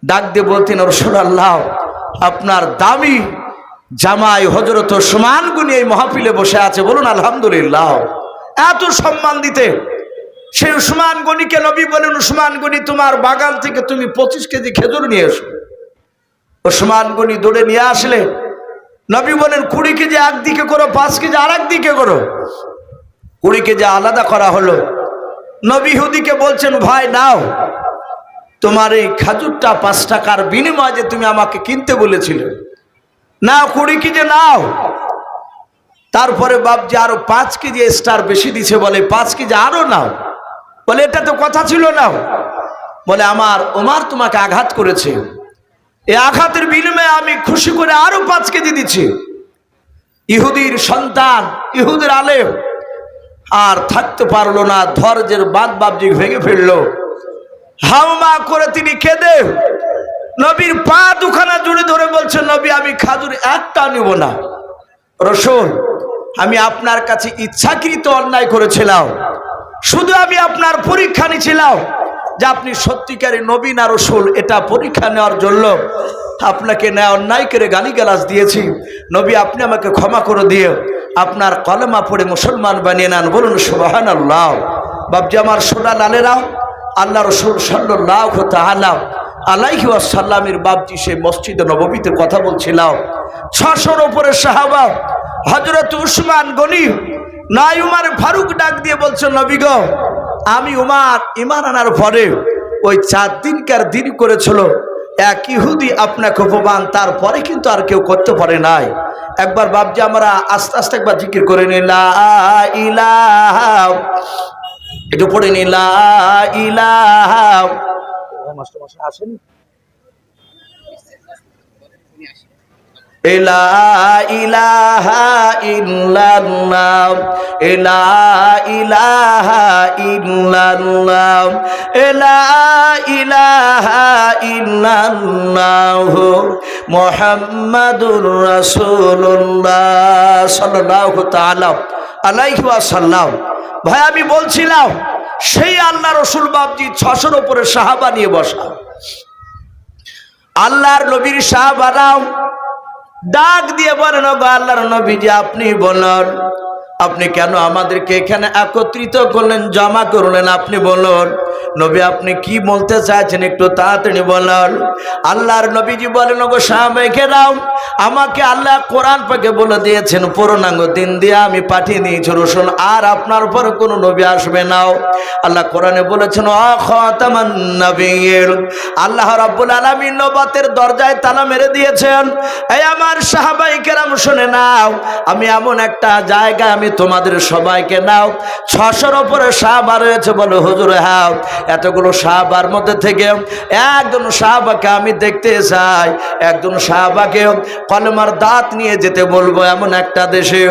ডাক দিয়ে বলতেন, রাসূলুল্লাহ, আপনার দামি জামাই হযরত উসমান গনি এই মাহফিলে বসে আছে, বলুন আলহামদুলিল্লাহ। এত সম্মান দিতে সেই উসমান গনিকে নবী বলেন, উসমান গনি, তোমার বাগান থেকে তুমি 25 কেজি খেজুর নিয়ে এসো। উসমান গনি দৌড়ে নিয়ে আসলে নবী বলেন, 20 কেজি একদিকে করো, 5 কেজি আর একদিকে করো। 20 কেজি আলাদা করা হলো। নবী ইহুদিকে বলছেন, ভাই নাও, তোমার এই খেজুরটা 5 টাকার বিনিময়ে যে তুমি আমাকে কিনতে বলেছিলে, নাও 20 কেজি নাও। তারপরে বাবজি আরো 5 কেজি স্টার বেশি দিছে, বলে 5 কেজি আরো নাও। বলে এটা তো কথা ছিল না। বলে আমার ওমর তোমাকে আঘাত করেছে, এই আঘাতের বিনিময়ে আমি খুশি করে আরো 5 কেজি দিচ্ছি। ইহুদির সন্তান, ইহুদির আলেম আর থাকতে পারলো না, ধৈর্যের বাঁধ বাবজি ভেঙে ফেললো। হাওমা করে তিনি কেঁদে নবীর পা দুখানা জুড়ে ধরে বলছে, নবী, আমি খাজুর একটা নিব না। রাসূল, আমি আপনার কাছে ইচ্ছাকৃত অন্যায় করেছিলাম, শুধু আমি আপনার পরীক্ষা নিয়েছিলাম যে আপনি সত্যিকারী নবী না রাসূল। এটা পরীক্ষা নেওয়ার জন্য আপনাকে অন্যায় করে গালিগালাজ দিয়েছি। নবী, আপনি আমাকে ক্ষমা করে দিয়ে আপনার কলেমা পড়ে মুসলমান বানিয়ে নেন, বলুন সুবহানাল্লাহ। বাবজি আমার সোনা লালেরা, আল্লাহ রাসূল সাল্লাল্লাহু তাআলা আলাইহি ওয়াসাল্লামের বাবজি সেই মসজিদে নববীতে কথা বলছিলাম। 600-র উপরে সাহাবা, হযরত উসমান গনি নাই উমর ফারুক ডাক দিয়ে বলছে, নবী গো, আমি উমর ঈমান আনার পরে ওই 4 দিনকার দিন করেছিল এক ইহুদি আপনাকে অপমান, তারপরে কিন্তু আর কেউ করতে পারে নাই। একবার বাবজি আমরা আস্তে আস্তে একবার জিকির করে নি, লা ইলাহা, একটু পড়ে নি, লা ইলাহা। মাস্টার মশাই আসেন, লা ইলাহা ইল্লাল্লাহ, লা ইলাহা ইল্লাল্লাহ, লা ইলাহা ইল্লাল্লাহ, মুহাম্মাদুর রাসূলুল্লাহ সাল্লাল্লাহু তাআলা আলাইহি ওয়াসাল্লাম। ভাই আমি বলছিলাম, সেই আল্লাহ রসুল বাবজি 600-র উপরে সাহাবা নিয়ে বসা। আল্লাহর নবীর সাহাবারাও ডাক দিয়ে বলেন, ওগো আল্লাহর নবী, যে আপনি বলুন, আপনি কেন আমাদেরকে এখানে একত্রিত করলেন, জমা করলেন? আপনি বলুন, নবী আপনি কি বলতে চাইছেন একটু তাড়াতাড়ি বলেন। আল্লাহর নবীজি বলেন, ওগো সাহাবায়ে কেরাম, আমাকে আল্লাহ কোরআন পাকে বলে দিয়েছেন, পূর্ণাঙ্গ দিন দিয়ে আমি পাঠিয়ে দিয়েছি রসুল, আর আপনার উপর কোনো নবী আসবে না। আল্লাহ কোরআনে বলেছেন, ও খাতামান নবিয়্যিন, আল্লাহ রাব্বুল আলামিন নবুয়তের দরজায় তালা মেরে দিয়েছেন। এই আমার সাহাবায়ে কেরাম শুনে নাও, আমি এমন একটা জায়গায় আমি তোমাদের সবাইকে নাও, 600-র উপরে সাহাবা রয়েছে। বলো হুজুর হ্যাঁ, এতগুলো সাহাবার মধ্যে থেকে একজন সাহাবাকে আমি দেখতে চাই, একজন সাহাবাকে কলমার দাঁত নিয়ে যেতে বলবো এমন একটা দেশে,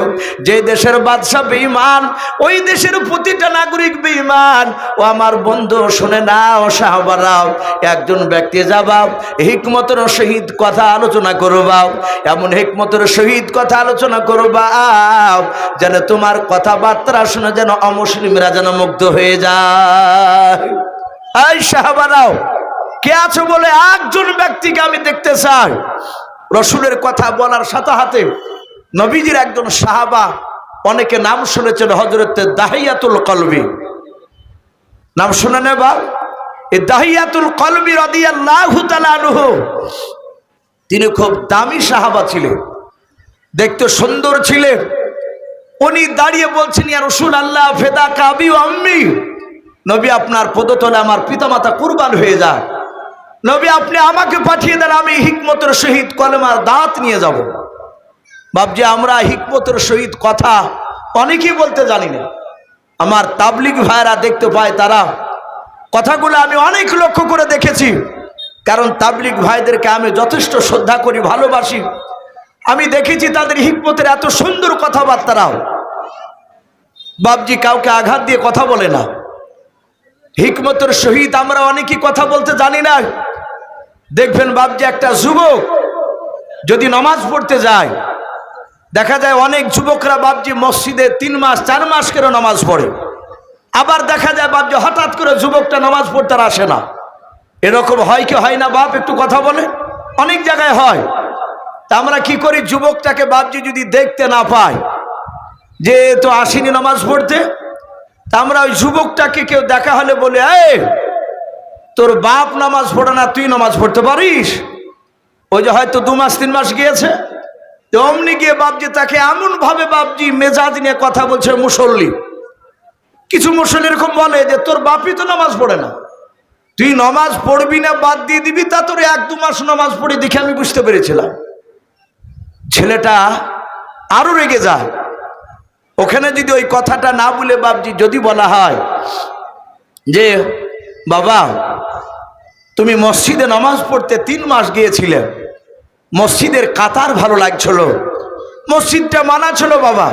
যে দেশের বাদশা বেঈমান, ওই দেশের প্রতিটা নাগরিক বেঈমান। ও আমার বন্ধু শুনে নাও সাহাবারাও, একজন ব্যক্তি যাবা, হিকমতের সহিত কথা আলোচনা করবা, এমন হিকমতের সহিত কথা আলোচনা করবা যেন তোমার কথাবার্তা শুনে যেন অমুসলিমরা যেন মুগ্ধ হয়ে যায়। এই সাহাবারাও কে আছো বলে একজন ব্যক্তিকে আমি দেখতে চাই। রসুলের কথা বলার সাথে সাথে নবীজির একজন সাহাবা, অনেকে নাম শুনেছেন, হযরত দাহিয়াতুল কলবি, নাম শুনে নেবা। এই দাহিয়াতুল কলবি রাদিয়াল্লাহু তাআলা আনহু, তিনি খুব দামি সাহাবা ছিলেন, দেখতে সুন্দর ছিলেন। উনি দাঁড়িয়ে বলছেন, ইয়া রাসূলুল্লাহ ফিদাকা আবি ওয়া আম্মি, নবী আপনার পদতলে আমার পিতামাতা কুরবান হয়ে যায়, নবী আপনি আমাকে পাঠিয়ে দেন, আমি হিকমতের সহিত কলেমার দাঁত নিয়ে যাব। বাপজি আমরা হিকমতের সহিত কথা অনেকেই বলতে জানি না। আমার তাবলিগ ভাইরা দেখতে পায়, তারা কথাগুলো আমি অনেক লক্ষ্য করে দেখেছি, কারণ তাবলিগ ভাইদেরকে আমি যথেষ্ট শ্রদ্ধা করি, ভালোবাসি। আমি দেখেছি তাদের হিকমতের এত সুন্দর কথাবার্তারাও বাপজি কাউকে আঘাত দিয়ে কথা বলে না। হিকমতের সহিত আমরা অনেকেই কথা বলতে জানি না। দেখবেন বাপজি একটা যুবক যদি নামাজ পড়তে যায়, দেখা যায় অনেক যুবকরা বাপজি মসজিদে 3 মাস 4 মাস করে নামাজ পড়ে, আবার দেখা যায় বাপজি হঠাৎ করে যুবকটা নামাজ পড়তে আসে না। এরকম হয় কি হয় না বাপ, একটু কথা বলে? অনেক জায়গায় হয়। তা আমরা কি করি, যুবকটাকে বাপজি যদি দেখতে না পাই যে তো আসেনি নামাজ পড়তে, তা আমরা ওই যুবকটাকে কেউ দেখা হলে বলে, এই তোর বাপ নামাজ পড়ে না, তুই নামাজ পড়তে পারিস? ওই যে হয়তো 2 মাস 3 মাস গিয়েছে, অমনি গিয়ে বাপজি তাকে এমন ভাবে বাপজি মেজাজ নিয়ে কথা বলছে। মুসল্লি, কিছু মুসল্লি এরকম বলে যে তোর বাপই তো নামাজ পড়ে না, তুই নামাজ পড়বি না, বাদ দিয়ে দিবি, তা তোর 1-2 মাস নামাজ পড়ে দেখে আমি বুঝতে পেরেছিলাম। ছেলেটা আরো রেগে যায়। ওখানে যদি ওই কথাটা না বলে বাপজি যদি বলা হয় যে বাবা তুমি মসজিদে নামাজ পড়তে 3 মাস গিয়েছিলে, মসজিদের কাতার ভালো লাগছিল, মসজিদটা মানা ছিল, বাবা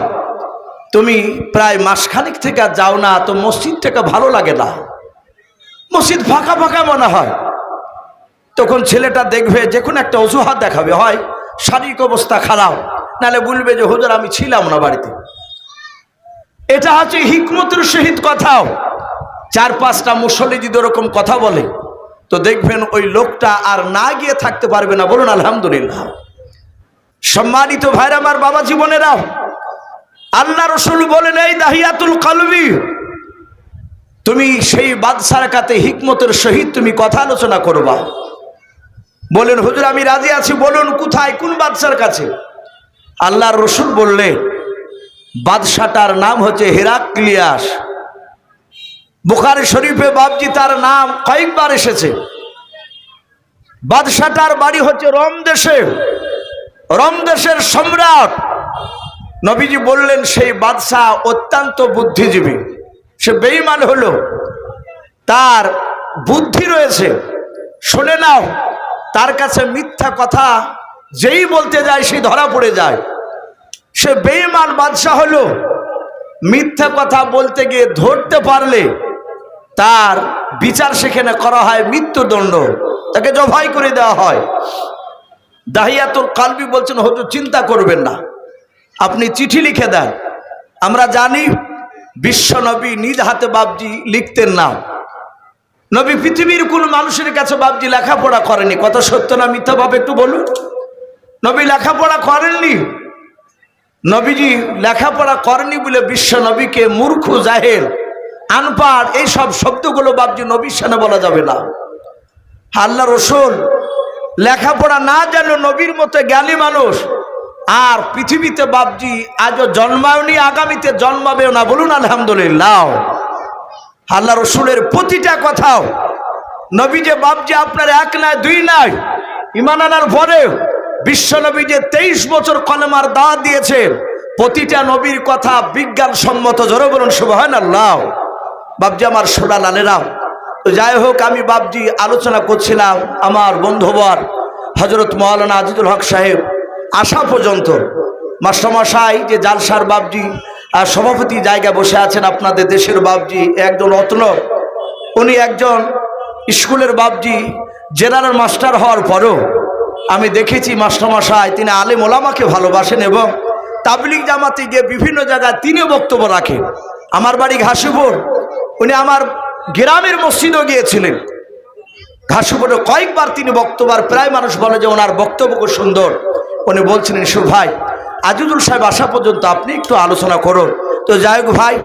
তুমি প্রায় মাসখানেক থেকে যাও না, তো মসজিদটাকে ভালো লাগে না, মসজিদ ফাঁকা ফাঁকা মনে হয়। তখন ছেলেটা দেখবে যে কোনো একটা অজুহাত দেখাবে, হয় শারীরিক অবস্থা খারাপ, নাহলে বলবে যে হুজুর আমি ছিলাম না বাড়িতে। এটা হচ্ছে হিকমতের সহিত কথাও। 4-5টা মুসল্লি যদি ওরকম কথা বলে, তো দেখবেন ওই লোকটা আর না গিয়ে থাকতে পারবে না। বলুন আলহামদুলিল্লাহ। সম্মানিত ভাইরা আমার, বাবা জীবনেরা, আল্লাহ রসুল বলেন, এই দাহিয়াতুল কলবি, তুমি সেই বাদশার কাছে হিকমতের সহিত তুমি কথা আলোচনা করবা। বলেন হুজুর আমি রাজি আছি, বলুন কোথায়, কোন বাদশার কাছে? আল্লাহর রসুল বললেন, বাদশাটার নাম হচ্ছে হেরাক্লিয়াস। বুখারী শরীফে বাপজি তার নাম কয়েকবার এসেছে। বাদশাটার বাড়ি হচ্ছে রোম দেশে, রোম দেশের সম্রাট। নবীজি বললেন সেই বাদশা অত্যন্ত বুদ্ধিজীবী, সে বেঈমান হলো, তার বুদ্ধি রয়েছে। শুনে নাও, তার কাছে মিথ্যা কথা যেই বলতে যায় সে ধরা পড়ে যায়। সে বেঈমান বাদশা হলো, মিথ্যা কথা বলতে গিয়ে ধরতে পারলে তার বিচার সেখানে করা হয় মৃত্যুদণ্ড, তাকে জবাই করে দেওয়া হয়। দাহিয়াতুল কলবি বলছেন, হুজুর চিন্তা করবেন না, আপনি চিঠি লিখে দেন। আমরা জানি বিশ্ব নবী নিজ হাতে বাপজি লিখতেন না। নবী পৃথিবীর কোন মানুষের কাছে বাপজি লেখাপড়া করেনি। কথা সত্য না মিথ্যা ভাবে একটু বলুন? নবী লেখাপড়া করেননি। নবীজি লেখাপড়া করেনি বলে বিশ্ব নবীকে মূর্খ জাহেল আনপাড়, এইসব শব্দগুলো বাবজি নবীর সামনে বলা যাবে না। আল্লাহ রসুল লেখাপড়া না জানলো, নবীর মতো জ্ঞানী মানুষ, আর পৃথিবীতে বাবজি আজও জন্মায়নি, আগামীতে জন্মাবেও না। বলুন আলহামদুলিল্লাহ। আল্লাহ রসুলের প্রতিটা কথাও নবী যে বাবজি আপনার এক নয় দুই নয়, ঈমান আনার পরে বিশ্ব নবী যে 23 বছর কলেমার দাওয়াত দিয়েছে, প্রতিটা নবীর কথা বিজ্ঞানসম্মত। জোরে বলুন সুবহানাল্লাহ। বাবজি আমার সোনা লালেরাও, তো যাই হোক, আমি বাবজি আলোচনা করছিলাম আমার বন্ধুবর হযরত মাওলানা আজিজুল হক সাহেব আসা পর্যন্ত। মাস্টারমশাই যে জালসার বাবজি আর সভাপতি জায়গা বসে আছেন, আপনাদের দেশের বাবজি একজন রত্ন, উনি একজন স্কুলের বাবজি, জেনারেল মাস্টার হওয়ার পরও আমি দেখেছি মাস্টারমশাই তিনি আলেম ওলামাকে ভালোবাসেন এবং তাবলিগ জামাতে গিয়ে বিভিন্ন জায়গায় তিনি বক্তব্য রাখেন। আমার বাড়ি ঘাসিপুর, উনি আমার গ্রামের মসজিদও গিয়েছিলেন। ঘাসিপুরে কয়েকবার তিনি বক্তব্য, প্রায় মানুষ বলে যে ওনার বক্তব্য খুব সুন্দর। উনি বলছিলেন, ভাই আজিজুল সাহেব আসা পর্যন্ত আপনি একটু আলোচনা করুন। তো যাই হোক ভাই,